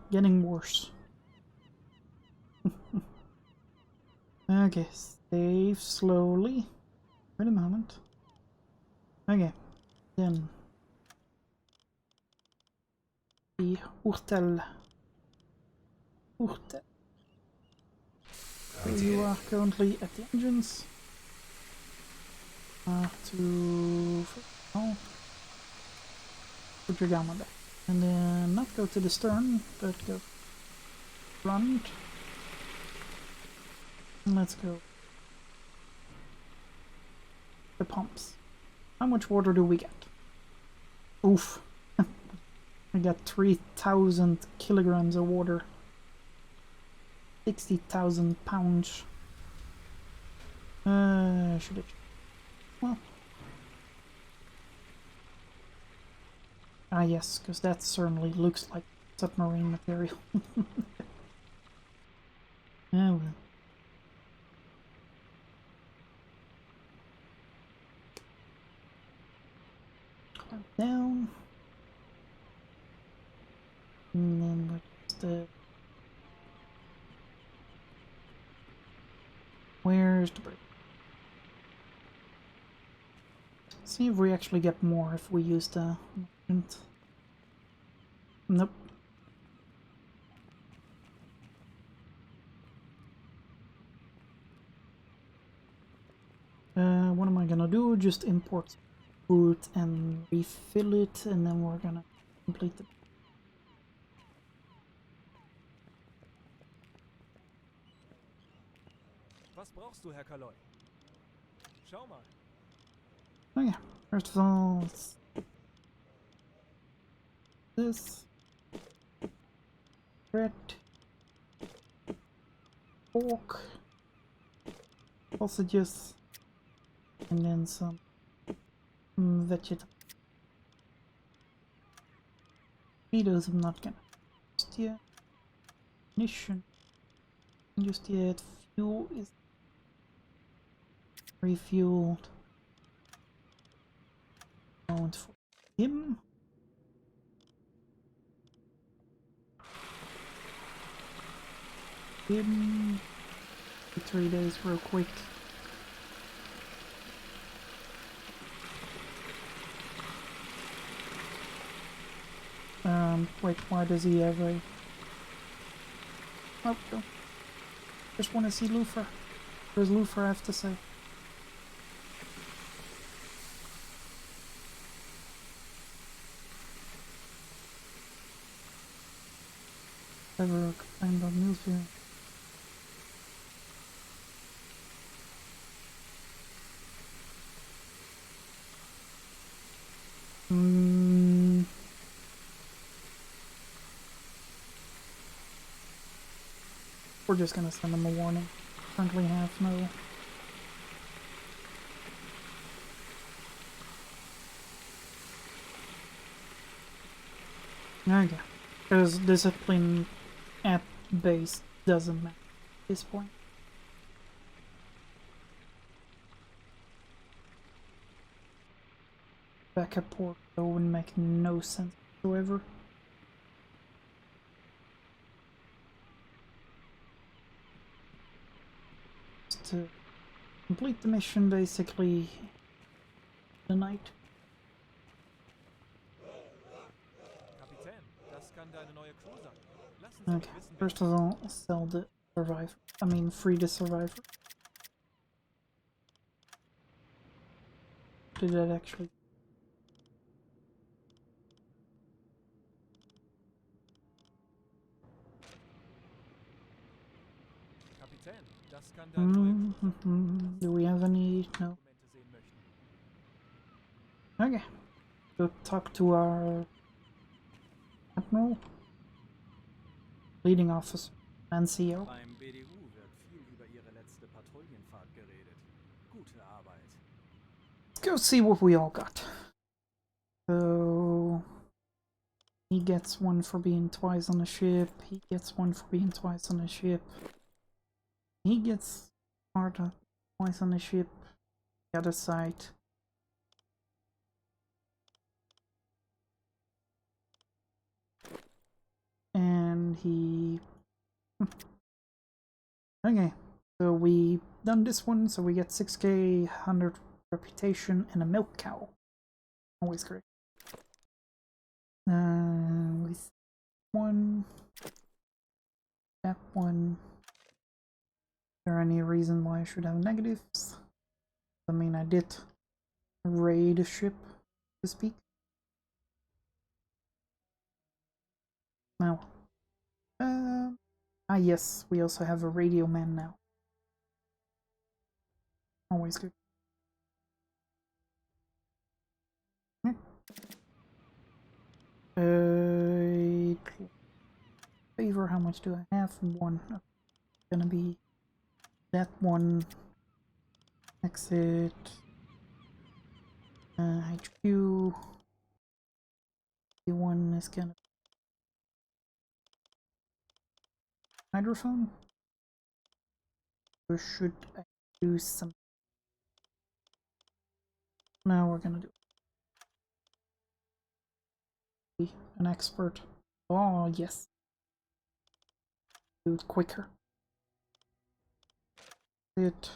getting worse. Okay, save slowly. Wait a moment. Okay, then the Urtel. Urtel. So you are currently at the engines. To oh, put your gamma back, and then not go to the stern, but go front. And let's go the pumps. How much water do we get? Oof. I got 3,000 kilograms of water. 60,000 pounds. Should I? Well. Ah yes, because that certainly looks like submarine material. Oh well. Down. And then where's where's the brake? See if we actually get more if we use the nope. gonna do, just import food and refill it, and then we're gonna complete the... Was brauchst du, Herr Kaloi? Schau mal. Okay, first of all, this bread, pork, sausages, and then some vegetables. Potatoes I'm not gonna just yet. Ignition just yet. Fuel is refueled. Mount for him. Him. 3 days real quick. Wait, why does he have a... Oh, no. Just want to see Lufer. What does Lufer have to say? Ever complained about news viewing? We're just gonna send him a warning. Currently half no. Okay. Because discipline at base doesn't matter at this point. Backup port though would make no sense whatsoever. To complete the mission basically tonight. Kapitän, das kann deine neue Crew sein. Lassen Sie mich Okay, wissen, first of all, sell the survivor. I mean, free the survivor. Did that actually? Kapitän, das kann deine neue Crew sein. Do we have any? No. Dokumente sehen möchten. Okay. Go talk to our admiral, leading officer, and CEO. Beim BDU wird viel über Ihre letzte Patrouillenfahrt geredet. Gute Arbeit. Let's go see what we all got. So he gets one for being twice on the ship. He gets one for being twice on the ship. He gets Marta twice on the ship. The other side. And he... Okay, so we done this one, so we get 6k, 100 reputation, and a milk cow. Always great. With one, that one. Is there any reason why I should have negatives? I mean, I did raid a ship, to speak. Now, yes, we also have a radio man now. Always good. Favor, how much do I have? One. Gonna be that one. Exit. HQ. One is gonna hydrophone. Or should I do some? Now we're gonna do an expert. Oh yes. Do it quicker. It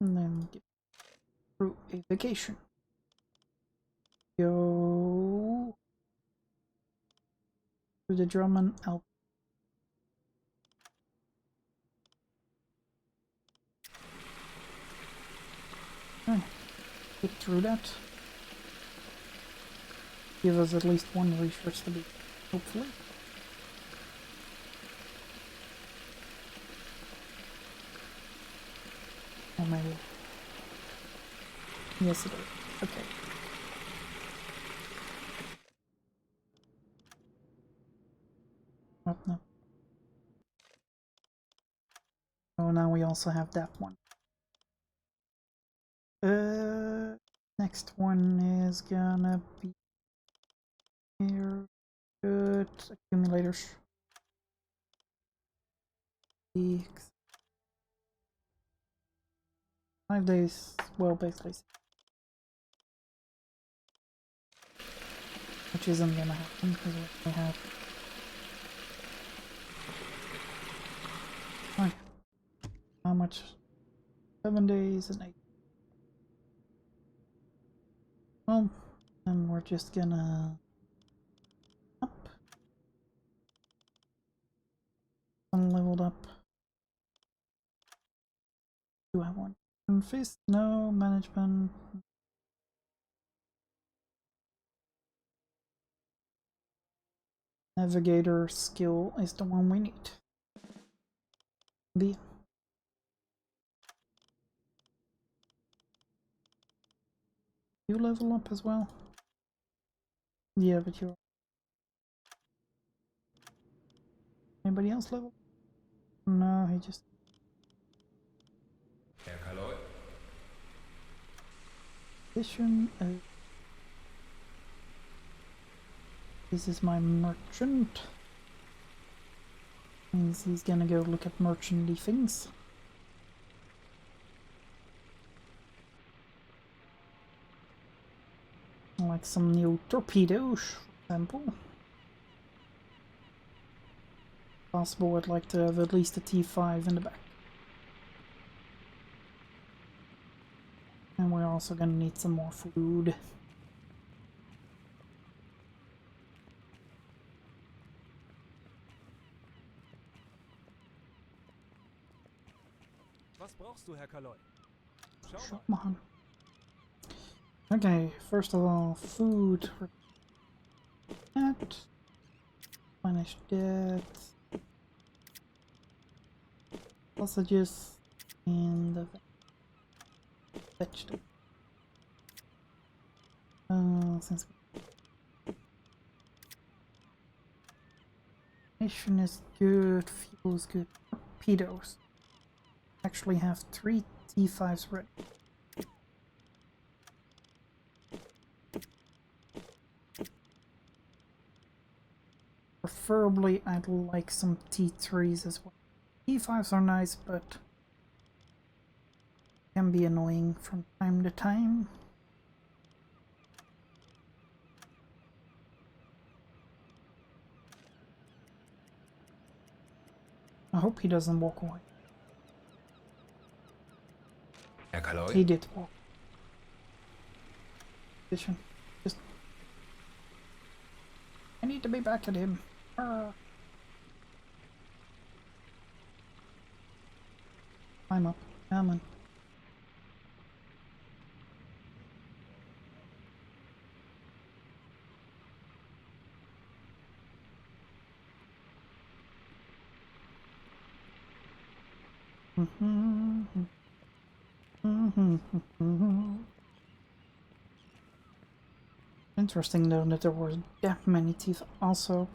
and then get through a vacation. Go to the Drummond Alp. get through that. Give us at least one research to be, hopefully. Or maybe. Yes, it is. Okay. What now? Oh, now we also have that one. Next one is gonna be here. Good accumulators. 5 days. Well, basically, which isn't gonna happen because we have. Oh, how much? 7 days and 8. Well, then we're just gonna up. Unleveled up. Do I want fist? No. Management. Navigator skill is the one we need. B. You level up as well? Yeah, but you're. Anybody else level? No, he just. Herr Kaloy? Addition. This is my merchant. Means he's gonna go look at merchanty things. Like some new torpedoes, for example. Possible I'd like to have at least a T5 in the back. And we're also gonna need some more food. Was brauchst du, Herr Kaloy? Schau mal. Come on. Okay, first of all, food. That. Finish that. Sausages and the vegetable. Since mission is good, fuel is good. Torpedoes. Actually have 3 T5s ready. Preferably, I'd like some T3s as well. T5s are nice, but can be annoying from time to time. I hope he doesn't walk away. Herr Kaloy? He did walk. Just. I need to be back at him. Climb up. Come on. Interesting though that there were that many teeth. Also,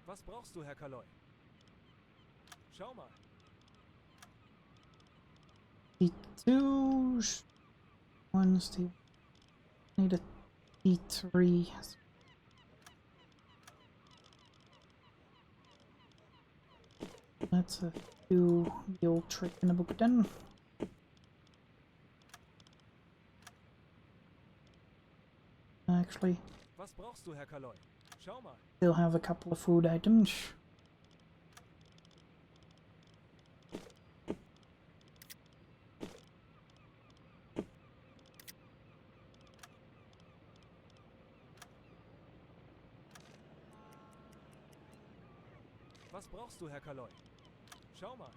Was brauchst du, Herr Kaloy? Schau mal. T2. One T. Need a T3. Let's do the old trick in the book then. Actually, Was brauchst du, Herr Kaloy? Schau mal. still have a couple of food items. Was brauchst du, Herr Kaloi? Schau mal.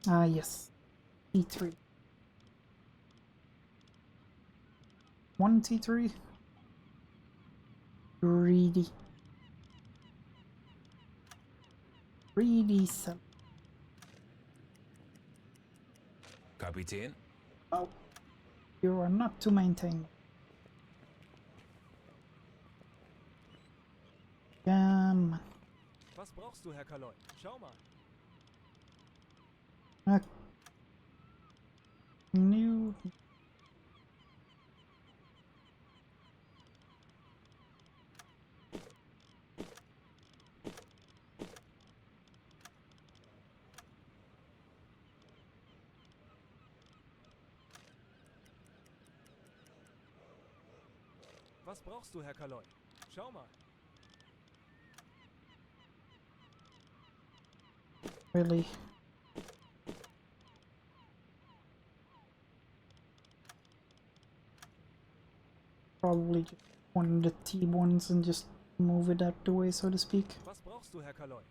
Ah, yes. T3. One T3? Greedy. Greedy son. Kapitän? Oh. You are not to maintain. Come on. Was brauchst du, Herr Kaloi? Schau mal. New. Was brauchst du, Herr Kaloi? Schau mal. Really? Probably just one of the T1s and just move it out the way, so to speak. Was brauchst du, Herr Kaloi?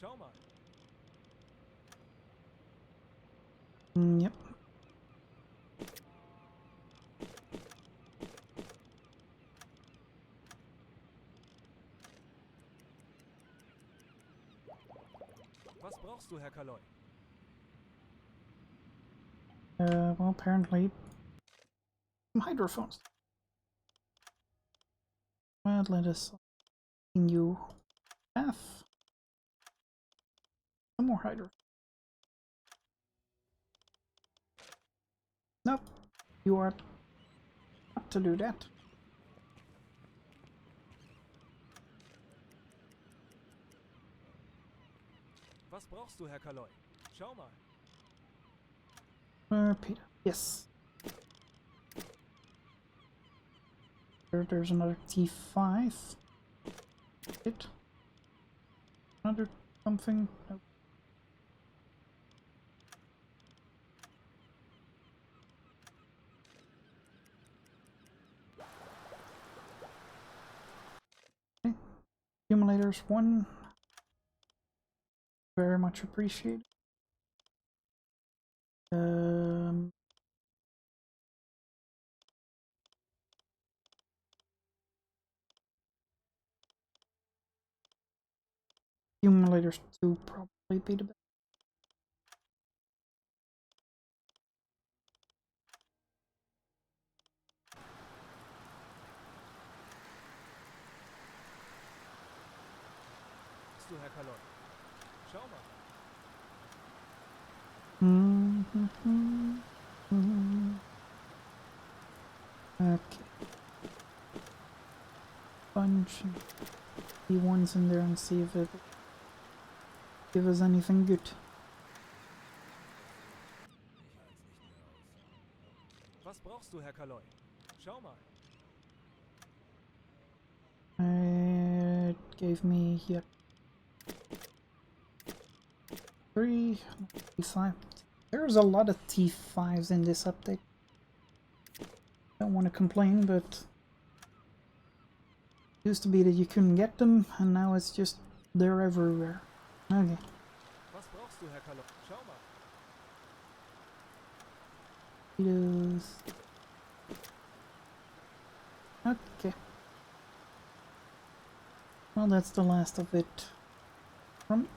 Schau mal. Yep. Was brauchst du, Herr Kaloi? Well, apparently some hydrophones. Well, let us continue path. Some more hydro. Nope. You are not to do that. Was brauchst du, Herr Kaloi? Schau mal. Peter. Yes. There's another T5. Hit. Another something. Nope. Okay. Accumulators 1. Very much appreciated. Accumulators 2 probably be the best. Du, Herr Kaloi? Schau mal. Okay. Bunch of D1s in there and see if it give us anything good. Was brauchst du, Herr Kaloi? Schau mal. It gave me here 3, T5. There's a lot of T5s in this update. Don't want to complain, but it used to be that you couldn't get them, and now it's just they're everywhere. Okay. Was brauchst du, Herr Kaloi? Schau mal. Yes. Okay. Well, that's the last of it. From?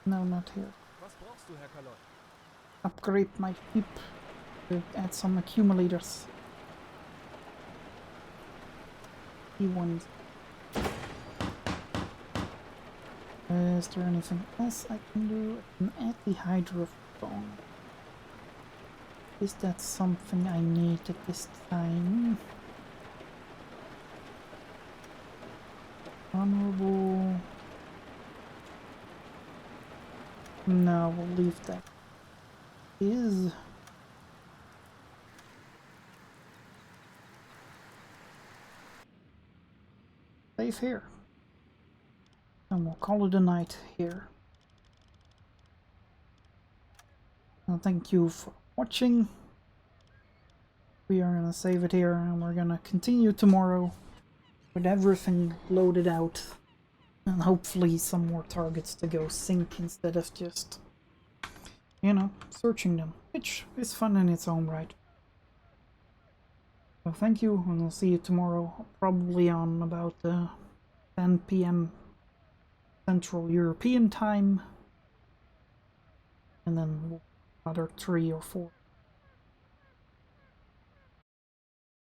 No, not here. Was brauchst du, Herr Kaloi? Upgrade my ship to add some accumulators. T1s. Is there anything else I can do? I can add the hydrophone. Is that something I need at this time? Honorable. No, we'll leave that. Is save here. And we'll call it a night here. Well, thank you for watching. We are gonna save it here and we're gonna continue tomorrow with everything loaded out, and hopefully some more targets to go sink instead of just, you know, searching them, which is fun in its own right. So thank you, and I'll see you tomorrow, probably on about 10 p.m. Central European time, and then another 3 or 4